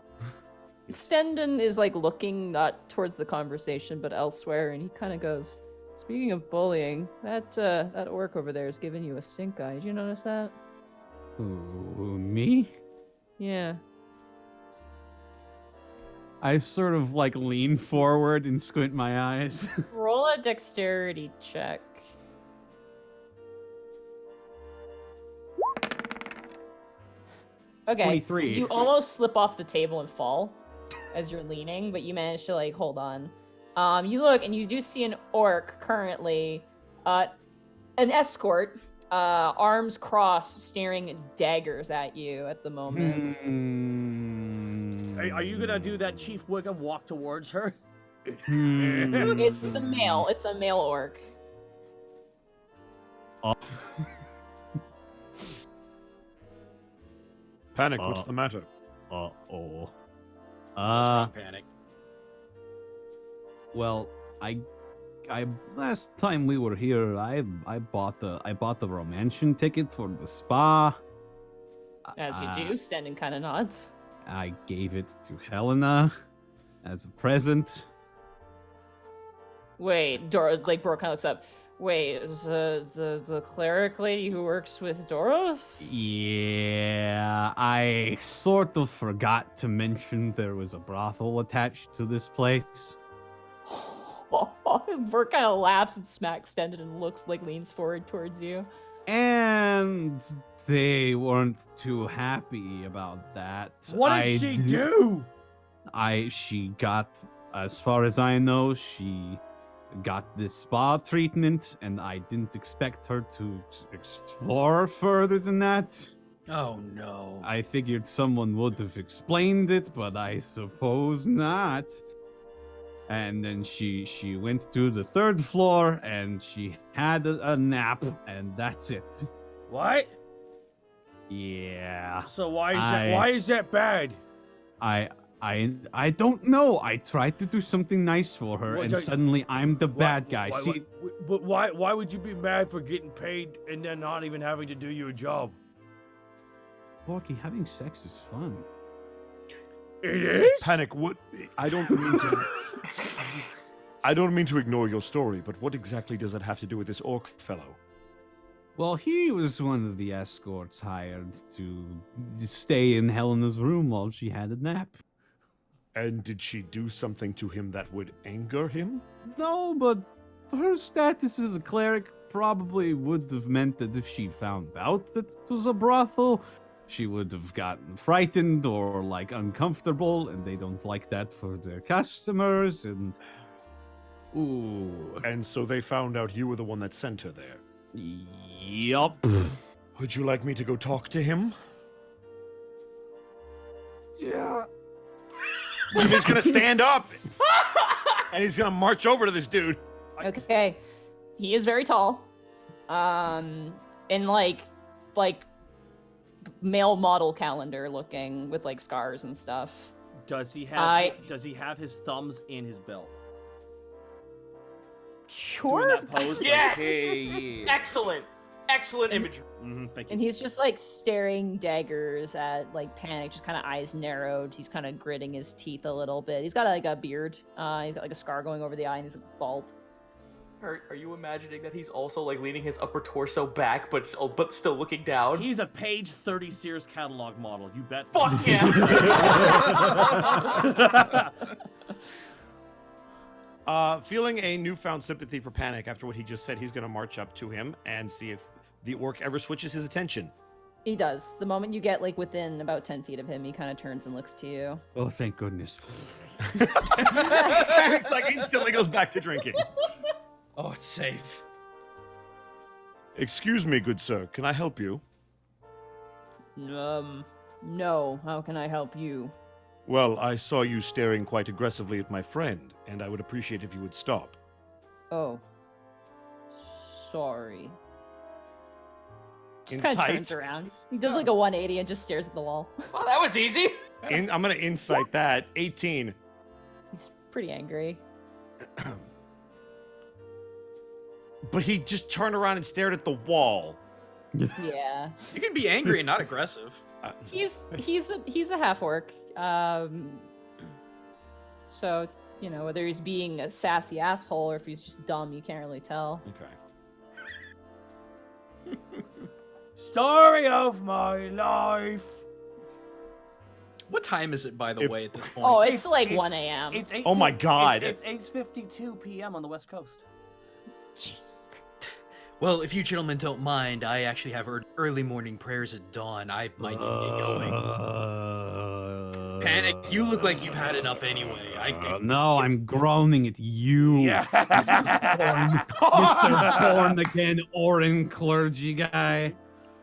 Stendon is like looking not towards the conversation but elsewhere, and he kind of goes, "Speaking of bullying, that orc over there is giving you a stink eye. Did you notice that?" Ooh, me? Yeah. I sort of like lean forward and squint my eyes. Roll a dexterity check. Okay. 23. You almost slip off the table and fall as you're leaning, but you manage to like hold on. You look and you do see an orc currently, an escort, arms crossed, staring daggers at you at the moment. Are you gonna do that Chief Wiggum walk towards her? It's a male. It's a male orc. Panic, what's the matter? Uh-oh. Panic. Well, I last time we were here, I bought the Romantian ticket for the spa. As you do, Stendon kind of nods. I gave it to Helena as a present. Wait, Dora, like Brooke kind of looks up. Wait, is the cleric lady who works with Doros? Yeah, I sort of forgot to mention there was a brothel attached to this place. Brooke kind of laughs and smacks Stendon and looks like leans forward towards you. And they weren't too happy about that. What did she do? She got, as far as I know, she got this spa treatment, and I didn't expect her to explore further than that. Oh no. I figured someone would have explained it, but I suppose not. And then she went to the 3rd floor, and she had a nap, and that's it. What? Yeah. So why is that bad? I don't know. I tried to do something nice for her, What and do- suddenly I'm the bad guy. See, But why would you be mad for getting paid and then not even having to do your job? Borky, having sex is fun. It is? Panic, what? I don't mean to. I don't mean to ignore your story, but what exactly does it have to do with this orc fellow? Well, he was one of the escorts hired to stay in Helena's room while she had a nap. And did she do something to him that would anger him? No, but her status as a cleric probably would have meant that if she found out that it was a brothel, she would have gotten frightened or like uncomfortable, and they don't like that for their customers. And ooh, And so they found out you were the one that sent her there. yup. Would you like me to go talk to him? Yeah. He's gonna stand up, and he's gonna march over to this dude. Okay. He is very tall. In like male model calendar looking with like scars and stuff. Does he have his thumbs in his belt? Sure. Doing that pose? like, Yes! hey, yeah. Excellent. Excellent imagery. Thank you. And he's just like staring daggers at like Panic, just kind of eyes narrowed. He's kind of gritting his teeth a little bit. He's got like a beard. He's got like a scar going over the eye, and he's bald. Are you imagining that he's also like leaning his upper torso back, but still looking down? He's a page 30 Sears catalog model. You bet. Fuck yeah! Feeling a newfound sympathy for Panic after what he just said, he's going to march up to him and see if the orc ever switches his attention. He does. The moment you get like within about 10 feet of him, he kind of turns and looks to you. Oh, thank goodness. Panic's like instantly goes back to drinking. Oh, it's safe. Excuse me, good sir. Can I help you? No. How can I help you? Well, I saw you staring quite aggressively at my friend, and I would appreciate if you would stop. Oh. Sorry. Just kind of turns around. He does like a 180 and just stares at the wall. Well, that was easy. I'm going to insight that. 18. He's pretty angry. But he just turned around and stared at the wall. Yeah. You can be angry and not aggressive. He's a half orc. So, you know, whether he's being a sassy asshole or if he's just dumb, you can't really tell. Okay. Story of my life. What time is it, by the way, at this point? Oh, it's like 1 a.m. It's 8. Oh my God. It's 8:52 p.m. on the West Coast. Well, if you gentlemen don't mind, I actually have early morning prayers at dawn. I might need to get going. Panic, you look like you've had enough anyway. No, I'm groaning at you. Yeah. Mr. Born again, Orin clergy guy.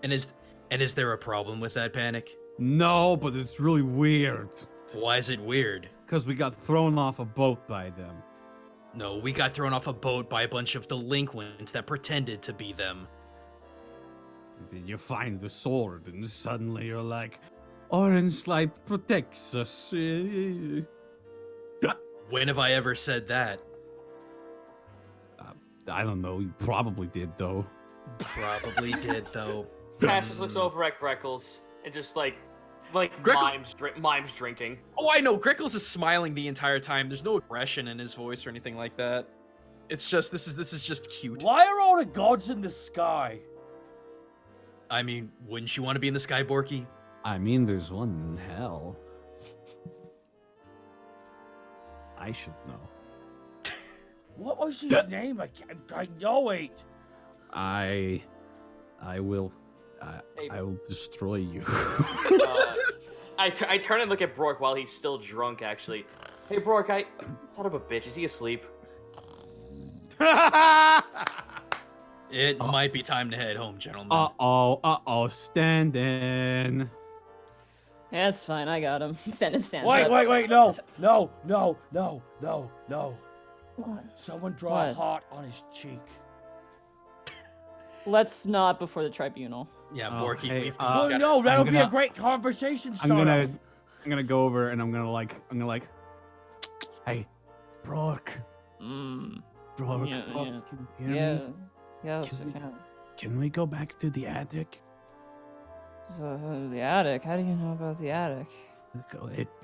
And is there a problem with that, Panic? No, but it's really weird. Why is it weird? Because we got thrown off a boat by them. No, we got thrown off a boat by a bunch of delinquents that pretended to be them. Then you find the sword, and suddenly you're like, Orange light protects us. When have I ever said that? I don't know. You probably did, though. Probably did, though. Cassius looks over at Greckles and just like mimes drinking. Oh, I know. Greckles is smiling the entire time. There's no aggression in his voice or anything like that. It's just this is just cute. Why are all the gods in the sky? I mean, wouldn't you want to be in the sky, Borky? I mean, there's one in hell. I should know. What was his name? I know it. I will destroy you. I turn and look at Brork while he's still drunk, actually. Hey, Brork, son of a bitch, is he asleep? It might be time to head home, gentlemen. Stand in. Yeah, it's fine. I got him. Stands up. Wait, no. What? Someone draw a heart on his cheek. Let's not before the tribunal. Yeah, Oh, Borky. hey, Oh no, that'll be a great conversation starter. I'm gonna go over and I'm gonna hey, Brock. Brock, Yeah, can you hear Yeah. me? Yes, I can. Can we go back to the attic? So, the attic? How do you know about the attic?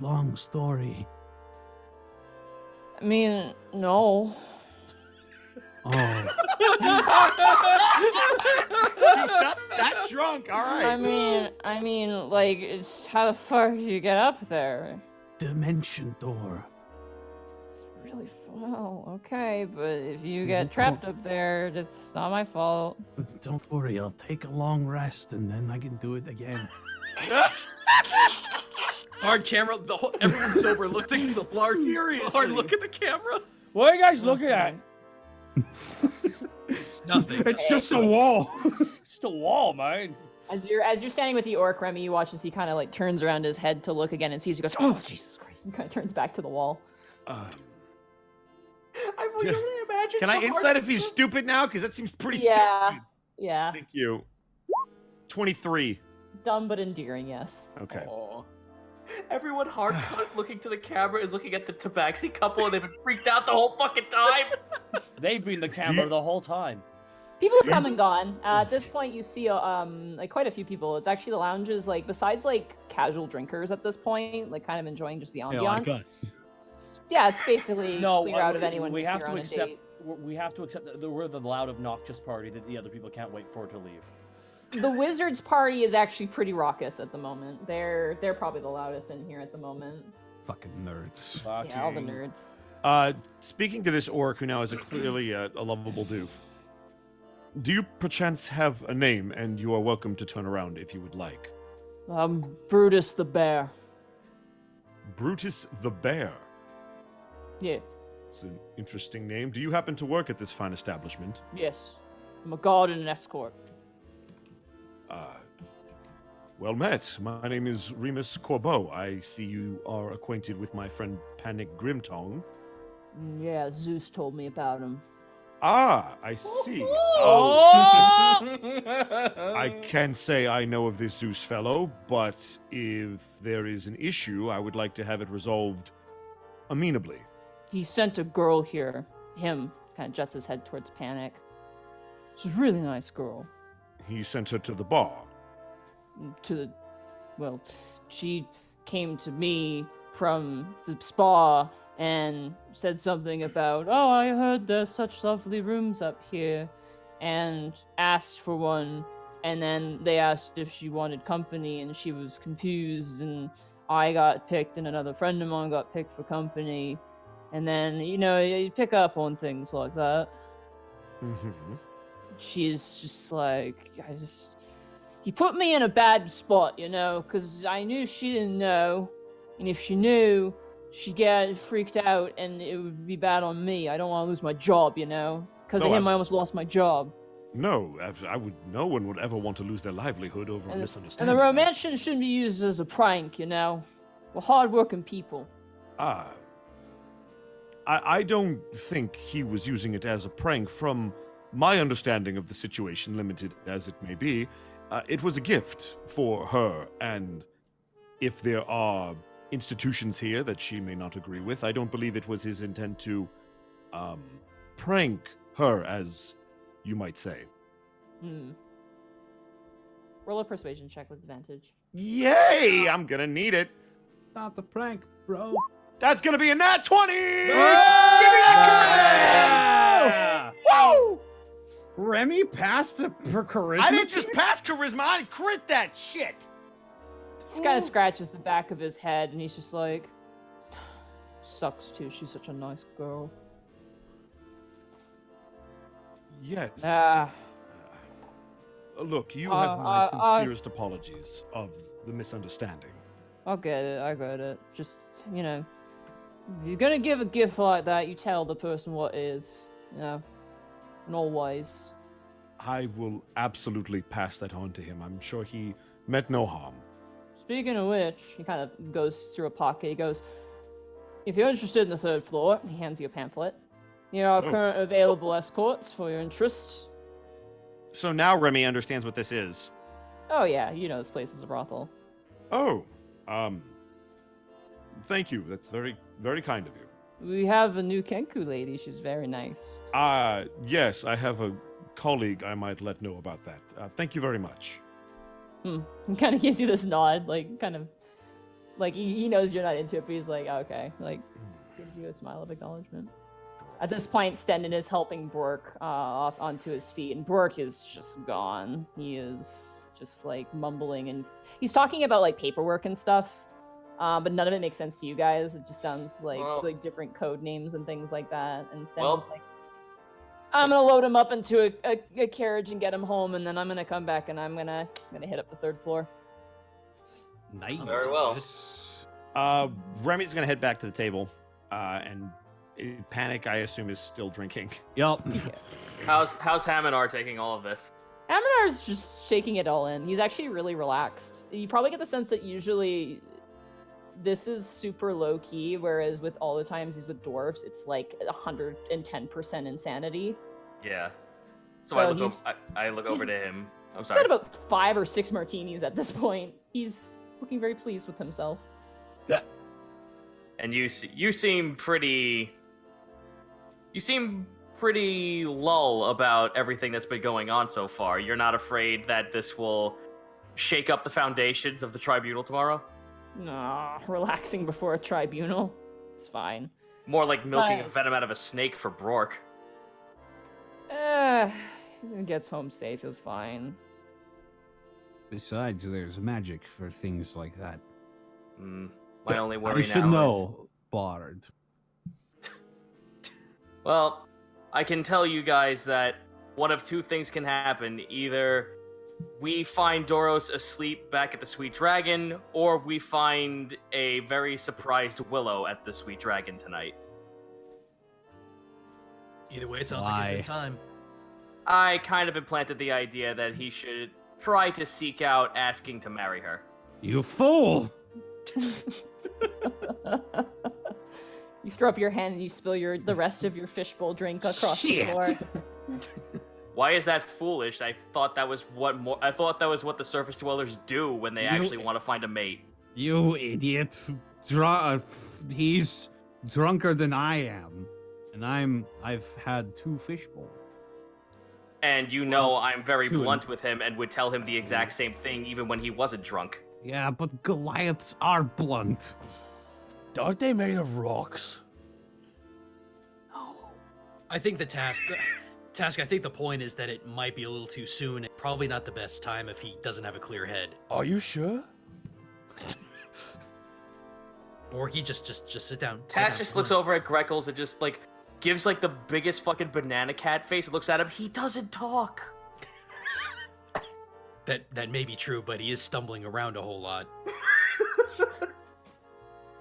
Long story. I mean, no. Oh. That drunk, all right. I mean, like, it's how the fuck do you get up there? Dimension door. It's really well, okay, but if you get trapped up there, it's not my fault. Don't worry, I'll take a long rest and then I can do it again. Hard camera. Everyone's sober. Look, takes a large, Seriously. hard look at the camera. What are you guys looking at? Nothing. It's just a wall. It's the wall, man. As you're standing with the orc, Remy, you watch as he kind of like turns around his head to look again and sees you. Goes, oh Jesus Christ! And kind of turns back to the wall. I really imagine. Can I insight if he's stupid now? Because that seems pretty Yeah, stupid. yeah. Thank you. 23. Dumb but endearing, yes. Okay. Aww. Everyone hard cut looking to the camera is looking at the Tabaxi couple and they've been freaked out the whole fucking time. They've been the camera the whole time. People have come and gone. At this point, you see like quite a few people. It's actually the lounges, like besides like casual drinkers at this point, like kind of enjoying just the ambiance. Yeah, like us. Yeah, it's basically No, clear out of anyone we who's have here to on a accept. date. We have to accept that we're the loud, obnoxious party that the other people can't wait for to leave. The wizards party is actually pretty raucous at the moment. They're probably the loudest in here at the moment. Fucking nerds. Yeah, all the nerds. Speaking to this orc who now is clearly a lovable doof, do you perchance have a name, and you are welcome to turn around if you would like? Brutus the bear. Brutus the Bear. Yeah. It's an interesting name. Do you happen to work at this fine establishment? Yes. I'm a guard and an escort. Well met. My name is Remus Corbeau. I see you are acquainted with my friend Panic Grimtongue. Yeah, Zeus told me about him. Ah, I see. I can't say I know of this Zeus fellow, but if there is an issue, I would like to have it resolved amenably. He sent a girl here. Him kind of juts his head towards Panic. She's a really nice girl. He sent her to the bar. She came to me from the spa and said something about, oh, I heard there's such lovely rooms up here, and asked for one, and then they asked if she wanted company, and she was confused, and I got picked, and another friend of mine got picked for company, and then, you pick up on things like that. Mm-hmm. She's just like, he put me in a bad spot, because I knew she didn't know, and if she knew, she'd get freaked out, and it would be bad on me. I don't want to lose my job, because of him, I almost lost my job. No, no one would ever want to lose their livelihood over a And misunderstanding. the romance shouldn't be used as a prank, We're hardworking people. I don't think he was using it as a prank. From my understanding of the situation, limited as it may be, it was a gift for her, and if there are institutions here that she may not agree with, I don't believe it was his intent to prank her, as you might say. Roll a persuasion check with advantage. Yay! I'm gonna need it. Not the prank, bro. That's gonna be a nat 20! Give me that charisma! Woo! Remy passed for charisma? I didn't just pass charisma, I crit that shit! He kind of scratches the back of his head, and he's just like, sucks too, she's such a nice girl. Yes. Look, you have my sincerest apologies of the misunderstanding. I get it. Just, if you're gonna give a gift like that, you tell the person what it is, and always. I will absolutely pass that on to him. I'm sure he meant no harm. Speaking of which, he kind of goes through a pocket. He goes, if you're interested in the 3rd floor, he hands you a pamphlet. Here are current available escorts for your interests. So now Remy understands what this is. Oh yeah, this place is a brothel. Oh, thank you. That's very, very kind of you. We have a new Kenku lady. She's very nice. Yes, I have a colleague I might let know about that. Thank you very much. He kind of gives you this nod, he knows you're not into it, but he's like, okay, gives you a smile of acknowledgement. At this point, Stendon is helping Bork off onto his feet, and Bork is just gone. He is just mumbling, and he's talking about paperwork and stuff, but none of it makes sense to you guys. It just sounds like different code names and things like that. And Stendon's I'm gonna load him up into a carriage and get him home, and then I'm gonna come back and I'm gonna hit up the 3rd floor. Nice. Very well. Remy's gonna head back to the table, and Panic, I assume, is still drinking. Yup. How's Haminar taking all of this? Aminar's just shaking it all in. He's actually really relaxed. You probably get the sense that usually this is super low key, whereas with all the times he's with dwarves, it's 110% insanity. Yeah. So So I look over to him. I'm He's sorry. had about 5 or 6 martinis at this point. He's looking very pleased with himself. And you seem pretty. You seem pretty lull about everything that's been going on so far. You're not afraid that this will shake up the foundations of the tribunal tomorrow? Nah, relaxing before a tribunal. It's fine. More like milking a Fine. venom out of a snake for Brork. He gets home safe. It was fine. Besides, there's magic for things like that. My only worry I should now know, Bard. Well, I can tell you guys that one of two things can happen. Either we find Doros asleep back at the Sweet Dragon, or we find a very surprised Willow at the Sweet Dragon tonight. Either way, it sounds like a good time. I kind of implanted the idea that he should try to seek out asking to marry her. You fool! You throw up your hand and you spill the rest of your fishbowl drink across the floor. Why is that foolish? I thought that was what the surface dwellers do when they actually want to find a mate. You idiot! He's drunker than I am, and I've had 2 fishbowls. And you know I'm very blunt with him and would tell him the exact same thing even when he wasn't drunk. Yeah, but Goliaths are blunt. Aren't they made of rocks? I think the task, I think the point is that it might be a little too soon. And probably not the best time if he doesn't have a clear head. Are you sure? Borky, just sit down. Tash just looks over at Greckles and just like gives like the biggest fucking banana cat face and looks at him. He doesn't talk. That may be true, but he is stumbling around a whole lot.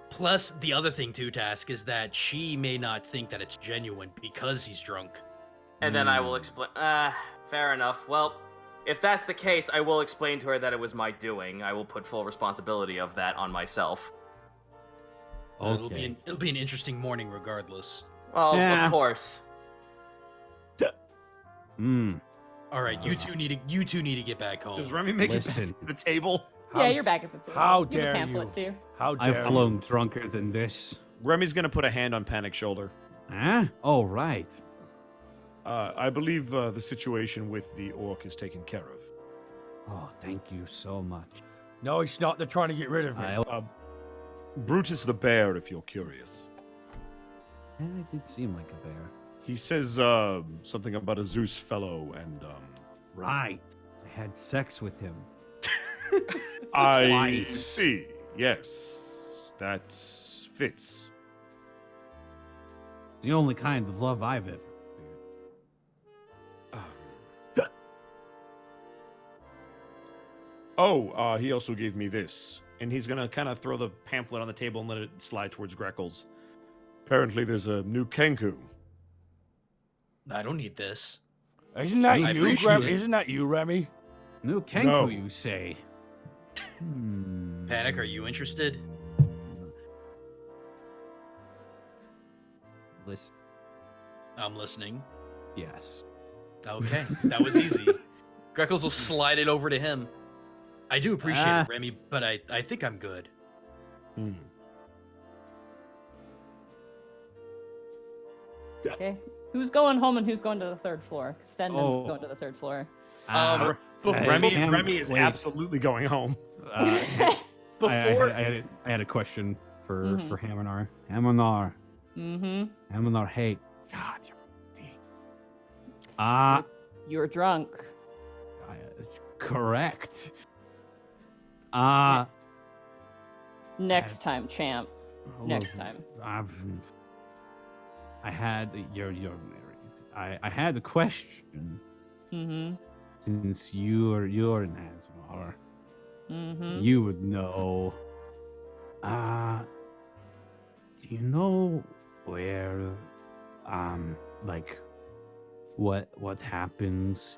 Plus, the other thing too, Task, is that she may not think that it's genuine because he's drunk. And then I will explain. Fair enough. Well, if that's the case, I will explain to her that it was my doing. I will put full responsibility of that on myself. Okay. It'll be an interesting morning regardless. Well, Yeah. of course. All right, you two need to get back home. Does Remy make it Listen. back to the table? Yeah, you're back at the table. How You have a dare pamphlet you? too. How dare I've flown drunker than this. Remy's gonna put a hand on Panic's shoulder. Huh? Oh, right. I believe the situation with the orc is taken care of. Oh, thank you so much. No, he's not. They're trying to get rid of me. Brutus the bear, if you're curious. Yeah, it did seem like a bear. He says something about a Zeus fellow, and Right. I had sex with him. I Twice. see. Yes, that fits. The only kind of love I've ever. He also gave me this, and he's gonna kind of throw the pamphlet on the table and let it slide towards Greckles. Apparently, there's a new Kenku. I don't need this. Isn't that I you, appreciate it. Isn't that you, Remy? New Kenku, No. you say? Panic, are you interested? Listen, I'm listening. yes. Okay, that was easy. Greckles will slide it over to him. I do appreciate it, Remy, but I think I'm good. Okay. Who's going home and who's going to the 3rd floor? Stenden's Oh. going to the 3rd floor. Remy is wait. absolutely going home. Before I had a question for Mhm. for Hamanar. Hamanar. Mm-hmm. Hamanar. Hey. God. Ah. You're drunk. Correct. Next time, champ. Next look, time. I had you're married. I had a question. Mm-hmm. Since you're an Asmar, Mm-hmm. you would know. Do you know where, like, what happens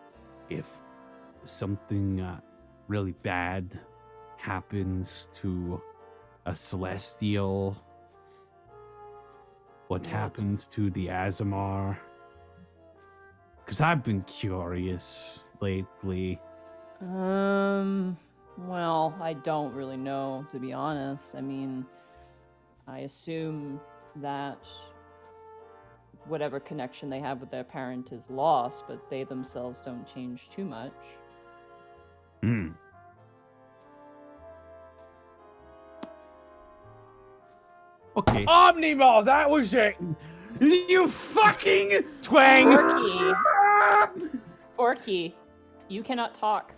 if something really bad happens to a celestial? What happens to the Azamar? Because I've been curious lately. Well, I don't really know, to be honest. I mean, I assume that whatever connection they have with their parent is lost, but they themselves don't change too much. Hmm. Okay. Omnimo, that was it. You fucking Twang. Orky, you cannot talk.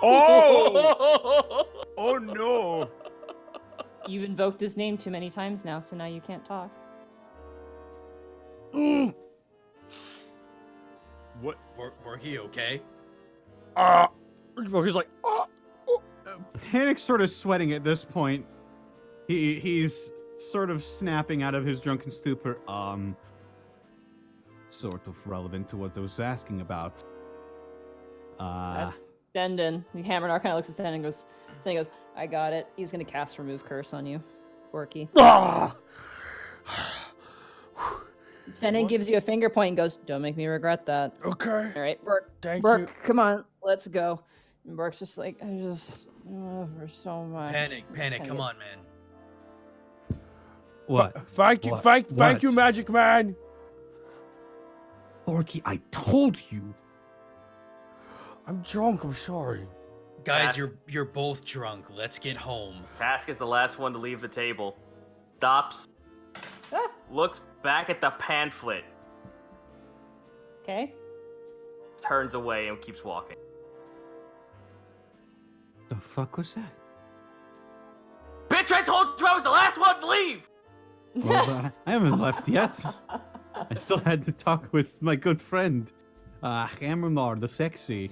Oh! Oh no! You've invoked his name too many times now, so now you can't talk. What? Were he okay? He's like, Panic's sort of sweating at this point. He's sort of snapping out of his drunken stupor. Sort of relevant to what I was asking about. That's Dendon. Hammernar kind of looks at Dendon and goes, I got it. He's gonna cast Remove Curse on you, Orky. Dendon gives you a finger point and goes, don't make me regret that. Okay. All right, Burke. Thank Burke, you. come on, let's go. And Burke's just like, I just love her so much. Panic, come on, man. What? Thank you, What? thank you, What? Magic Man. Orky, I told you. I'm drunk. I'm sorry. Guys, you're both drunk. Let's get home. Task is the last one to leave the table. Stops. Ah. Looks back at the pamphlet. Okay. Turns away and keeps walking. The fuck was that? Bitch, I told you I was the last one to leave! Well, I haven't left yet. I still had to talk with my good friend, Hammernar the Sexy.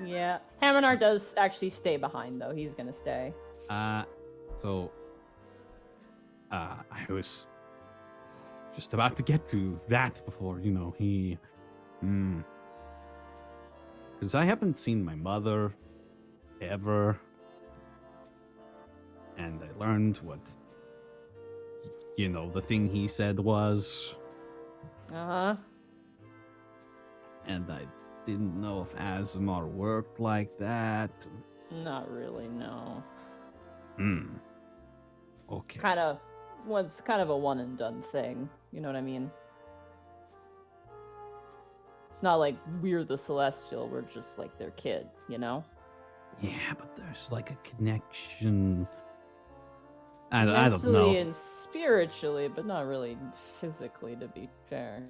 Yeah. Hammernar does actually stay behind, though. He's gonna stay. I was just about to get to that before, he... Because I haven't seen my mother ever. And I learned what, the thing he said was. Uh-huh. And I didn't know if Azamar worked like that. Not really, no. Okay. It's kind of a one and done thing. You know what I mean? It's not like we're the Celestial, we're just like their kid, you know? Yeah, but there's like a connection. I don't Mentally know. and spiritually, but not really physically, to be fair.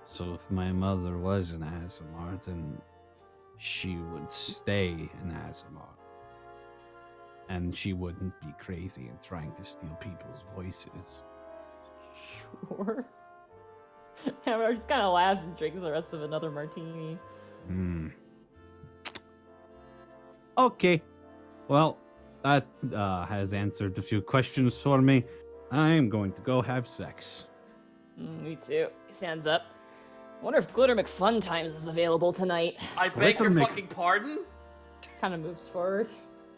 So if my mother was an Azamar, then she would stay an Azamar. And she wouldn't be crazy and trying to steal people's voices. Sure. Hammer just kind of laughs and drinks the rest of another martini. Okay. Well, that has answered a few questions for me. I'm going to go have sex. Me too. He stands up. I wonder if Glitter McFuntimes is available tonight. I beg your Mc- fucking pardon? Kind of moves forward.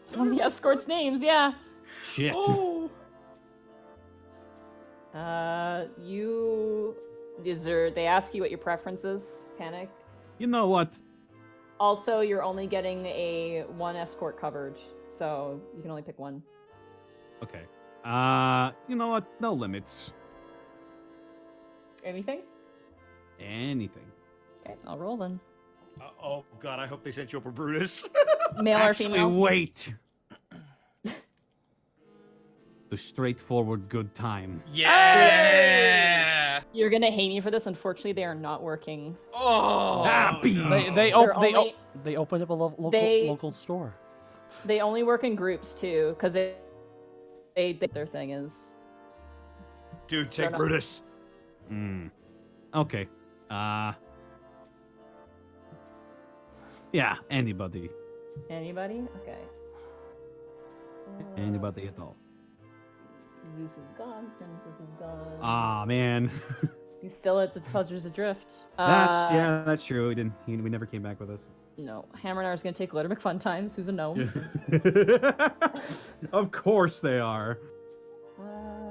It's one of the escort's names, yeah. Shit. Oh. They ask you what your preference is, Panic? You know what? Also, you're only getting one escort covered, so you can only pick one. Okay. You know what? No limits. Anything? Anything. Okay, I'll roll then. Oh God, I hope they sent you up a Brutus. Male Actually, or female? wait. The straightforward good time. Yeah! You're gonna hate me for this. Unfortunately, they are not working. Oh! Happy. They opened up a local store. They only work in groups too, because they their thing is. Dude, They're take not- Brutus. Okay. Yeah, anybody. Anybody? Okay. Anybody at all. Zeus is gone. Princess is gone. Ah, man. He's still at the Pudger's Adrift. That's true. We never came back with us. No. Hammernar is gonna take Glitter McFuntimes, who's a gnome. Of course they are.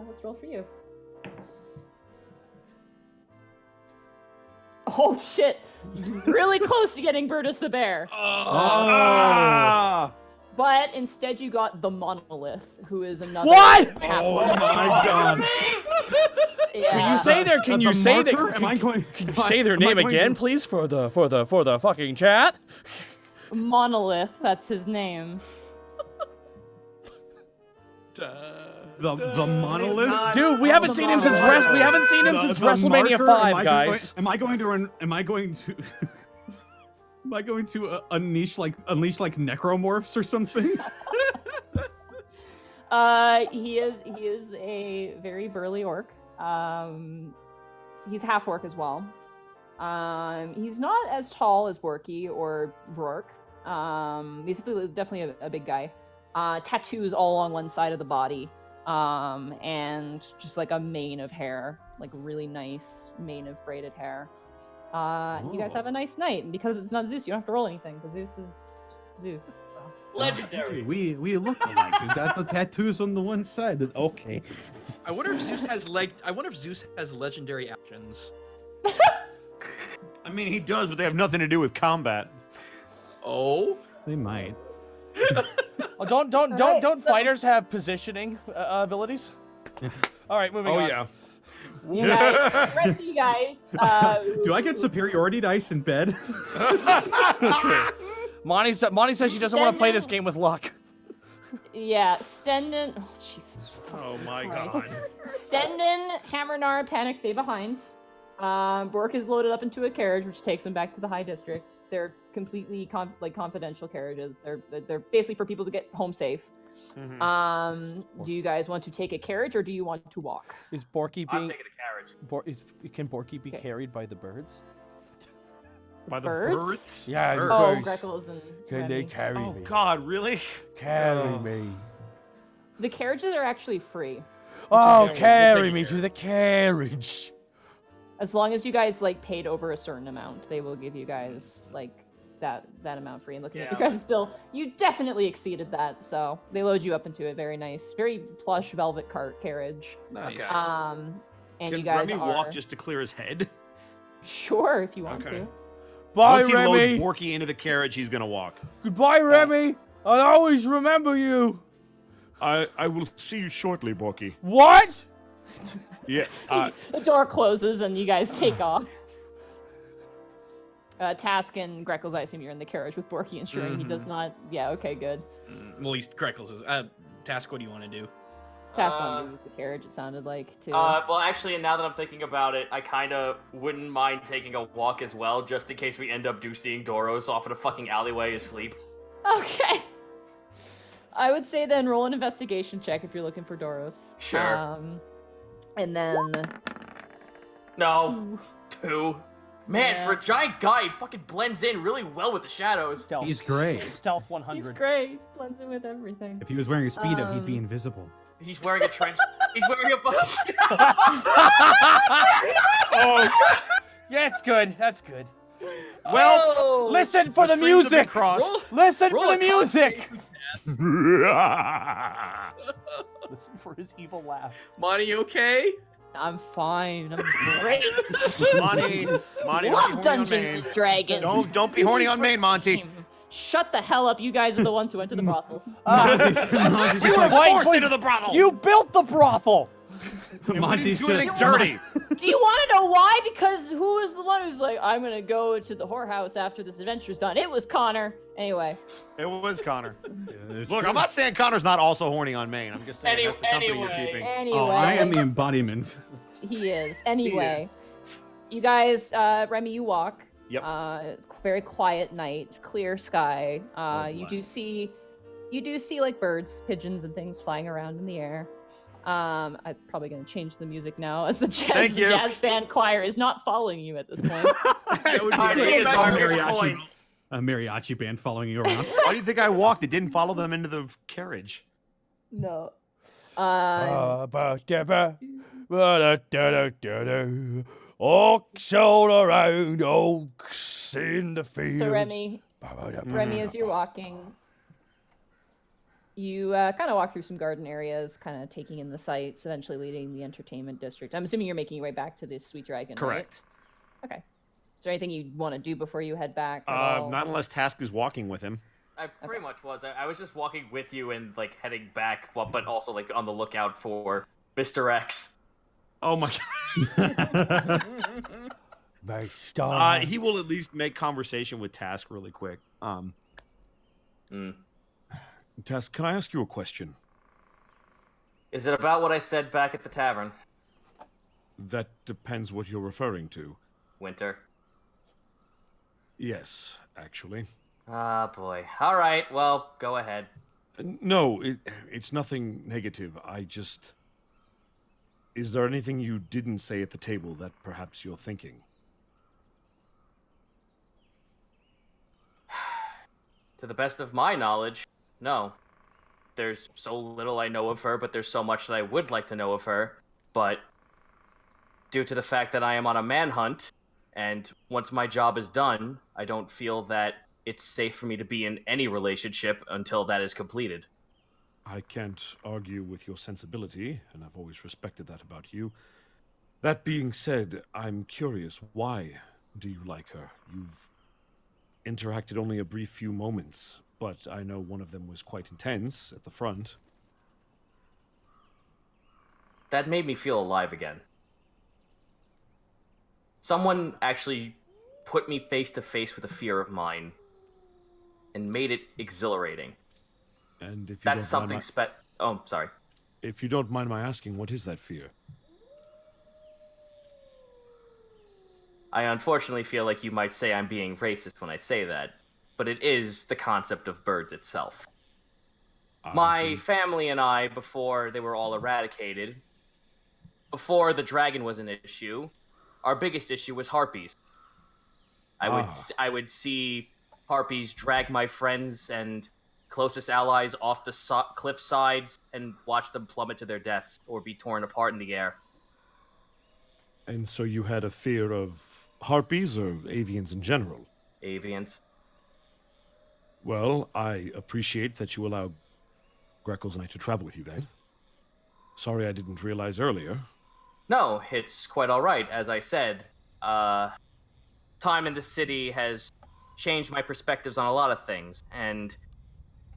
Let's roll for you. Oh shit! Really close to getting Brutus the Bear. Ah! But instead you got the Monolith, who is another What? half-orc. Oh my God. Can you say their? Can you say that? marker? Am I going? Can you am I- say their am I name going again, to- please, for the fucking chat? Monolith, that's his name. The monolith. Dude, we haven't seen him since we haven't seen him since WrestleMania marker? 5, guys. Am I going to? Am I going to? Am I going to unleash like necromorphs or something? He is a very burly orc. He's half orc as well. He's not as tall as Borky or Rourke. He's definitely a big guy. Tattoos all along one side of the body. And just like a mane of hair, like really nice mane of braided hair. You guys have a nice night, and because it's not Zeus, you don't have to roll anything, because Zeus is just Zeus. So. Legendary. We look alike. We got the tattoos on the one side. Okay. I wonder if Zeus has legendary actions. I mean, he does, but they have nothing to do with combat. Oh. They might. Oh, don't fighters have positioning abilities? All right, moving on. Oh yeah. You guys, the rest of you guys. Do I get superiority dice in bed? Monty says she doesn't want to play this game with luck. Yeah, Stendon. Oh, Jesus. Oh my Christ. god. Stendon, Hammernar, Panic stay behind. Bork is loaded up into a carriage, which takes him back to the High District. They're completely confidential carriages. They're basically for people to get home safe. Do you guys want to take a carriage or do you want to walk? Is Borky I'm being taking a carriage. can Borky be Okay. carried by the birds? By the Birds? birds? Yeah, the Oh, birds. Greckles and Can they Remy. carry Oh me? god, really? Carry me. The carriages are actually free. Oh, we'll carry take me it. to the carriage. As long as you guys like paid over a certain amount, they will give you guys like that amount free. And looking at Yeah, your guys' bill, you definitely exceeded that. So they load you up into a very nice, very plush velvet cart carriage. Nice. And Can you guys Remy are walk just to clear his head? sure if you want Okay. to. Bye, Once he loads Remy. Borky into the carriage, he's gonna walk. Goodbye, Remy. I'll always remember you. I will see you shortly, Borky. What? Yeah. The door closes and you guys take off. Task and Greckles, I assume you're in the carriage with Borky, ensuring he does not. Yeah, okay, good. Well, at least Greckles is. Task, what do you want to do? Task wanted to use the carriage, it sounded like, too. Well, actually, now that I'm thinking about it, I kind of wouldn't mind taking a walk as well, just in case we end up seeing Doros off in a fucking alleyway asleep. Okay. I would say then roll an investigation check if you're looking for Doros. Sure. And then. No. 2. Man, Yeah. for a giant guy, he fucking blends in really well with the shadows. Stealth. He's great. Stealth 100. He's great. Blends in with everything. If he was wearing a speedo, he'd be invisible. He's wearing a trench. He's wearing a. Oh, Yeah, it's good. That's good. well. Listen for the streams have been music. crossed. Listen roll for a the music. Oh, Listen for his evil laugh. Monty, you okay? I'm fine. I'm great. Monty, Monty, Love don't be horny on Dungeons Maine. and Dragons. Don't be horny on Maine, Monty. Shut the hell up. You guys are the ones who went to the brothel. Monty's just You were like, forced into the brothel. You built the brothel. Monty's do anything just dirty. Do you want to know why? Because who was the one who's like, I'm going to go to the whorehouse after this adventure's done? It was Connor. Anyway. It was Connor. Yeah, Look, I'm not saying Connor's not also horny on Maine. I'm just saying that's the company you're Anyway. keeping. Anyway. Oh, I am the embodiment. He is. Anyway. You guys, Remy, you walk. Yep. It's a very quiet night, clear sky. You do bless. see like birds, pigeons, and things flying around in the air. I'm probably going to change the music now as the Thank you. jazz band choir is not following you at this point. That would be I great. think it's our mariachi, point. a mariachi band following you around. Why do you think I walked? It didn't follow them into the carriage. No. Oaks all around, oaks in the fields. So Remy, as you're walking, you kind of walk through some garden areas, kind of taking in the sights, eventually leading the entertainment district. I'm assuming you're making your way back to the Sweet Dragon, Correct. right? Okay. Is there anything you want to do before you head back? at all? Not unless Task is walking with him. I pretty much was. I was just walking with you and like heading back, but also like on the lookout for Mr. X. Oh my god. My star. He will at least make conversation with Task really quick. Task, can I ask you a question? Is it about what I said back at the tavern? That depends what you're referring to. Winter. Yes, actually. Ah, boy. All right, well, go ahead. No, it's nothing negative. Is there anything you didn't say at the table that perhaps you're thinking? To the best of my knowledge, no. There's so little I know of her, but there's so much that I would like to know of her. But due to the fact that I am on a manhunt, and once my job is done, I don't feel that it's safe for me to be in any relationship until that is completed. I can't argue with your sensibility, and I've always respected that about you. That being said, I'm curious, why do you like her? You've interacted only a brief few moments, but I know one of them was quite intense at the front. That made me feel alive again. Someone actually put me face to face with a fear of mine and made it exhilarating. And if you That's something Oh, sorry. If you don't mind my asking, what is that fear? I unfortunately feel like you might say I'm being racist when I say that, but it is the concept of birds itself. My family and I, before they were all eradicated, before the dragon was an issue, our biggest issue was harpies. I would see harpies drag my friends and closest allies off the cliff sides and watch them plummet to their deaths or be torn apart in the air. And so you had a fear of harpies or avians in general? Avians. Well, I appreciate that you allowed Greckles and I to travel with you then. Sorry I didn't realize earlier. No, it's quite all right. As I said, time in the city has changed my perspectives on a lot of things. And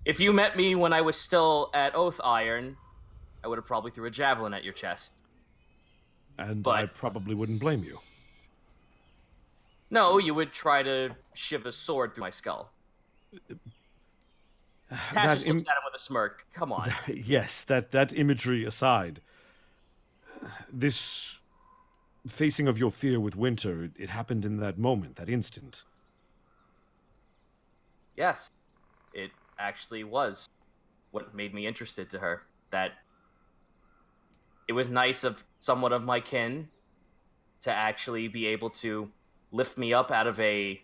if you met me when I was still at Oath Iron, I would have probably threw a javelin at your chest. And I probably wouldn't blame you. No, you would try to shiv a sword through my skull. Cassius looks at him with a smirk. Come on. Yes, that imagery aside, this facing of your fear with Winter, it happened in that moment, that instant. Yes, it actually was what made me interested to her. That it was nice of somewhat of my kin to actually be able to lift me up out of a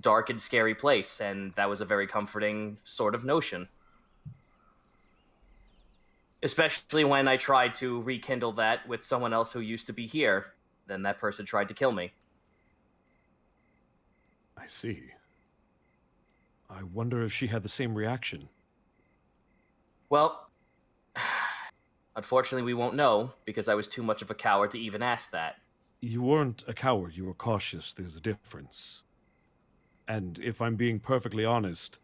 dark and scary place, and that was a very comforting sort of notion. Especially when I tried to rekindle that with someone else who used to be here, then that person tried to kill me. I see. I wonder if she had the same reaction. Well, unfortunately we won't know, because I was too much of a coward to even ask that. You weren't a coward, you were cautious. There's a difference. And if I'm being perfectly honest,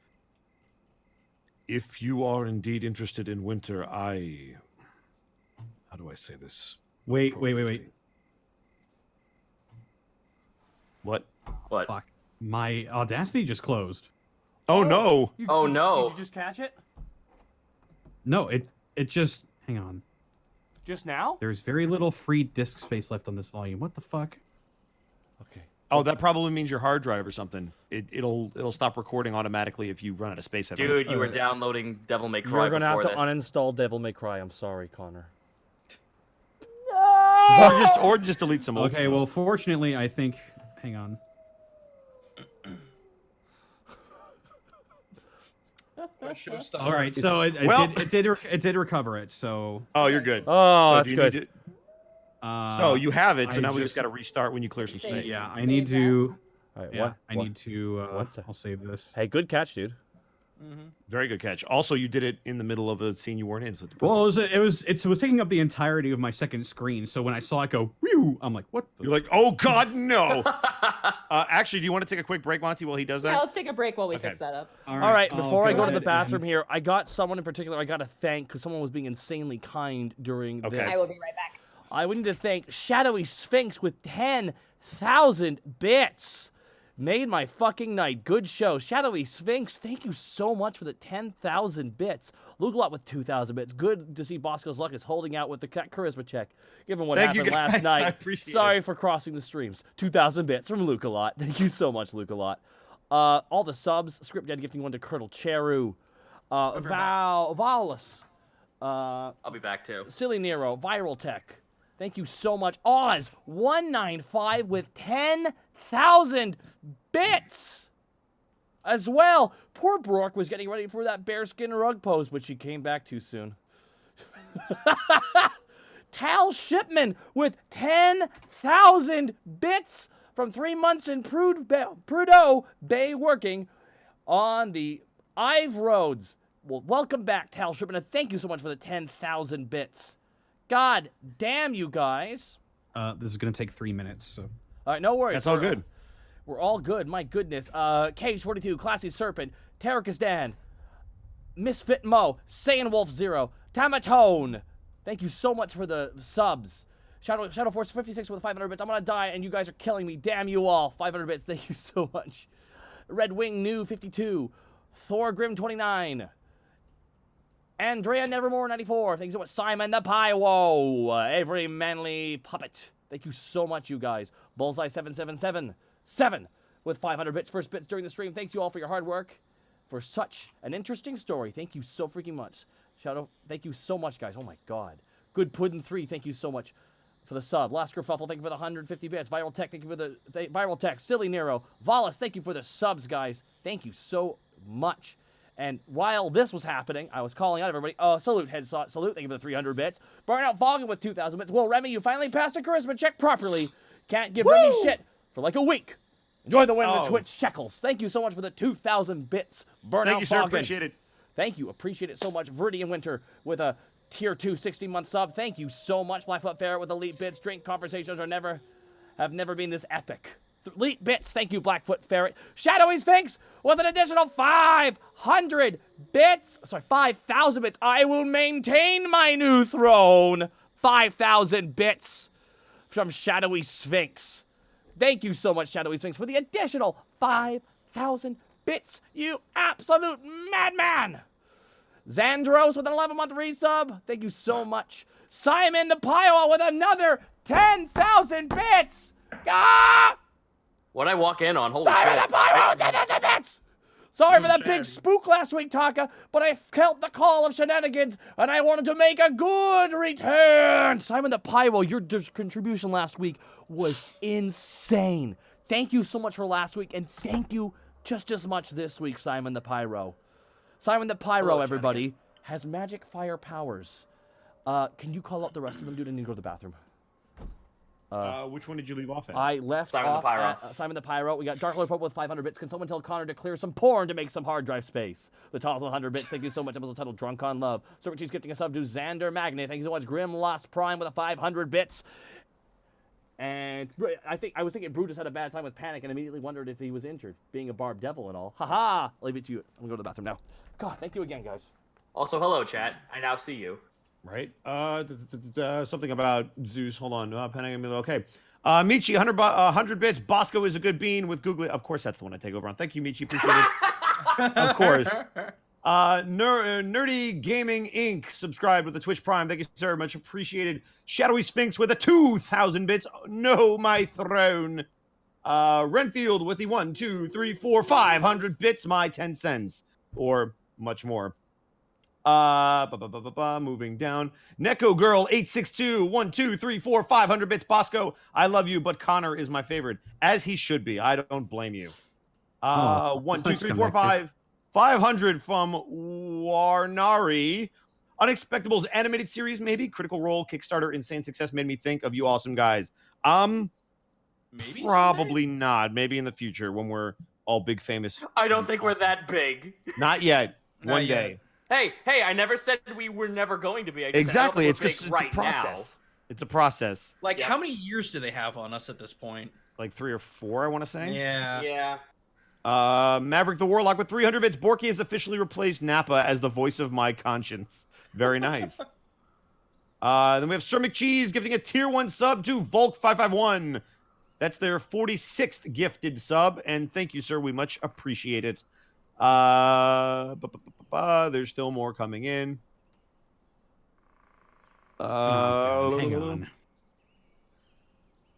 if you are indeed interested in Winter, how do I say this? Wait. What? What? Fuck. My Audacity just closed. Oh no! Oh no! Did you just catch it? No, it just... Hang on. Just now? There's very little free disk space left on this volume. What the fuck? Okay. Oh, that probably means your hard drive or something. It'll stop recording automatically if you run out of space. Dude, you were downloading Devil May Cry. You're gonna have to before this. uninstall Devil May Cry. I'm sorry, Connor. Or just delete some old Okay, stuff. well, fortunately, I think... Hang on. I should have stopped. All right, so it did recover it. So. Oh, you're good. Oh, So that's do you good. need to- So you have it. So I now we just- just got to restart when you clear some Save. space. Yeah, I Save need that. to. All right, Yeah, I need to. one sec. I'll save this. Hey, good catch, dude. Very good catch. Also, you did it in the middle of a scene you weren't in, so it's perfect. Well, it was taking up the entirety of my second screen. So when I saw it go, whew, I'm like, what? The You're like, oh God, no. Actually, do you want to take a quick break, Monty, while he does that? Yeah, let's take a break while we Okay. fix that up. All right, I'll before I go to the ahead bathroom and- here, I got someone in particular I got to thank because someone was being insanely kind during Okay. this. I will be right back. We need to thank Shadowy Sphinx with 10,000 bits. Made my fucking night. Good show. Shadowy Sphinx, thank you so much for the 10,000 bits. Lugalot with 2,000 bits. Good to see Bosco's Luck is holding out with the charisma check, given what Thank you, happened last guys. night. I appreciate Sorry for crossing the streams. 2,000 bits from Lugalot. Thank you so much, Lugalot. All the subs. Script Dead gifting one to Curdle Cheru. Valis. I'll be back too. Silly Nero. Viral Tech. Thank you so much. Oz195 with 10,000 bits as well. Poor Brooke was getting ready for that bearskin rug pose, but she came back too soon. Tal Shipman with 10,000 bits from 3 months in Prudhoe Bay working on the Ive Roads. Well, welcome back, Tal Shipman, and thank you so much for the 10,000 bits. God damn you guys. This is going to take 3 minutes, so. All right, no worries. That's all good. We're all good. My goodness. Cage 42, Classy Serpent, Terracus Dan, Misfit Mo, Saiyan Wolf 0, Tamatone. Thank you so much for the subs. Shadow Force 56 with 500 bits. I'm gonna die and you guys are killing me. Damn you all. 500 bits. Thank you so much. Red Wing New 52, Thor Grim 29. Andrea Nevermore 94. Thanks so much. Simon the Pywo. Avery Manly Puppet. Thank you so much, you guys. Bullseye 7 with 500 bits. First bits during the stream. Thanks you all for your hard work. For such an interesting story. Thank you so freaking much. Shadow, thank you so much, guys. Oh my god. Good Puddin' 3. Thank you so much for the sub. Last Kerfuffle, thank you for the 150 bits. Viral Tech, thank you for the Viral Tech. Silly Nero. Valis, thank you for the subs, guys. Thank you so much. And while this was happening, I was calling out everybody. Salute, salute. Thank you for the 300 bits. Burnout Foggin with 2,000 bits. Well, Remy, you finally passed a charisma check properly. Can't give Remy shit for like a week. Enjoy the win of the Twitch shekels. Thank you so much for the 2,000 bits. Burnout Thank you, sir. Foggin. Appreciate it. Thank you. Appreciate it so much. Verdian Winter with a tier 2 60-month sub. Thank you so much. Blackfoot Ferret with elite bits. Drink conversations have never been this epic. Elite bits. Thank you, Blackfoot Ferret. Shadowy Sphinx with an additional 500 bits. Sorry, 5,000 bits. I will maintain my new throne. 5,000 bits from Shadowy Sphinx. Thank you so much, Shadowy Sphinx, for the additional 5,000 bits. You absolute madman. Zandros with an 11-month resub. Thank you so much. Simon the Pyro with another 10,000 bits. Ah! What'd I walk in on? Holy Simon shit. the Pyro, 10,000 bits. Sorry for that big spook last week, Taka, but I felt the call of shenanigans, and I wanted to make a good return. Simon the Pyro, your contribution last week was insane. Thank you so much for last week, and thank you just as much this week, Simon the Pyro. Simon the Pyro, Hello, everybody, has magic fire powers. Can you call up the rest of them, dude? I need to go to the bathroom. Which one did you leave off at? I left Simon the off Pyro. at Simon the Pyro. We got Dark Lord Pope with 500 bits. Can someone tell Connor to clear some porn to make some hard drive space? The Tall with 100 bits. Thank you so much. Episode titled Drunk on Love. Serpent Cheese gifting a sub to Xander Magnet. Thank you so much. Grim Lost Prime with a 500 bits. And I was thinking Brutus had a bad time with Panic and immediately wondered if he was injured, being a Barb Devil and all. Haha! I'll leave it to you. I'm gonna go to the bathroom now. God, thank you again, guys. Also, hello, chat. I now see you. Right. Something about Zeus. Hold on. Okay. Michi, 100 bits. Bosco is a good bean with Googly. Of course, that's the one I take over on. Thank you, Michi. Appreciate it. Of course. Nerdy Gaming Inc. subscribed with the Twitch Prime. Thank you, sir. Much appreciated. Shadowy Sphinx with a 2,000 bits. No, my throne. Renfield with the 1, 2, 3, 4, 500 bits. My 10 cents. Or much more. Moving down. Neko Girl 862 1 2 3 4 500 bits. Bosco, I love you, but Connor is my favorite, as he should be. I don't blame you. 1 2 3 4 5 500 from Warnari. Unexpectables animated series, maybe. Critical Role, Kickstarter, insane success made me think of you awesome guys. Maybe Probably not. Maybe in the future when we're all big famous. I don't think we're that big. Not yet. Not One yet. day. Hey, I never said we were never going to be. I just Exactly. said I It's don't just think we're it's big a right process. It's a process. Like, Yeah. how many years do they have on us at this point? Like 3 or 4, I want to say. Yeah. Yeah. Maverick the Warlock with 300 bits. Borky has officially replaced Nappa as the voice of my conscience. Very nice. Then we have Sir McCheese gifting a tier 1 sub to Volk551. That's their 46th gifted sub, and thank you, sir. We much appreciate it. There's still more coming in. Hang on.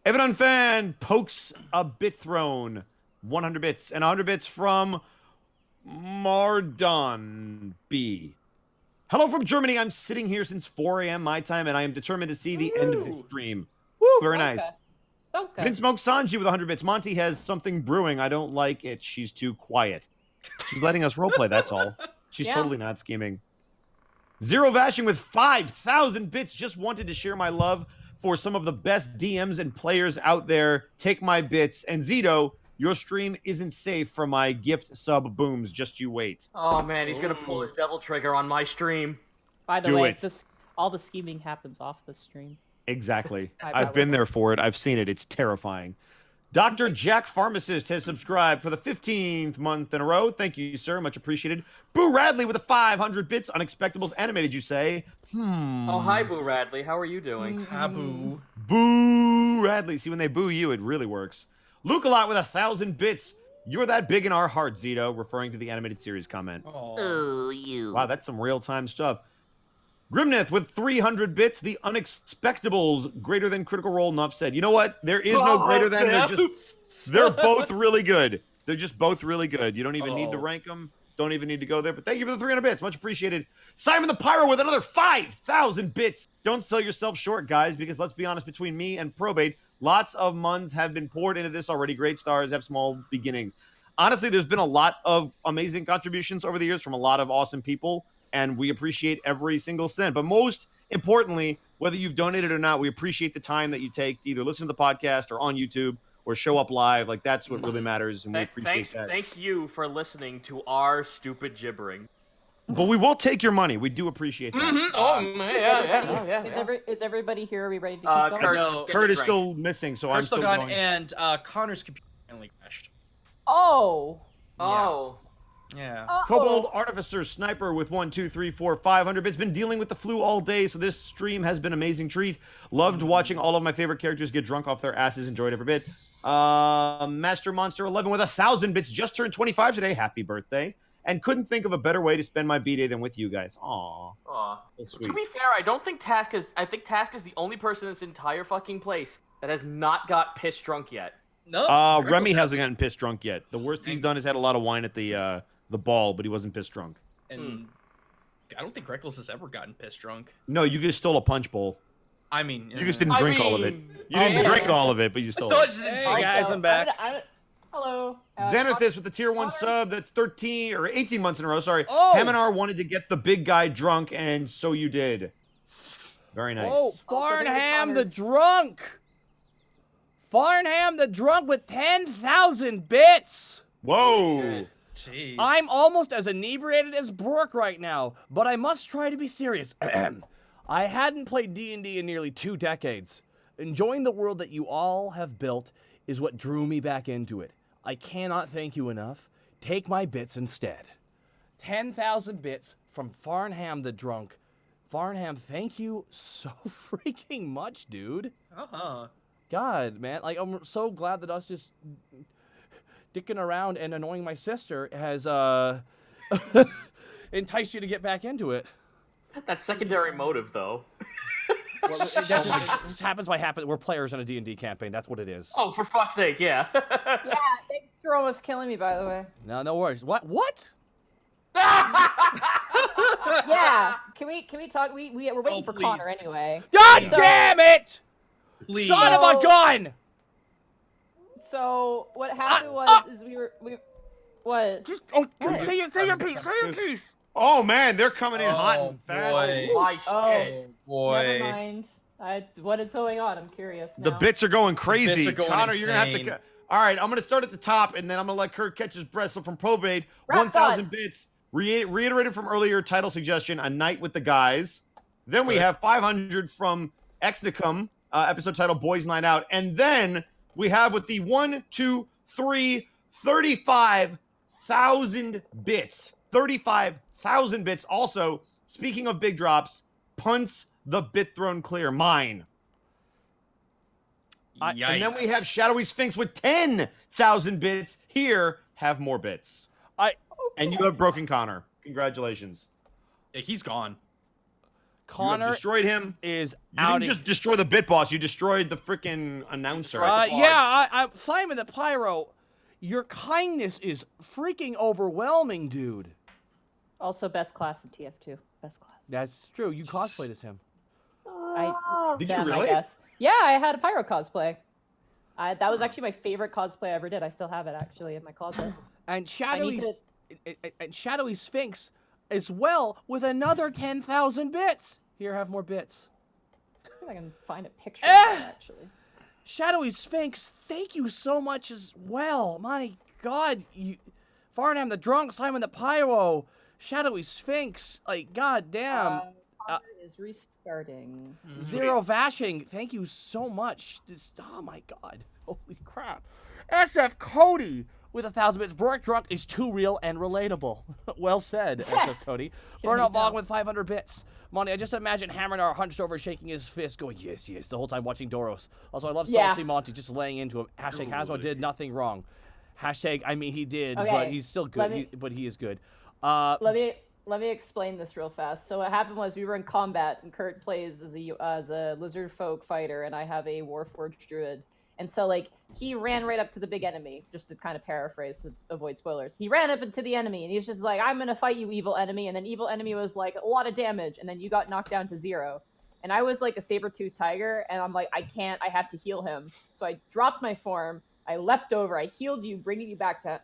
Evan Fan pokes a bit throne. 100 bits. And 100 bits from Mardon B. Hello from Germany. I'm sitting here since 4 a.m. my time, and I am determined to see the end of the stream. Woo, very nice. Okay. Vince Smoke Sanji with 100 bits. Monty has something brewing. I don't like it. She's too quiet. She's letting us roleplay, that's all. She's totally not scheming. Zero Vashing with 5,000 bits. Just wanted to share my love for some of the best DMs and players out there. Take my bits. And Zito, your stream isn't safe from my gift sub booms. Just you wait. Oh man, he's gonna pull his devil trigger on my stream. By the Do way, it. all the scheming happens off the stream. Exactly. I I've been there for it. I've seen it. It's terrifying. Dr. Jack Pharmacist has subscribed for the 15th month in a row. Thank you, sir. Much appreciated. Boo Radley with the 500 bits. Unexpectables animated, you say? Oh, hi, Boo Radley. How are you doing? Taboo. Boo Radley. See, when they boo you, it really works. Luke a lot with 1,000 bits. You're that big in our heart, Zito, referring to the animated series comment. Oh, you. Wow, that's some real-time stuff. Grimnith with 300 bits. The Unexpectables, greater than Critical Role, enough said. You know what? There is no greater than. They're both really good. They're just both really good. You don't even need to rank them. Don't even need to go there. But thank you for the 300 bits. Much appreciated. Simon the Pyro with another 5,000 bits. Don't sell yourself short, guys, because let's be honest, between me and Probate, lots of muns have been poured into this already. Great stars have small beginnings. Honestly, there's been a lot of amazing contributions over the years from a lot of awesome people, and we appreciate every single cent. But most importantly, whether you've donated or not, we appreciate the time that you take to either listen to the podcast or on YouTube or show up live. Like, that's what really matters, and we appreciate that. Thank you for listening to our stupid gibbering. But we will take your money. We do appreciate that. Is everybody here? Are we ready to keep going? No, Kurt is still missing, so I'm Kurt's still gone, going. and Connor's computer finally crashed. Oh. Oh. Yeah. Kobold Artificer Sniper with 1, 2, 3, 4, 500 bits. Been dealing with the flu all day, so this stream has been an amazing treat. Loved watching all of my favorite characters get drunk off their asses. Enjoyed every bit. Master Monster 11 with 1,000 bits. Just turned 25 today. Happy birthday. And couldn't think of a better way to spend my B-Day than with you guys. Aww. So sweet. To be fair, I think Task is the only person in this entire fucking place that has not got piss drunk yet. No. Remy hasn't gotten pissed drunk yet. The worst he's done is had a lot of wine at the ball, but he wasn't pissed drunk. And I don't think Greckles has ever gotten pissed drunk. No, you just stole a punch bowl. I mean, You just didn't drink all of it. You didn't drink all of it, but you stole it. Hey guys, I'm back. Hello. Xanathus with the tier 1 sub. That's 13 or 18 months in a row. Sorry. Oh. Haminar wanted to get the big guy drunk, and so you did. Very nice. Oh, Farnham the drunk. Farnham the drunk with 10,000 bits. Whoa. Jeez. I'm almost as inebriated as Brooke right now, but I must try to be serious. I hadn't played D&D in nearly 2 decades. Enjoying the world that you all have built is what drew me back into it. I cannot thank you enough. Take my bits instead. 10,000 bits from Farnham the drunk. Farnham, thank you so freaking much, dude. God, man, like, I'm so glad that us just dicking around and annoying my sister has enticed you to get back into it. That's secondary motive, though. Well, that just happens by happen. We're players in a D&D campaign. That's what it is. Oh, for fuck's sake, yeah. Yeah, thanks for almost killing me, by the way. No worries. What? Yeah, can we talk? We're waiting for please. Connor anyway. God damn it! Please. Son of a gun! So what happened was we what? Just What? say your piece. Oh, man, they're coming in hot and fast. Boy. My Oh, shit. Boy. never mind. What is going on? I'm curious now. The bits are going crazy. bits are going Connor, you're going to have insane. to... All right, I'm going to start at the top, and then I'm going to let Kurt catch his breath. So from Probate, Rock 1,000 on. bits. Reiterated from earlier title suggestion, A Night with the Guys. Then we have 500 from Exnicum, episode title Boys Night Out. And then we have with the 35,000 bits. 35,000 bits. Also, speaking of big drops, Punts the bit thrown clear, mine. And then we have Shadowy Sphinx with 10,000 bits. Here, have more bits. And you have Broken Connor. Congratulations. Yeah, he's gone. Connor you have destroyed him. Is you out. Didn't just destroy the bit boss. You destroyed the freaking announcer. Yeah, Simon the Pyro. Your kindness is freaking overwhelming, dude. Also, best class in TF2. Best class. That's true. You cosplayed as him. Did you really? I guess. Yeah, I had a Pyro cosplay. That was actually my favorite cosplay I ever did. I still have it actually in my closet. And Shadowy Sphinx as well with another 10,000 bits. Here, have more bits. Let's see if I can find a picture of that, actually. Shadowy Sphinx, thank you so much as well. My God, Farnham the Drunk, Simon the Pyro, Shadowy Sphinx, like goddamn. Is restarting. Zero Vashing, thank you so much. Oh my God, holy crap. SF Cody with 1,000 bits. Brock Drunk is too real and relatable. Well said, SF Cody. Burnout Vog with 500 bits. Monty, I just imagine Hammernar hunched over, shaking his fist, going, yes, yes, the whole time watching Doros. Also, I love Salty Monty just laying into him. Hashtag Hasmo did nothing wrong. Hashtag, I mean, he did, but he's still good. But he is good. Let me explain this real fast. So what happened was we were in combat, and Kurt plays as a lizard folk fighter, and I have a Warforged druid. And so, like, he ran right up to the big enemy, just to kind of paraphrase to avoid spoilers. He ran up into the enemy, and he's just like, I'm going to fight you, evil enemy. And then evil enemy was like, a lot of damage. And then you got knocked down to 0. And I was like a saber-toothed tiger, and I'm like, I have to heal him. So I dropped my form. I leapt over. I healed you, bringing you back to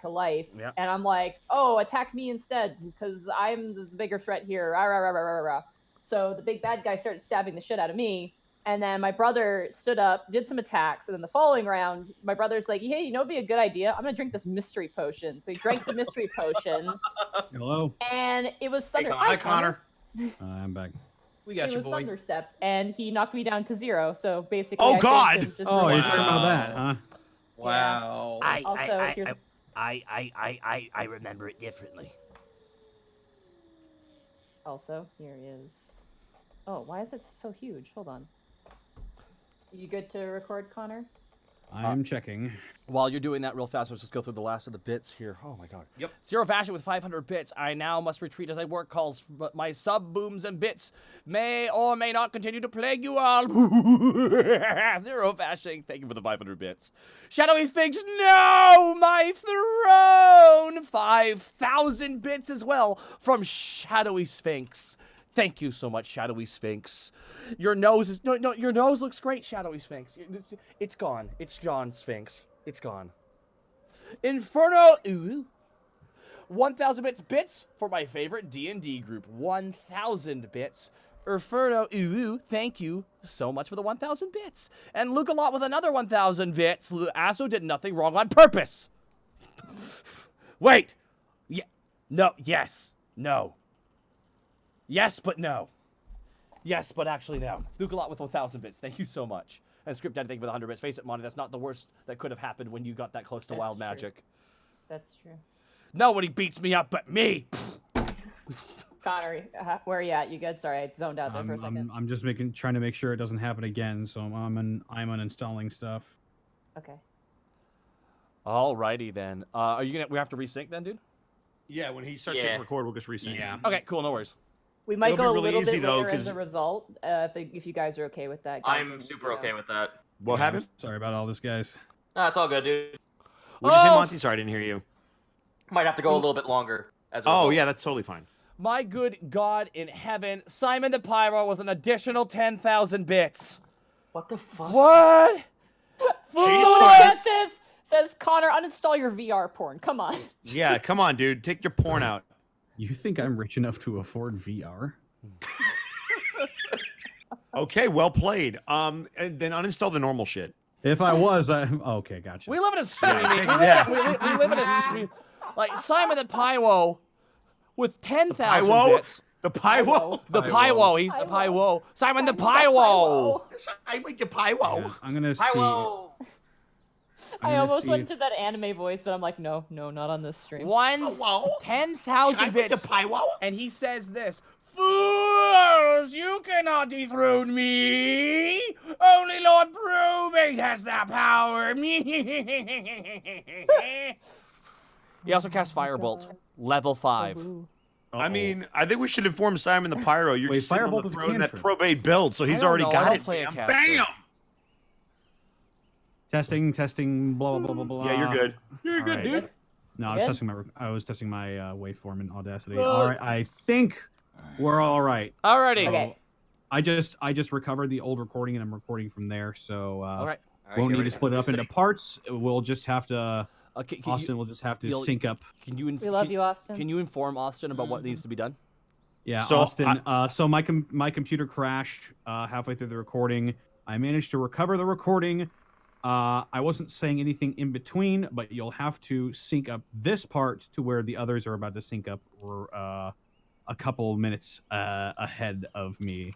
life. Yep. And I'm like, oh, attack me instead, because I'm the bigger threat here. Rah, rah, rah, rah, rah, rah. So the big bad guy started stabbing the shit out of me. And then my brother stood up, did some attacks, and then the following round, my brother's like, hey, you know what'd be a good idea? I'm going to drink this mystery potion. So he drank the mystery potion. Hello. And it was Thunder. Hi, Connor. I'm back. We got you, It was boy. Thunderstep, and he knocked me down to 0. So basically, Oh, I God! saved him just Oh, for you're one talking about round. that, huh? Wow. I remember it differently. Also, here he is. Oh, why is it so huge? Hold on. You good to record, Connor? I'm checking. While you're doing that real fast, let's just go through the last of the bits here. Oh my God. Yep. Zero Fashion with 500 bits. I now must retreat as I work calls, but my sub booms and bits may or may not continue to plague you all. Zero Fashion, thank you for the 500 bits. Shadowy Figs, no, my throne. 5,000 bits as well from Shadowy Sphinx. Thank you so much, Shadowy Sphinx. Your nose is no. Your nose looks great, Shadowy Sphinx. It's gone. It's gone, Sphinx. It's gone. Inferno. Ooh. 1,000 bits for my favorite D&D group. 1,000 bits. Inferno. Ooh. Thank you so much for the 1,000 bits. And Luke a lot with another 1,000 bits. Asso did nothing wrong on purpose. Wait. Yeah. No. Yes. No. Yes, but no. Yes, but actually no. Luke a lot with 1,000 bits. Thank you so much. And Script anything with 100 bits. Face it, Monty, that's not the worst that could have happened when you got that close to That's Wild true. Magic. That's true. Nobody beats me up but me. Connor, where are you at? You good? Sorry, I zoned out there for a second. I'm just trying to make sure it doesn't happen again. So I'm uninstalling stuff. Okay. Alrighty then. Are you gonna? We have to resync then, dude. Yeah, when he starts hitting record, we'll just resync. Yeah. Okay, cool. No worries. We might It'll go be a really little easy, bit though, later as 'cause- a result, if you guys are okay with that. I'm super okay with that. What happened? Sorry about all this, guys. No, it's all good, dude. What did you say, Oh! Monty? Sorry, I didn't hear you. Might have to go a little bit longer. As a Oh, result. yeah, that's totally fine. My good God in heaven, Simon the Pyro with an additional 10,000 bits. What the fuck? What? Says Connor, uninstall your VR porn. Come on. Yeah, come on, dude. Take your porn out. You think I'm rich enough to afford VR? Okay, well played. And then uninstall the normal shit. If I was, okay, gotcha. We live in a streaming. Yeah, we live in a stream. Like Simon the Pyro with 10,000 Pyro? bits. The Pyro? The Pyro. He's the Pyro. Simon the Pyro. I make the Pyro. Yeah, I'm gonna see. Pyro! I'm I gonna almost see went if- into that anime voice, but I'm like, no, not on this stream. 10,000 bits. Pyro? And he says this. Food Fools, you cannot dethrone me. Only Lord Brewmate has that power. He also casts Firebolt, level 5. I mean, I think we should inform Simon the Pyro. You're Wait, just sitting on Firebolt the is a throne that cantrip. probate built, so he's already I got don't it. play a Bam, caster. bam! Testing, blah blah blah blah blah. Yeah, you're good. You're good, dude. dude. No, Good? I was testing my waveform in Audacity. All right, I think we're all right. Alrighty. Okay. I just recovered the old recording and I'm recording from there, so All right. won't need to split it up into parts. We'll just have to. Austin will just have to you'll- sync up. Can you We love you, Austin. Can you inform Austin about what needs to be done? Yeah, So Austin. So my computer crashed halfway through the recording. I managed to recover the recording. I wasn't saying anything in between, but you'll have to sync up this part to where the others are about to sync up, or a couple minutes ahead of me.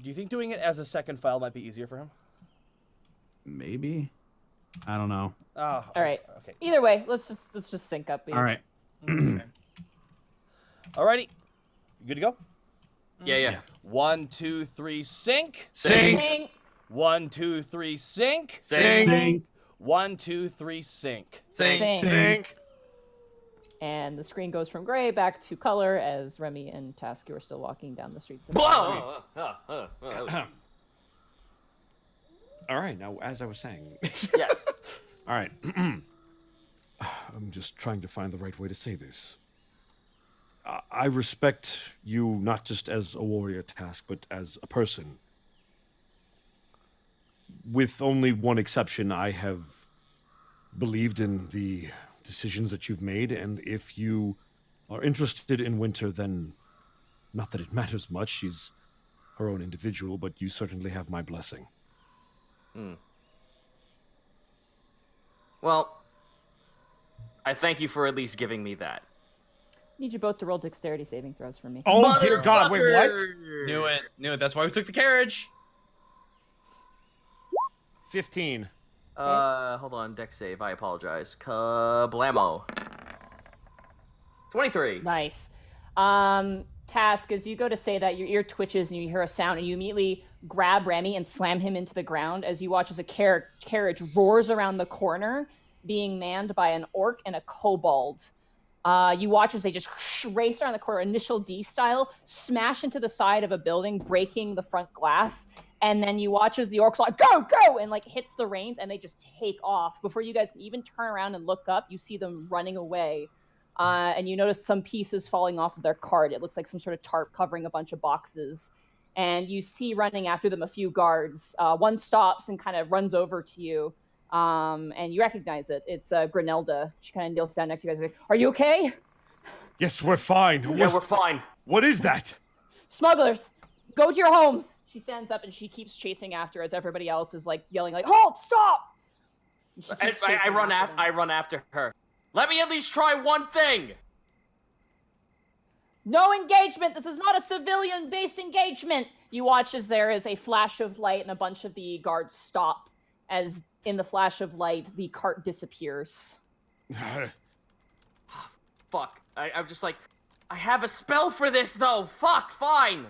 Do you think doing it as a second file might be easier for him? Maybe. I don't know. Oh, All right. Okay. Either way, let's just sync up. All right. Alrighty. You good to go? Yeah. 1, 2, 3, sync. Sync. 1, 2, 3, sync. Sync. 1, 2, 3, sync. Sync. And the screen goes from gray back to color as Remy and Tasky are still walking down the streets. Whoa! All right, now as I was saying. Yes. All right. I'm just trying to find the right way to say this. I respect you not just as a warrior task, but as a person. With only one exception, I have believed in the decisions that you've made, and if you are interested in Winter, then not that it matters much. She's her own individual, but you certainly have my blessing. Well, I thank you for at least giving me that. Need you both to roll dexterity saving throws for me. Oh dear God! Wait, what? Knew it. That's why we took the carriage. 15. Hold on, dex save. I apologize. Kablamo. 23. Nice. Task, as you go to say that, your ear twitches and you hear a sound, and you immediately grab Remy and slam him into the ground as you watch as a carriage roars around the corner, being manned by an orc and a kobold. You watch as they just race around the corner, initial D style, smash into the side of a building, breaking the front glass. And then you watch as the orc's like, go, go, and like hits the reins, and they just take off. Before you guys can even turn around and look up, you see them running away. And you notice some pieces falling off of their cart. It looks like some sort of tarp covering a bunch of boxes. And you see running after them a few guards. One stops and kind of runs over to you. And you recognize it. It's Grenelda. She kind of kneels down next to you guys. Like, are you okay? Yes, we're fine. Yeah, we're fine. What is that? Smugglers, go to your homes. She stands up and she keeps chasing after as everybody else is like yelling like, halt, stop. I run after her. Let me at least try one thing. No engagement. This is not a civilian-based engagement. You watch as there is a flash of light and a bunch of the guards stop. As in the flash of light, the cart disappears. Fuck. I'm just like, I have a spell for this though. Fuck. Fine.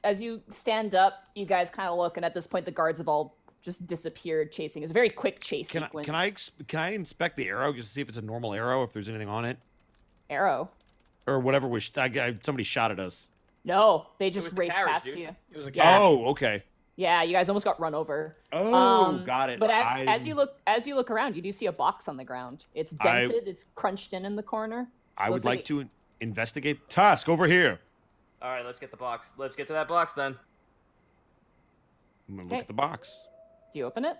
As you stand up, you guys kind of look, and at this point, the guards have all just disappeared chasing. It's a very quick chase sequence. Can I inspect the arrow just to see if it's a normal arrow, if there's anything on it, Arrow? or whatever? Somebody shot at us. No, they was just the raced carriage, past dude. you. It was a Yeah. Oh, okay. Yeah, you guys almost got run over. Oh, got it. But as you look around, you do see a box on the ground. It's dented. It's crunched in the corner. I would Looks like like to investigate. Task over here. All right, let's get the box. Let's get to that box then. I'm gonna Okay. look at the box. Do you open it?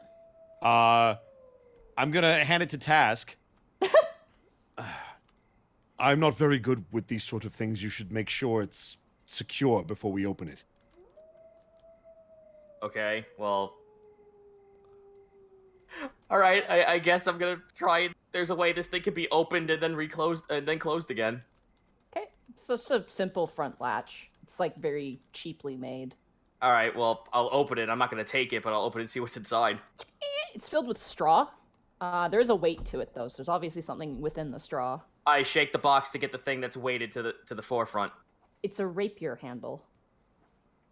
I'm gonna hand it to Task. I'm not very good with these sort of things. You should make sure it's secure before we open it. Okay, well. All right, I guess I'm gonna try and there's a way this thing could be opened and then reclosed and then closed again. Okay. It's just a simple front latch. It's like very cheaply made. All right, well, I'll open it. I'm not gonna take it, but I'll open it and see what's inside. It's filled with straw. There is a weight to it though, so there's obviously something within the straw. I shake the box to get the thing that's weighted to the forefront. It's a rapier handle.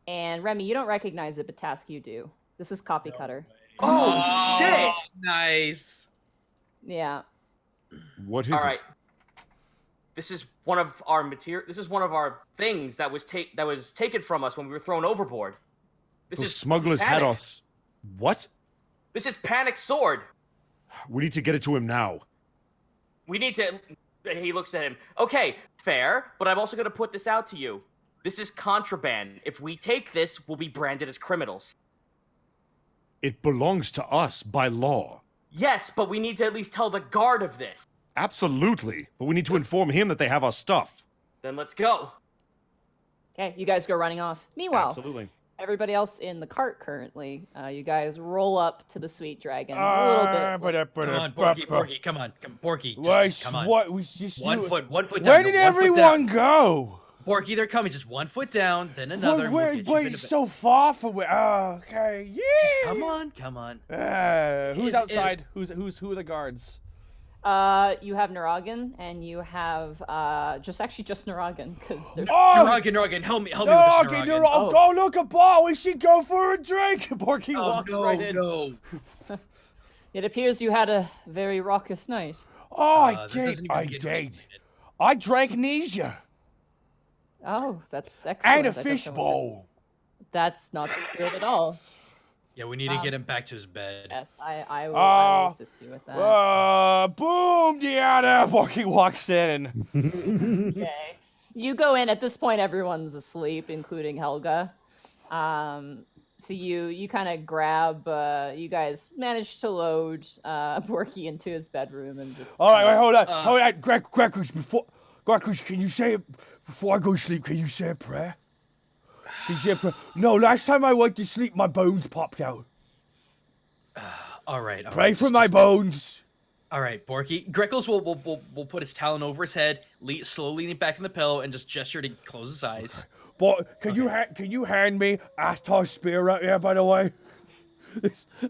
And Remy, you don't recognize it, but Task, you do. This is Copy Cutter. Oh shit! Nice. Yeah. What is All it? right. This is one of our This is one of our things that was taken from us when we were thrown overboard. Those smugglers had Panic's. us. What? This is Panic's sword. We need to get it to him now. We need to. He looks at him. Okay, fair, but I'm also going to put this out to you. This is contraband. If we take this, we'll be branded as criminals. It belongs to us by law. Yes, but we need to at least tell the guard of this. Absolutely. But we need to inform him that they have our stuff. Then let's go. Okay, you guys go running off. Meanwhile, Absolutely. everybody else in the cart currently, you guys roll up to the Sweet Dragon a little bit. Come on, Porky, come on, Porky, Why, just come on. what was just One you- foot down. Where no, did 1 foot everyone down. go? Porky, they're coming. Just 1 foot down, then another. and we'll Wait, get you wait, in a bit. so far from where? Oh, okay, yeah. Just come on, come on. Who's Is- outside? Who are the guards? You have Naragan, and you have just Naragan, because there's. Oh, Naragan, help me no, with this, okay, Naragan. no, go look a bar. We should go for a drink. Porky Oh, walks right in. no. It appears you had a very raucous night. Oh, I That did. doesn't even I get did. explained. I drank Nesia Oh, that's excellent. and a That fish doesn't- bowl. That's not good at all. Yeah, we need to get him back to his bed. Yes, I will assist you with that. Boom, Deanna. Porky walks in. Okay. You go in. At this point, everyone's asleep, including Helga. So you kind of grab. You guys manage to load Borky into his bedroom and just. All right, wait, hold on. Gregors, Gregors, can you say it before I go to sleep? Can you say a prayer? Can you say a prayer? No, last time I went to sleep, my bones popped out. All right. Pray for my bones. All right, Borky. Greckles will put his talon over his head, slowly lean back in the pillow, and just gesture to close his eyes. But can you hand me Astar's spear right here, by the way?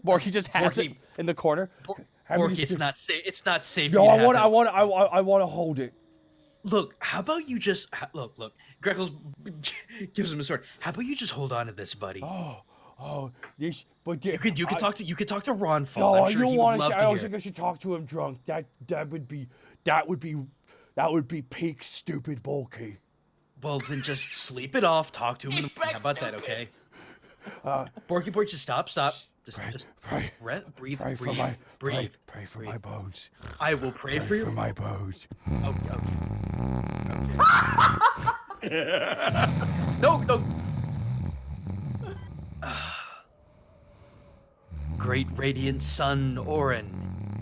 Borky just has it Borky- in the corner. Hand me Borky, the it's spear. not safe. It's not safe. No, for you to I have want to hold it. Look, how about you just look? Greckles gives him a sword. How about you just hold on to this, buddy? This, but You could talk to Ron Fall. No, I'm sure I don't he would want love to. to I hear. don't think I should talk to him drunk. That would be peak stupid bulky. Well, then just sleep it off. Talk to him. How about that? Okay. Borky boy, just stop. Just Pray. breathe. Pray for my bones. I will pray for you. For my bones. No. Great radiant sun, Orin,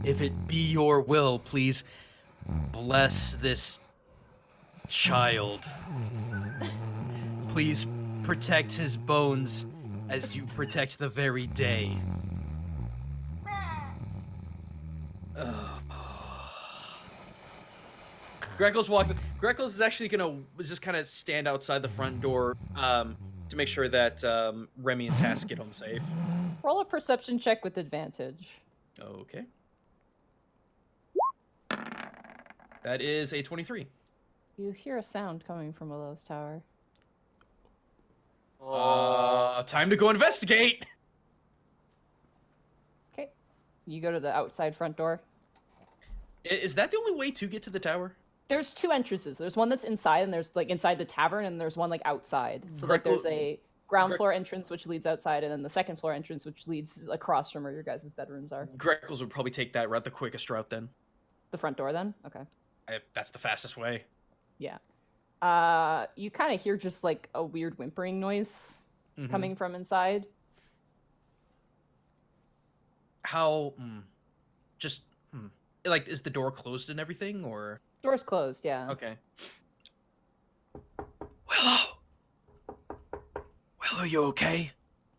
if it be your will, please bless this child. Please protect his bones as you protect the very day. Greckles is actually gonna just kind of stand outside the front door to make sure that Remy and Task get home safe. Roll a perception check with advantage. Okay. That is a 23. You hear a sound coming from Willow's tower. Time to go investigate. Okay. You go to the outside front door. Is that the only way to get to the tower? There's two entrances. There's one that's inside, and there's like inside the tavern, and there's one like outside. So like there's a ground floor entrance which leads outside, and then the second floor entrance which leads across from where your guys' bedrooms are. Greckles would probably take that route, the quickest route then. The front door then? Okay. That's the fastest way. Yeah. You kind of hear just like a weird whimpering noise coming from inside. How? Like, is the door closed and everything, or? Door's closed, yeah. Okay. Willow, are you okay?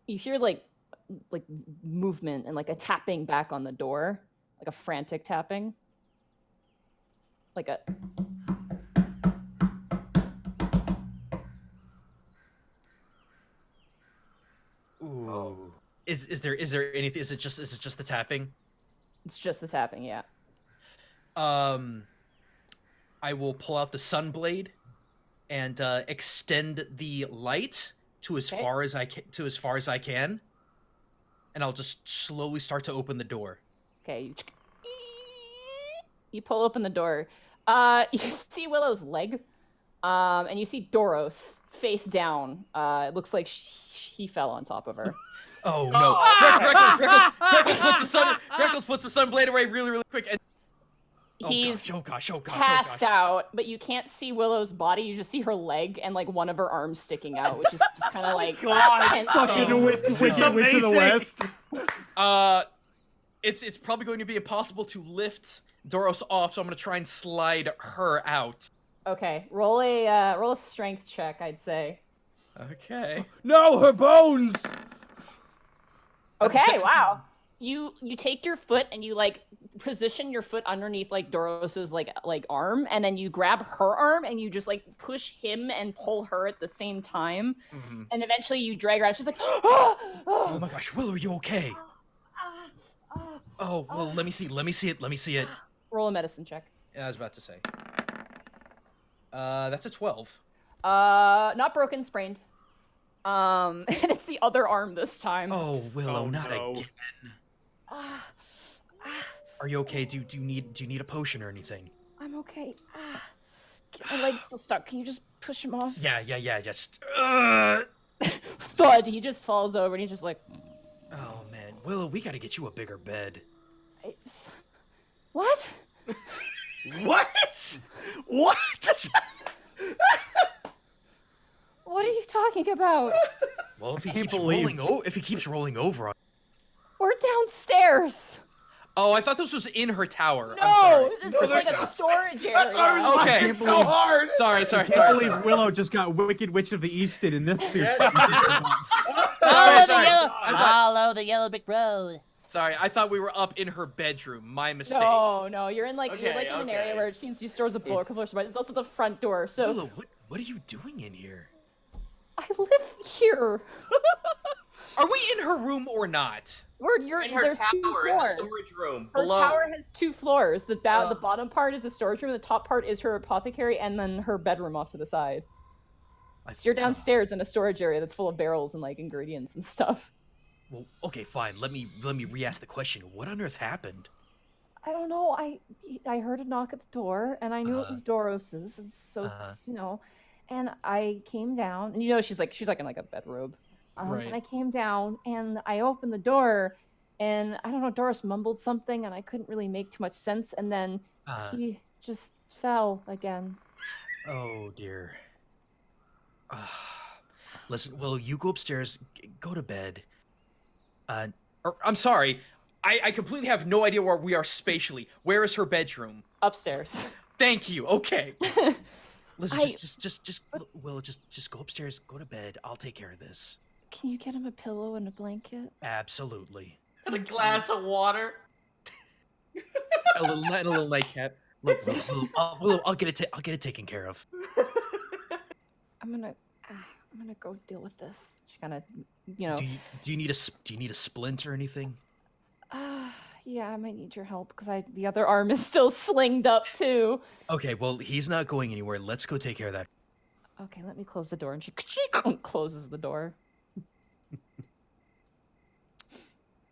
You hear like movement and like a tapping back on the door, like a frantic tapping. Like a Ooh. Is there anything? Is it just the tapping? It's just the tapping, yeah. I will pull out the sunblade and extend the light to as Okay. far as I can, and I'll just slowly start to open the door. Okay, you pull open the door. You see Willow's leg, and you see Doros face down. It looks like he fell on top of her. Oh no! Freckles puts the sunblade away really quick, and He's oh gosh! passed out, but you can't see Willow's body. You just see her leg and like one of her arms sticking out, which is just kind of like Fucking Witch of the West. It's probably going to be impossible to lift Doros off, so I'm gonna try and slide her out. Okay, roll a strength check, I'd say. Okay. No, her bones. Okay, wow. You take your foot and you like position your foot underneath like Doros's like arm, and then you grab her arm and you just like push him and pull her at the same time, and eventually you drag her out. She's like, Oh my gosh, Will, are you okay? Oh well, let me see it. Roll a medicine check. Yeah, I was about to say. That's a 12. Not broken, sprained. And it's the other arm this time. Oh, Willow, not no. again. Are you okay? Do you need a potion or anything? I'm okay. My leg's still stuck. Can you just push him off? Yeah. Just. Thud. He just falls over and he's just like. Oh man, Willow, we gotta get you a bigger bed. What? What? What? What are you talking about? Well, if he can't keeps believe- rolling over on. We're downstairs. Oh, I thought this was in her tower. I'm No, sorry. this is like a storage area. That's why I was Okay. laughing so hard. Sorry. I can't believe Willow just got Wicked Witch of the Easted in this series. Follow the yellow brick road. Sorry, I thought we were up in her bedroom. My mistake. No, you're in like Okay, in an area okay. where it seems she stores a book, but it's also the front door. So Willow, what are you doing in here? I live here. Are we in her room or not? In her There's two tower, in the floors. storage room, Her below. tower has two floors. The bottom part is a storage room. The top part is her apothecary, and then her bedroom off to the side. So you're downstairs in a storage area that's full of barrels and like ingredients and stuff. Well, okay, fine. Let me re-ask the question. What on earth happened? I don't know. I heard a knock at the door, and I knew it was Doros's. And I came down, and she's like in like a bedrobe. Right. And I came down, and I opened the door, and I don't know, Doros mumbled something, and I couldn't really make too much sense, and then he just fell again. Oh dear. Listen, Willow, you go upstairs, go to bed. I'm sorry. I completely have no idea where we are spatially. Where is her bedroom? Upstairs. Thank you. Okay. Listen, I- just Willow, just go upstairs, go to bed. I'll take care of this. Can you get him a pillow and a blanket? Absolutely. And a glass of water. A little nightcap. Look, Willow, I'll get it taken care of. I'm gonna go deal with this. She kind of, Do you need a splint or anything? Yeah, I might need your help because the other arm is still slinged up too. Okay, well, he's not going anywhere. Let's go take care of that. Okay, let me close the door, and she closes the door.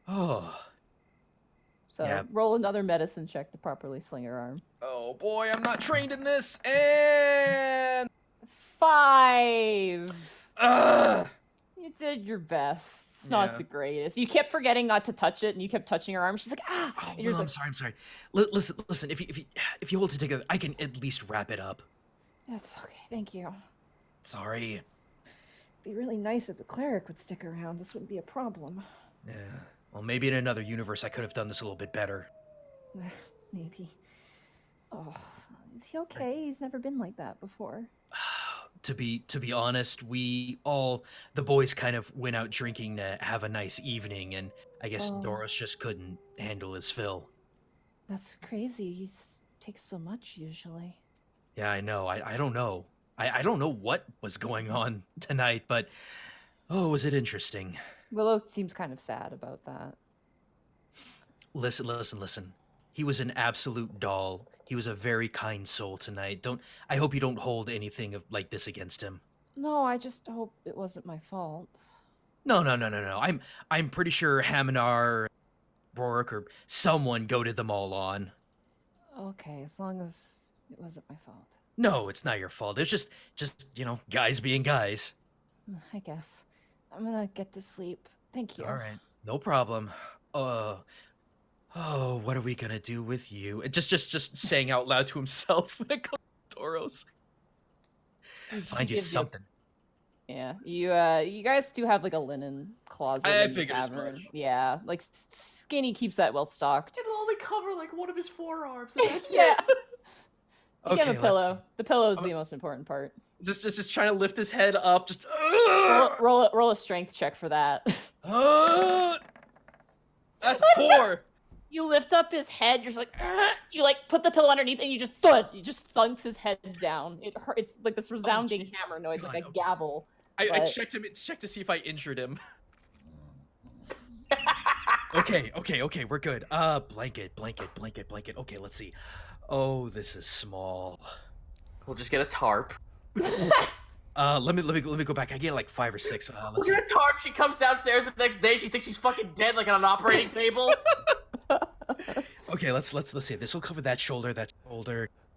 Oh. So Yeah. roll another medicine check to properly sling her arm. Oh boy, I'm not trained in this. And 5. Ugh. You did your best. It's Yeah. not the greatest. You kept forgetting not to touch it, and you kept touching her arm. She's like, Oh, and you're Will, just I'm sorry. Listen. If you hold it together, I can at least wrap it up. That's okay. Thank you. Sorry. It'd be really nice if the cleric would stick around. This wouldn't be a problem. Yeah. Well, maybe in another universe I could have done this a little bit better. Maybe. Oh, is he okay? He's never been like that before. To be honest, the boys kind of went out drinking to have a nice evening, and I guess Oh. Doros just couldn't handle his fill. That's crazy. He takes so much usually. Yeah, I know. I don't know. I don't know what was going on tonight, but was it interesting? Willow seems kind of sad about that. Listen. He was an absolute doll. He was a very kind soul tonight. I hope you don't hold anything like this against him. No, I just hope it wasn't my fault. No. I'm pretty sure Haminar, Rourke, or someone goaded them all on. Okay, as long as it wasn't my fault. No, it's not your fault. It's just guys being guys. I guess. I'm gonna get to sleep. Thank you. All right, no problem. Oh, what are we gonna do with you? Just saying out loud to himself when it comes to Toros. Find you gives you- something. Yeah, you guys do have like a linen closet. I in the figured as tavern. much. Yeah, like Skinny keeps that well stocked. It'll only cover like one of his forearms. And that's Yeah. it. You get a let's- pillow. The pillow is the most important part. Just trying to lift his head up. Just. Roll a strength check for that. That's 4. You lift up his head. You're just like, you like put the pillow underneath, and you just thud. You just thunks his head down. It's like this resounding hammer noise, like a gavel. I but- checked to see if I injured him. Okay, we're good. Blanket. Okay, let's see. Oh, this is small. We'll just get a tarp. Let me go back. I get like 5 or 6. We'll Let's see. get a tarp. She comes downstairs the next day. She thinks she's fucking dead, like on an operating table. Okay, let's see. This will cover that shoulder.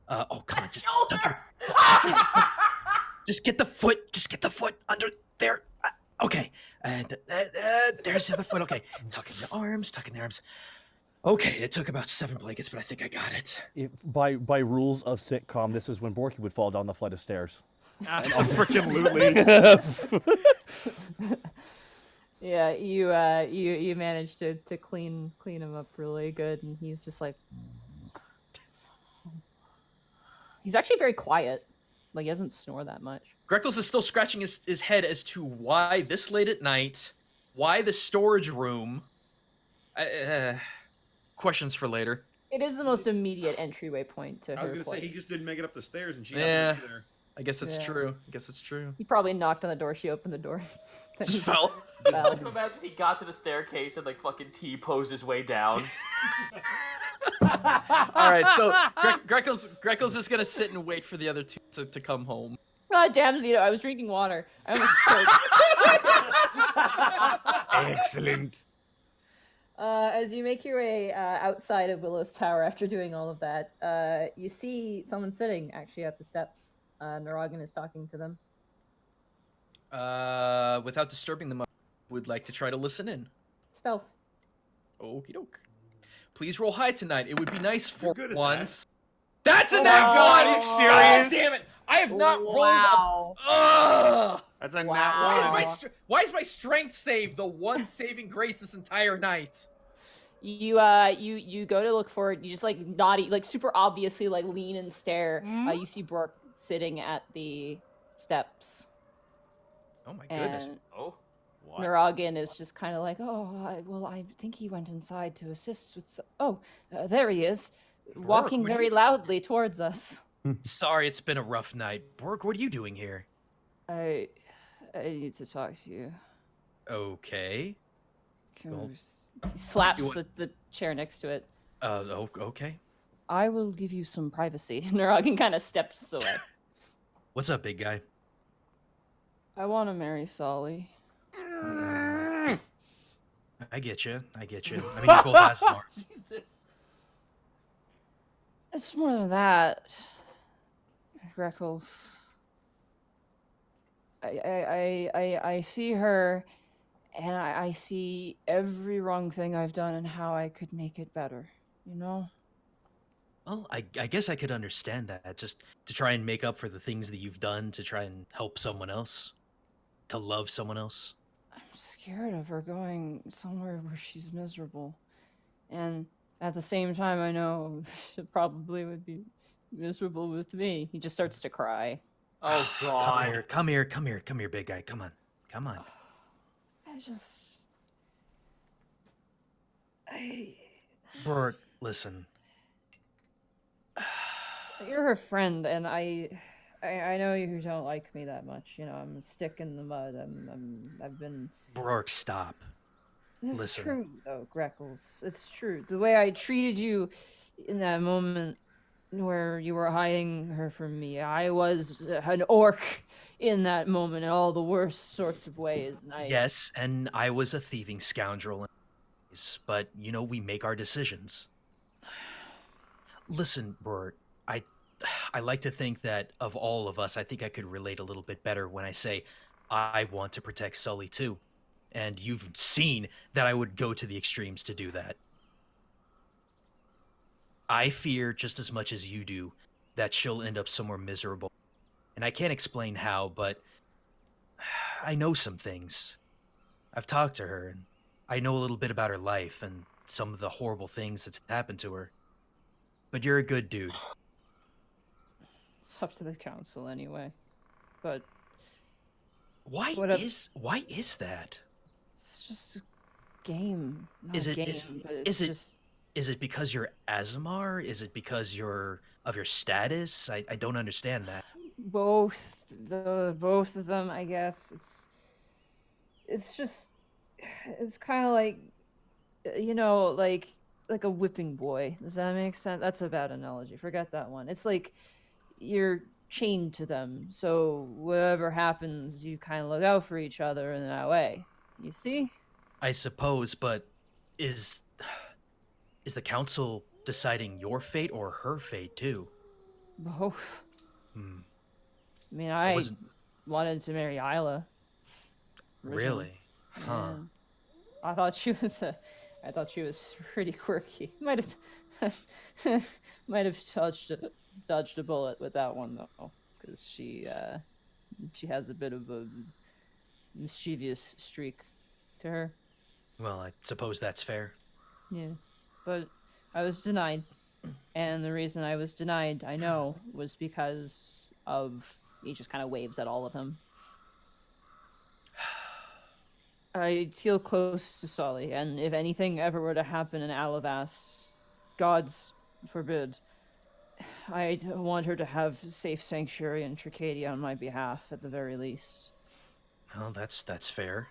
Oh, come on, just Shoulder! tuck just get the foot. Just get the foot under there. Okay, and there's the other foot. Okay, tuck in the arms. Okay, it took about 7 blankets, but I think I got it. By rules of sitcom, this is when Borky would fall down the flight of stairs. Absolutely. Yeah, you managed to clean him up really good, and he's just like, he's actually very quiet. Like he doesn't snore that much. Greckles is still scratching his head as to why this late at night, why the storage room. Questions for later. It is the most immediate entryway point to I was her gonna say place. he just didn't make it up the stairs, and she Yeah. got there. I guess that's Yeah. true. I guess it's true. He probably knocked on the door. She opened the door. Then Just he fell. fell. Imagine he got to the staircase and like fucking T-posed his way down. All right, so Greckles is gonna sit and wait for the other two to come home. God damn, Zito, I was drinking water. I almost choked. Excellent. As you make your way outside of Willow's Tower after doing all of that, you see someone sitting actually at the steps. Naragan is talking to them. Without disturbing them, I would like to try to listen in. Stealth. Okie doke. Please roll high tonight. It would be nice for good at once. That's a Oh nat my one! God, are you God serious? damn it! I have not rolled Wow. Ugh! That's a Wow. nat Why is my strength save the one saving grace this entire night? You go to look for it. You just like naughty, like super obviously like lean and stare. You see Brooke sitting at the steps. Oh my goodness. And Oh. Naragan is just kind of like, I think he went inside to assist with. There he is, walking what are very you- loudly towards us. Sorry, it's been a rough night. Borg, what are you doing here? I need to talk to you. Okay. Well, He slaps you want- the chair next to it. Okay. I will give you some privacy. Naragan kind of steps away. What's up, big guy? I want to marry Solly. I get you. I mean, you both Asmars. Jesus. It's more than that, Greckles. I see her, and I see every wrong thing I've done and how I could make it better. You know? Well, I guess I could understand that. Just to try and make up for the things that you've done, to try and help someone else, to love someone else. I'm scared of her going somewhere where she's miserable. And at the same time, I know she probably would be miserable with me. He just starts to cry. Oh God. Come here, big guy. Come on. Bert, listen. You're her friend, and I know you don't like me that much. You know, I'm a stick in the mud. I've been. Brork, stop. It's Listen. true, though, Greckles. It's true. The way I treated you, in that moment where you were hiding her from me. I was an orc in that moment in all the worst sorts of ways, and Yes, and I was a thieving scoundrel, but we make our decisions. Listen, Bert, I I like to think that of all of us, I think I could relate a little bit better when I say I want to protect Sully too. And you've seen that I would go to the extremes to do that. I fear just as much as you do that she'll end up somewhere miserable. And I can't explain how, but I know some things. I've talked to her, and I know a little bit about her life and some of the horrible things that's happened to her. But you're a good dude. it's up to the council anyway. But Why what a, is that? it's just a game. Not Is a it game, is but it's is it just is it because you're Azamar? Is it because of your status? I don't understand that. both of them, I guess. It's just it's kind of like like a whipping boy. Does that make sense? That's a bad analogy. Forget that one. It's like you're chained to them, so whatever happens, you kind of look out for each other in that way. You see? I suppose, but is is the council deciding your fate or her fate too? Both. Hmm. I mean, I I wasn't wanted to marry Isla originally. really, huh? Yeah. I thought she was pretty quirky. Might have might have dodged a bullet with that one though, because she has a bit of a mischievous streak to her. Well, I suppose that's fair. Yeah, but I was denied, and the reason I was denied, I know, was because of he just kind of waves at all of them. I feel close to Sully, and if anything ever were to happen in Alavast, gods forbid, I'd want her to have safe sanctuary in Tricadia on my behalf, at the very least. Well, that's fair.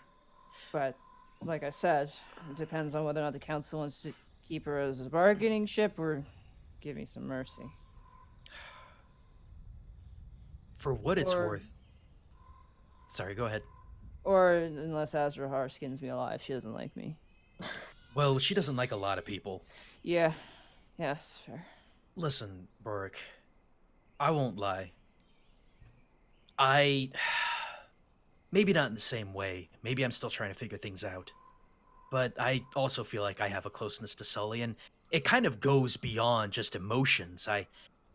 But, like I said, it depends on whether or not the council wants to keep her as a bargaining chip or give me some mercy. For what it's Or, worth. Sorry, go ahead. or unless Azrahar skins me alive, she doesn't like me. Well, she doesn't like a lot of people. Yeah, it's fair. Listen, Burke, I won't lie. I maybe not in the same way. Maybe I'm still trying to figure things out. But I also feel like I have a closeness to Sully, and it kind of goes beyond just emotions. I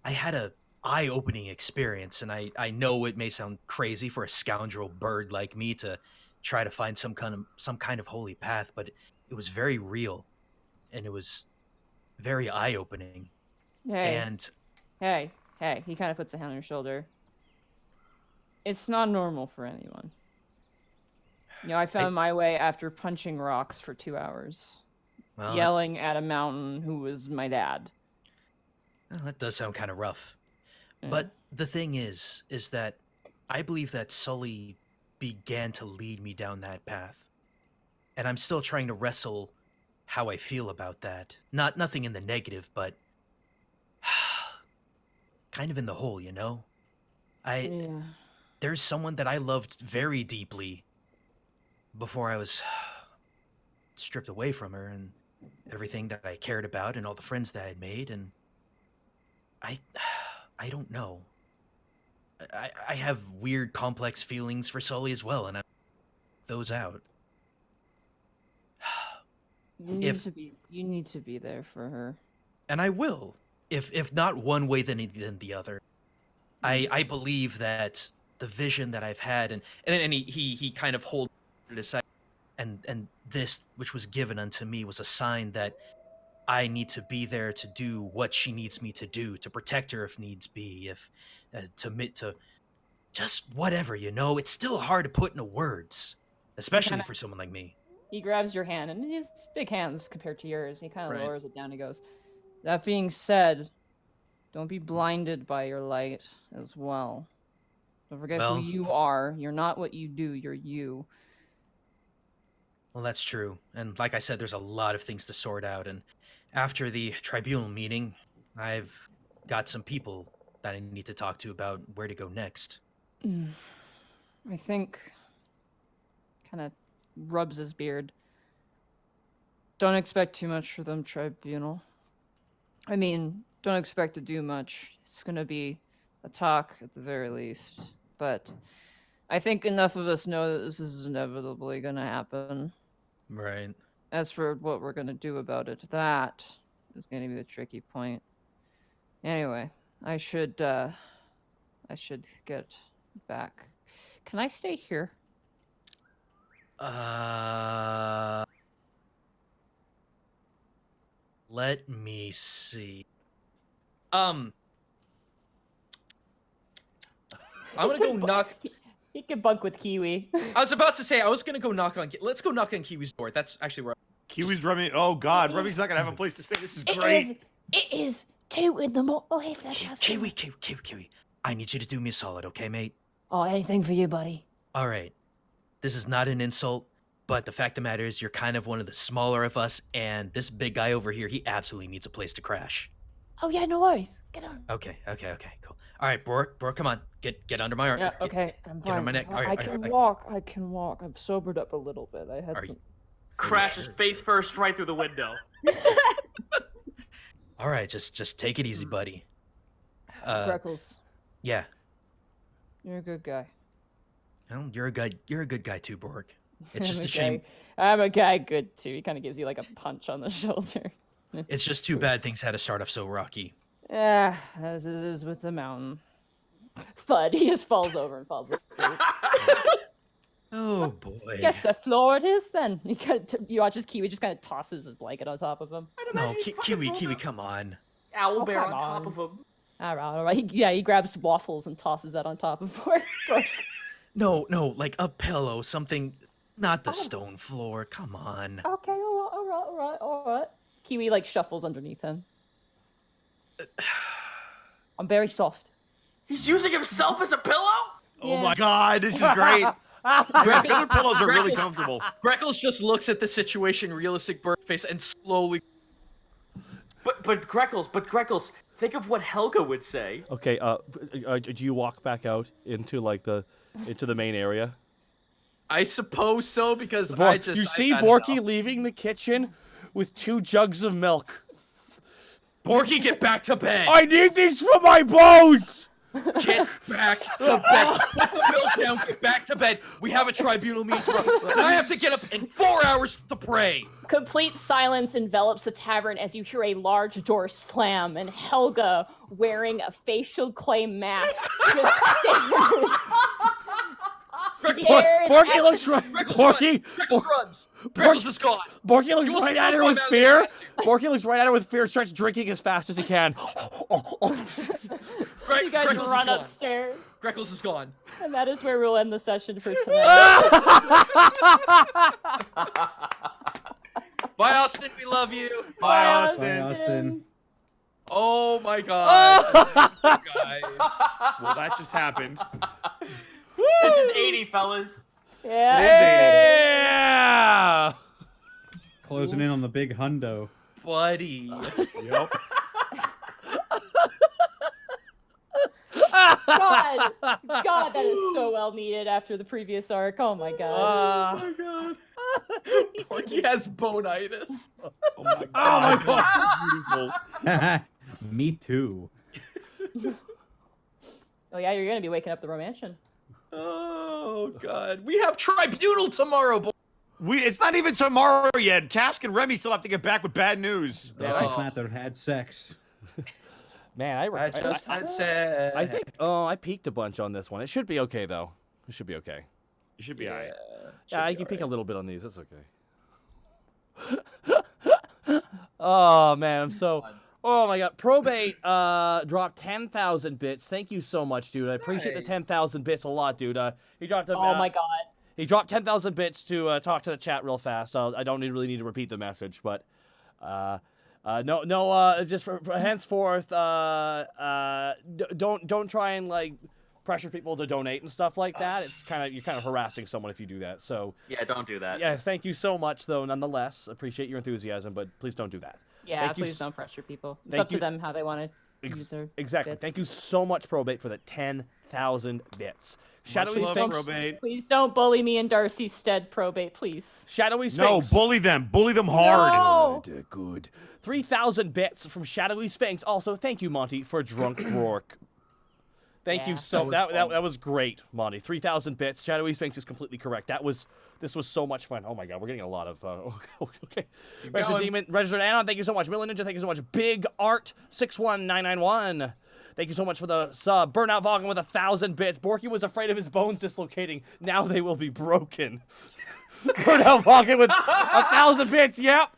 had a eye-opening experience, and I know it may sound crazy for a scoundrel bird like me to try to find some kind of holy path, but it was very real, and it was very eye-opening. Hey, And hey, he kind of puts a hand on your shoulder. It's not normal for anyone. I found my way after punching rocks for 2 hours, well, yelling at a mountain who was my dad. that does sound kind of rough. Yeah. But the thing is that I believe that Sully began to lead me down that path. And I'm still trying to wrestle how I feel about that. Nothing in the negative, but kind of in the hole, you know? Yeah. There's someone that I loved very deeply before I was stripped away from her and everything that I cared about and all the friends that I had made, and I don't know. I have weird complex feelings for Sully as well, and I those out. You need to be there for her. And I will, if not one way then the other. I believe that the vision that I've had, and he kind of holds it aside, and this which was given unto me was a sign that I need to be there to do what she needs me to do, to protect her if needs be, if to just whatever, It's still hard to put into words, especially for someone like me. He grabs your hand, and his big hands compared to yours. He kind of Right. lowers it down and goes, "That being said, don't be blinded by your light as well. Don't forget who Well- you are. You're not what you do, you're you." Well, that's true. And like I said, there's a lot of things to sort out. And after the tribunal meeting, I've got some people that I need to talk to about where to go next. I think... Kind of rubs his beard. Don't expect too much for them, tribunal. I mean, don't expect to do much. It's gonna be a talk at the very least. But I think enough of us know that this is inevitably gonna happen. Right. As for what we're gonna do about it, that is gonna be the tricky point. Anyway, I should get back. Can I stay here? Let me see. I'm gonna go knock. He can bunk with Kiwi. I was about to say I was gonna go knock on. Let's go knock on Kiwi's door. That's actually where. Kiwi's Remy. Oh God, Remy's not gonna have a place to stay. This is great. It is 2 in the morning. Oh, hey, fantastic. Kiwi. I need you to do me a solid, okay, mate? Oh, anything for you, buddy. All right. This is not an insult, but the fact of the matter is you're kind of one of the smaller of us, and this big guy over here, he absolutely needs a place to crash. Oh, yeah, no worries. Get on. Okay, cool. All right, Bork, come on. Get under my arm. Yeah, Get- okay, I'm get on fine. my neck. All right, I can walk. I've sobered up a little bit. I had Are some... Crashes face first right through the window. All right, just take it easy, buddy. Freckles, Yeah. you're a good guy. Well, you're a good guy too, Bork. It's just I'm a shame. I'm a guy good too. He kind of gives you like a punch on the shoulder. It's just too bad things had to start off so rocky. Yeah, as it is with the mountain. Thud. He just falls over and falls asleep. Oh boy. Guess the floor it is then. You watch as Kiwi just kind of tosses his blanket on top of him. No, Kiwi, come on. Owlbear come on top on. of him. All right. He grabs waffles and tosses that on top of Bork. No, like a pillow, something, not the stone floor. Come on. Okay, all right. Kiwi like shuffles underneath him. I'm very soft. He's using himself as a pillow? Oh my God, this is great. The other pillows are really comfortable. Greckles just looks at the situation, realistic bird face, and slowly. But Greckles, think of what Helga would say. Okay, do you walk back out into like the main area? I suppose so because You see Borky leaving the kitchen with 2 jugs of milk. Borky, get back to bed. I need these for my bones! Get back to bed. Put the milk down. Get back to bed. We have a tribunal meeting tomorrow, and I have to get up in 4 hours to pray. Complete silence envelops the tavern as you hear a large door slam, and Helga, wearing a facial clay mask, just stares. Borky looks right. Borky runs. Greckles is gone. Borky looks He right wasn't at her going with out of fear. his costume. Borky looks right at her with fear. Starts drinking as fast as he can. You guys Greckles is run gone. upstairs, Greckles is gone. and that is where we'll end the session for tonight. Bye, Austin. We love you. Bye, Austin. Oh my God. Guys. Well, that just happened. This is 80, fellas. Yeah. Yeah. Closing in on the big hundo. Buddy. Yep. God, that is so well needed after the previous arc. Oh my God. Oh my God. Porky has bonitis. Oh my Oh my God. God. Beautiful. Me too. Oh yeah, you're gonna be waking up the Romantian. Oh God. We have tribunal tomorrow, boy. It's not even tomorrow yet. Task and Remy still have to get back with bad news. That matter had sex. Man, I just had said. I think. Oh, I peaked a bunch on this one. It should be okay though. It should be okay. You should be alright. Yeah, you can peak a little bit on these. That's okay. Oh man, I'm so. Oh my God, Probate dropped 10,000 bits. Thank you so much, dude. I appreciate the 10,000 bits a lot, dude. He dropped. Oh my God. He dropped 10,000 bits to talk to the chat real fast. I don't really need to repeat the message, but just for henceforth, don't try and like pressure people to donate and stuff like that. It's you're kind of harassing someone if you do that. So Yeah, don't do that. yeah, thank you so much though. Nonetheless, appreciate your enthusiasm, but please don't do that. Yeah, Thank you please s- don't pressure people. It's thank up to you- them how they want to use their Exactly. bits. Thank you so much, Probate, for the 10,000 bits. Shadowy Much love, Sphinx. Probate. Please don't bully me in Darcy's stead, Probate, please. Shadowy No, Sphinx. bully them hard. No! Good. 3,000 bits from Shadowy Sphinx. Also, thank you, Monty, for Drunk Brork. Thank you Yeah. so that was great, Monty. 3,000 bits. Shadowy Sphinx is completely correct. This was so much fun. Oh my god, we're getting a lot of okay. Registered going. Demon, Registered Anon, thank you so much. Million Ninja, thank you so much. Big Art 61991. Thank you so much for the sub. Burnout Vogan with 1,000 bits. Borky was afraid of his bones dislocating. Now they will be broken. Burnout Vogan with 1,000 bits. Yep.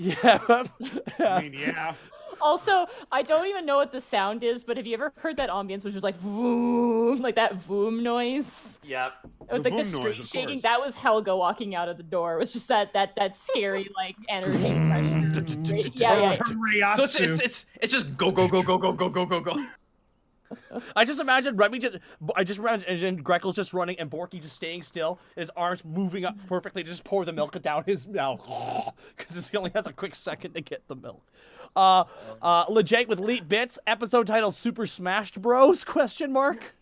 I mean, yeah. Also, I don't even know what the sound is, but have you ever heard that ambience, which was like voom, like that voom noise? Yep. With The like the voom noise, screen of shaking. course. That was Helga walking out of the door. It was just that scary like energy pressure. Yeah. So it's just go go go go go go go go go. I just imagine Remy I just imagine Grekel's just running and Borky just staying still, his arms moving up perfectly to just pour the milk down his mouth because he only has a quick second to get the milk. Legit with Leap Bits, episode title Super Smashed Bros? Question mark.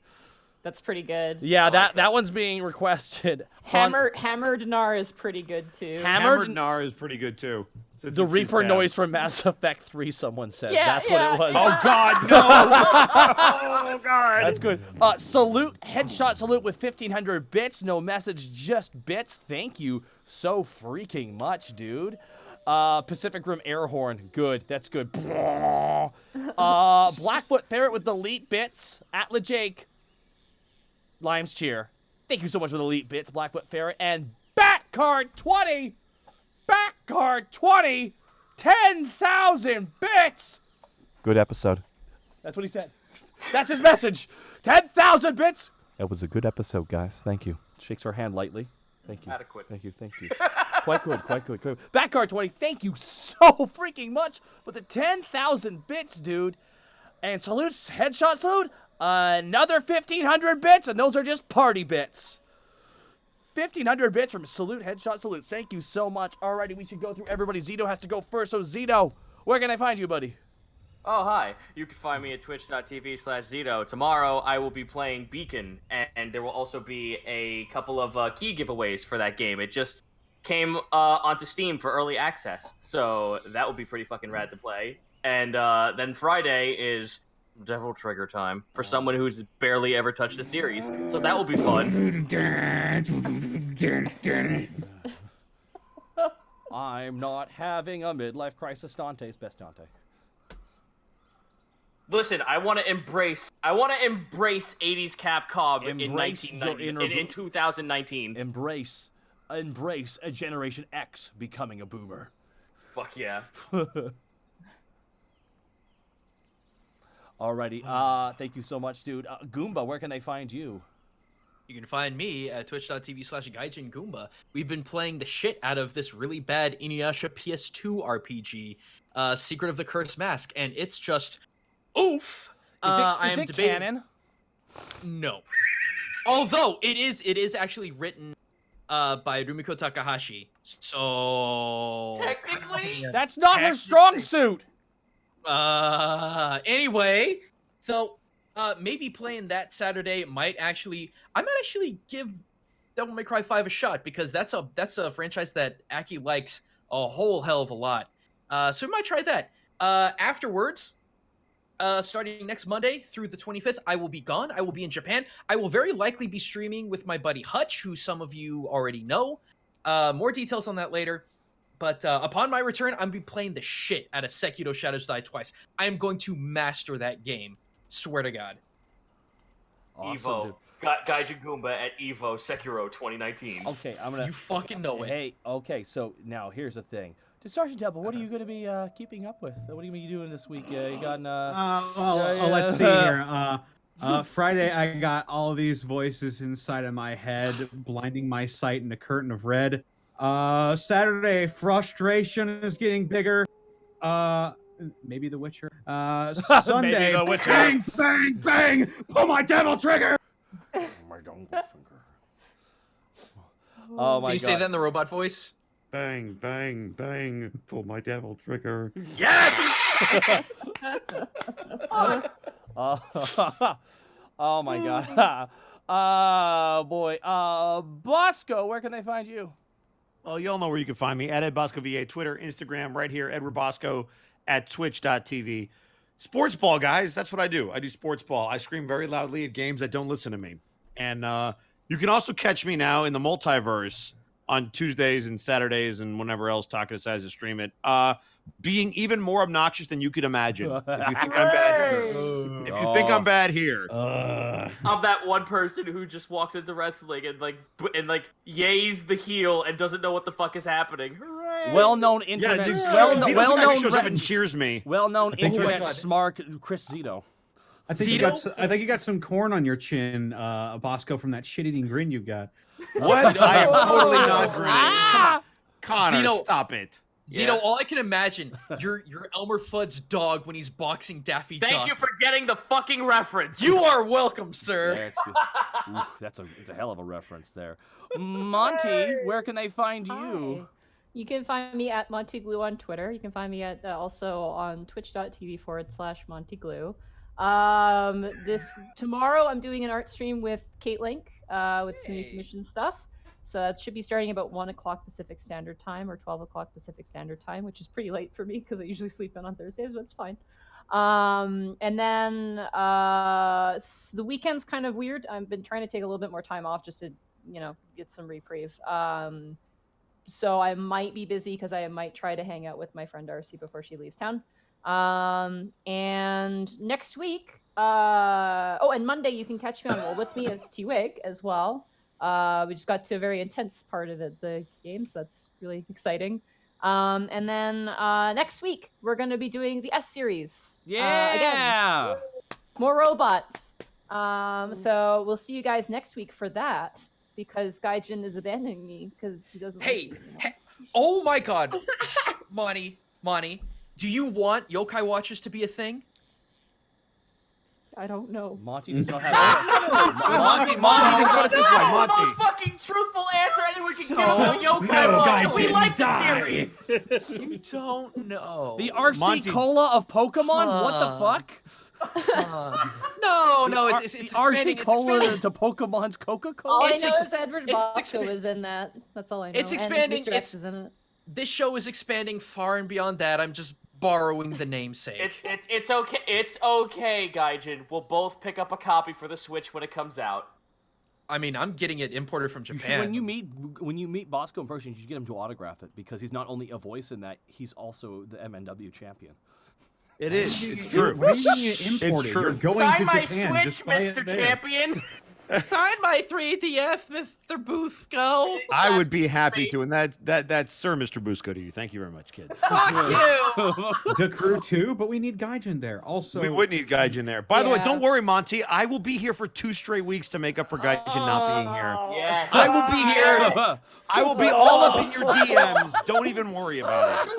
That's pretty good. Yeah, that one's being requested. Hammered Gnar is pretty good too. Hammered Gnar is pretty good too. The It's his Reaper tab. noise from Mass Effect 3, someone says. Yeah, That's yeah, what it was. Oh God, no! Oh God! That's good. Salute, headshot salute with 1,500 bits. No message, just bits. Thank you so freaking much, dude. Pacific Rim air horn. Good. That's good. Blackfoot Ferret with the elite bits. Atla Jake. Limes cheer. Thank you so much for the elite bits, Blackfoot Ferret. And Batcard 20. Batcard 20. 10,000 bits. Good episode. That's what he said. That's his message. 10,000 bits. That was a good episode, guys. Thank you. Shakes her hand lightly. Thank you. Adequate. Thank you. Quite good. Backcard 20, thank you so freaking much for the 10,000 bits, dude. And salutes, headshot salute, another 1,500 bits, and those are just party bits. 1,500 bits from Salute, headshot salutes. Thank you so much. Alrighty, we should go through everybody. Zito has to go first, so Zito, where can I find you, buddy? Oh, hi. You can find me at twitch.tv/Zito. Tomorrow, I will be playing Beacon, and there will also be a couple of key giveaways for that game. It just came onto Steam for early access, so that will be pretty fucking rad to play. And then Friday is Devil Trigger time for someone who's barely ever touched the series, so that will be fun. I'm not having a midlife crisis. Dante's best Dante. Listen, I want to embrace 80s Capcom Embrace your inner in 2019. Embrace a Generation X becoming a boomer. Fuck yeah. Alrighty, thank you so much, dude. Goomba, where can they find you? You can find me at twitch.tv/Gaijin Goomba. We've been playing the shit out of this really bad Inuyasha PS2 RPG, Secret of the Cursed Mask, and it's just oof. Is it canon? No. Although it is actually written by Rumiko Takahashi. So Technically, that's not her strong suit. Anyway, so maybe playing that Saturday I might actually give Devil May Cry 5 a shot, because that's a franchise that Aki likes a whole hell of a lot. So we might try that. Afterwards, starting next Monday through the 25th, I will be gone. I will be in Japan. I will very likely be streaming with my buddy Hutch, who some of you already know. More details on that later. But upon my return, I'm going to be playing the shit out of Sekiro Shadows Die Twice. I am going to master that game. Swear to God. Awesome, Evo. dude. Gaijin Goomba at Evo Sekiro 2019. Okay, I'm gonna. You fucking know it. Hey, okay, so now here's the thing. To Sergeant Temple, what are you gonna be keeping up with? What are you gonna be doing this week? You got let's see here. Friday, I got all these voices inside of my head, blinding my sight in a curtain of red. Saturday, frustration is getting bigger. Maybe The Witcher. Sunday. Maybe The Witcher. Bang, bang, bang! Pull my devil trigger. My dongle finger. Oh my Can you god. say that in the robot voice? Bang, bang, bang. Pull my devil trigger. Yes! Oh my god. Boy. Bosco, where can they find you? Well, y'all know where you can find me at Ed Bosco VA, Twitter, Instagram, right here, Edward Bosco at twitch.tv. Sports ball, guys. That's what I do. I do sports ball. I scream very loudly at games that don't listen to me. And you can also catch me now in the multiverse on Tuesdays and Saturdays and whenever else Taka decides to stream it. Being even more obnoxious than you could imagine. If you think I'm bad here. If you think I'm bad here. I'm that one person who just walks into wrestling and yays the heel and doesn't know what the fuck is happening. Hooray! Well-known Yeah, internet, Zito's well-known, the guy who shows up and cheers me. well-known think- oh my internet God. smart Chris Zito. I think you got some corn on your chin, Bosco, from that shit-eating grin you got. What? I am totally not grinning. Come on. Connor, Zito- stop it. Zito, Yeah. all I can imagine, you're Elmer Fudd's dog when he's boxing Daffy Duck. Thank you for getting the fucking reference. You are welcome, sir. That's a hell of a reference there. Monty, where can they find you? Hi. You can find me at Montyglue on Twitter. You can find me at also on twitch.tv/MontyGlue. Tomorrow I'm doing an art stream with Kate Link with some new commission stuff. So that should be starting about 1 o'clock Pacific Standard Time or 12 o'clock Pacific Standard Time, which is pretty late for me because I usually sleep in on Thursdays, but it's fine. And then the weekend's kind of weird. I've been trying to take a little bit more time off just to, get some reprieve. So I might be busy because I might try to hang out with my friend Darcy before she leaves town. And next week, and Monday you can catch me on Roll With Me as T-Wig as well. We just got to a very intense part of the game, so that's really exciting. And then next week we're going to be doing the S series. Yeah. Again, more robots. So we'll see you guys next week for that because Gaijin is abandoning me because he doesn't. Hey, like me. Oh my God, Monty, do you want yokai watchers to be a thing? I don't know. Monty does not have. Monty does not this way. The Monty. most fucking truthful answer anyone can give So- on a yokai No, watcher. Gaijin, We like the die. series. You don't know. The RC Monty- Cola of Pokemon? What the fuck? No, it's The expanding. RC It's Cola expanding. to Pokemon's All Coca-Cola? I It's know ex- is Edward it's Bosco expa- is in that. That's all I know. It's And expanding, Mr. X is in it. This show is expanding far and beyond that. I'm just borrowing the namesake. It's okay. It's okay, Gaijin. We'll both pick up a copy for the Switch when it comes out. I mean, I'm getting it imported from You should, Japan. when you meet Bosco in person, you should get him to autograph it because he's not only a voice in that, he's also the MNW champion. It is. It's true. What do you mean you import it? true. You're going Sign to my Japan. Switch, Just buy it Mr. there. Champion. Sign my 3DF, Mr. Boothko. I would be happy to, and that's Sir Mr. Busco to you. Thank you very much, kid. Fuck you. The crew too, but we need Gaijin there. Also, we would need Gaijin there. By the way, Yeah. don't worry, Monty. I will be here for 2 straight weeks to make up for Gaijin not being here. Yes. I will be here. I will be all up in your DMs. Don't even worry about it.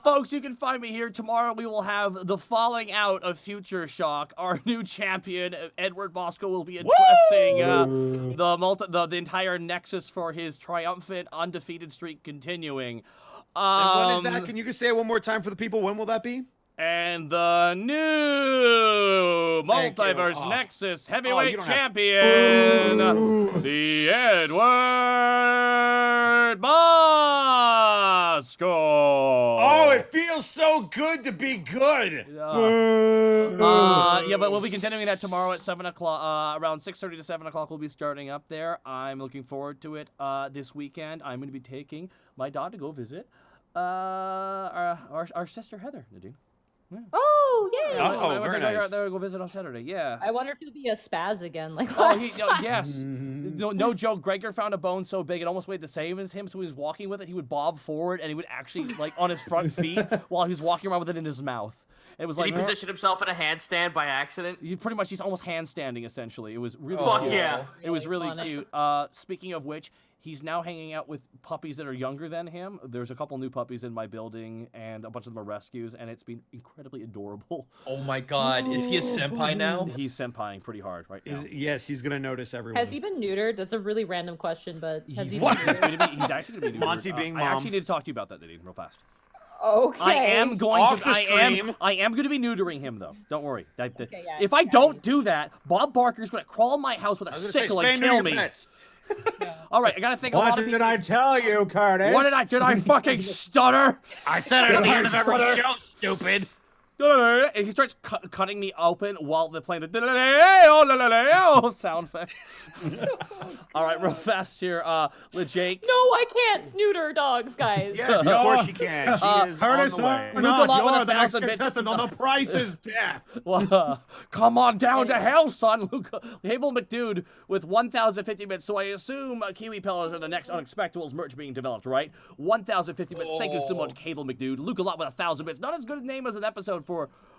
Folks, you can find me here tomorrow. We will have the falling out of Future Shock. Our new champion, Edward Bosco, will be addressing the entire nexus for his triumphant, undefeated streak continuing. And when is that? Can you just say it one more time for the people? When will that be? And the new Thank you. Multiverse Oh. Nexus you Heavyweight don't have- Champion, the Edward Bosco. Oh, it feels so good to be good. Yeah, but we'll be continuing that tomorrow at 7 o'clock, around 6:30 to 7 o'clock. We'll be starting up there. I'm looking forward to it. This weekend, I'm going to be taking my dog to go visit our sister Heather, Nadine. Oh, yay! Oh, I went very to nice. go visit on Saturday. Yeah. I wonder if he'll be a spaz again, like Oh, last time. yes. No joke. Gregor found a bone so big it almost weighed the same as him. So he was walking with it. He would bob forward and he would actually like on his front feet while he was walking around with it in his mouth. It was Did like he position himself in a handstand by accident? he's almost handstanding essentially. It was really Fuck cute. yeah. It was really funny. cute. Speaking of which, he's now hanging out with puppies that are younger than him. There's a couple new puppies in my building, and a bunch of them are rescues, and it's been incredibly adorable. Oh my god, is he a senpai now? He's senpaiing pretty hard right now. Yes, he's gonna notice everyone. Has he been neutered? That's a really random question, but has he He's, been neutered? he's actually going to be neutered. Monty being I actually mom. need to talk to you about that, Nadine, real fast. Okay. I am going Off to. the stream. I am going to be neutering him, though. Don't worry. yeah, if I yeah, don't do that, Bob Barker's going to crawl in my house with a I was gonna say, sickle spay and neuter kill your me. pets. All right, I got to think a lot What of did people. I tell you, Curtis? What did I fucking stutter? I said it at the end of every show, stupid. And he starts cutting me open while they're playing the sound effect. All right, real fast here. Jake. No, I can't neuter dogs, guys. Yes, of course she can. She is Curtis, on the way. Luke a lot with you're a the next 1,000 bits. contestant on The Price is Death. Well, come on down to hell, son. Hable McDude with 1,050 bits. So I assume Kiwi Pillars are the next Unexpectables merch being developed, right? 1,050 bits. Thank you so much, Cable McDude. Luke a lot with 1,000 bits. Not as good a name as an episode for,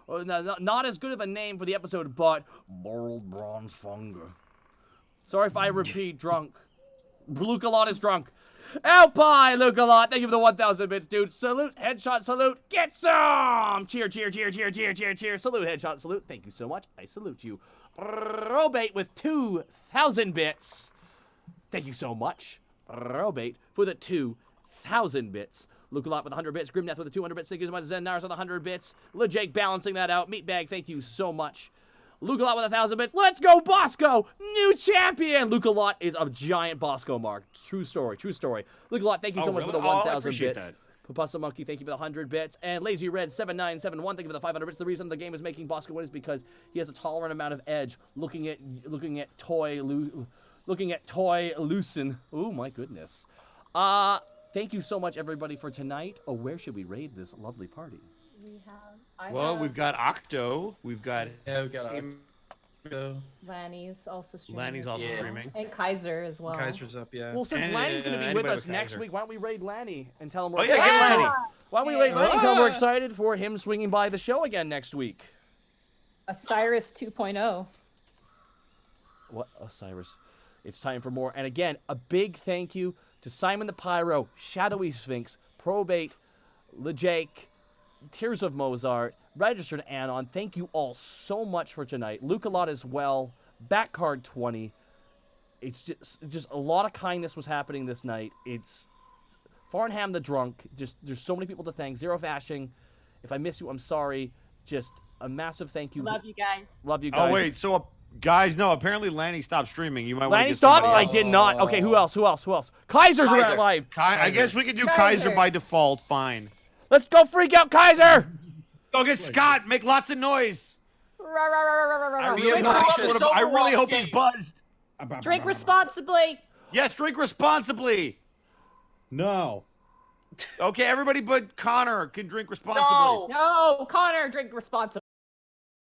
not as good of a name for the episode, but Boiled Bronze Funga. Sorry if I repeat, drunk. Luke a lot is drunk. Alpine, Luke a lot. Thank you for the 1,000 bits, dude. Salute, headshot, salute. Get some! Cheer, cheer, cheer, cheer, cheer, cheer, cheer. Salute, headshot, salute. Thank you so much. I salute you. Robate with 2,000 bits. Thank you so much. Robate for the 2,000 bits. Luke a lot with 100 bits. Grimdeath with the 200 bits. Thank you so much. Zen Nars with 100 bits. LeJake balancing that out. Meatbag, thank you so much. Luke a lot with 1,000 bits. Let's go, Bosco! New champion! Luke a lot is a giant Bosco mark. True story, true story. Luke a lot, thank you so much for the 1,000 bits. Papasa Monkey, thank you for the 100 bits. And Lazy Red 7971, thank you for the 500 bits. The reason the game is making Bosco win is because he has a tolerant amount of edge. Looking at Toy Lucen. Oh my goodness. Thank you so much, everybody, for tonight. Oh, where should we raid this lovely party? Well, we've got Octo. We've got Yeah, we got Lanny's also streaming. Lanny's also Yeah. streaming. And Kaiser as well. Kaiser's up, yeah. Well, since And, Lanny's going to be with anybody us with next Kaiser. week, why don't we raid Lanny and tell him we're Oh yeah, excited? get Lanny. Why don't we raid Lanny and tell him we're excited for him swinging by the show again next week? Osiris 2.0. What, Osiris? It's time for more. And again, a big thank you to Simon the Pyro, Shadowy Sphinx, Probate, LeJake, Tears of Mozart, Registered Anon. Thank you all so much for tonight. Luke a lot as well. Backcard 20. It's just a lot of kindness was happening this night. It's Farnham the Drunk. Just there's so many people to thank. Zero Fashing. If I miss you, I'm sorry. Just a massive thank you. Love you guys. Love you guys. Oh wait, so guys, no. Apparently, Lanny stopped streaming. You might want to Lanny get stopped? somebody I else. did not. Okay, who else? Kaiser's Kaiser. live. I guess we could do Kaiser by default. Fine. Let's go freak out Kaiser! Go get Scott. Make lots of noise. I Drink really hope he's buzzed. Drink responsibly. Yes, drink responsibly. No. Okay, everybody but Connor can drink responsibly. No. No, Connor, drink responsibly.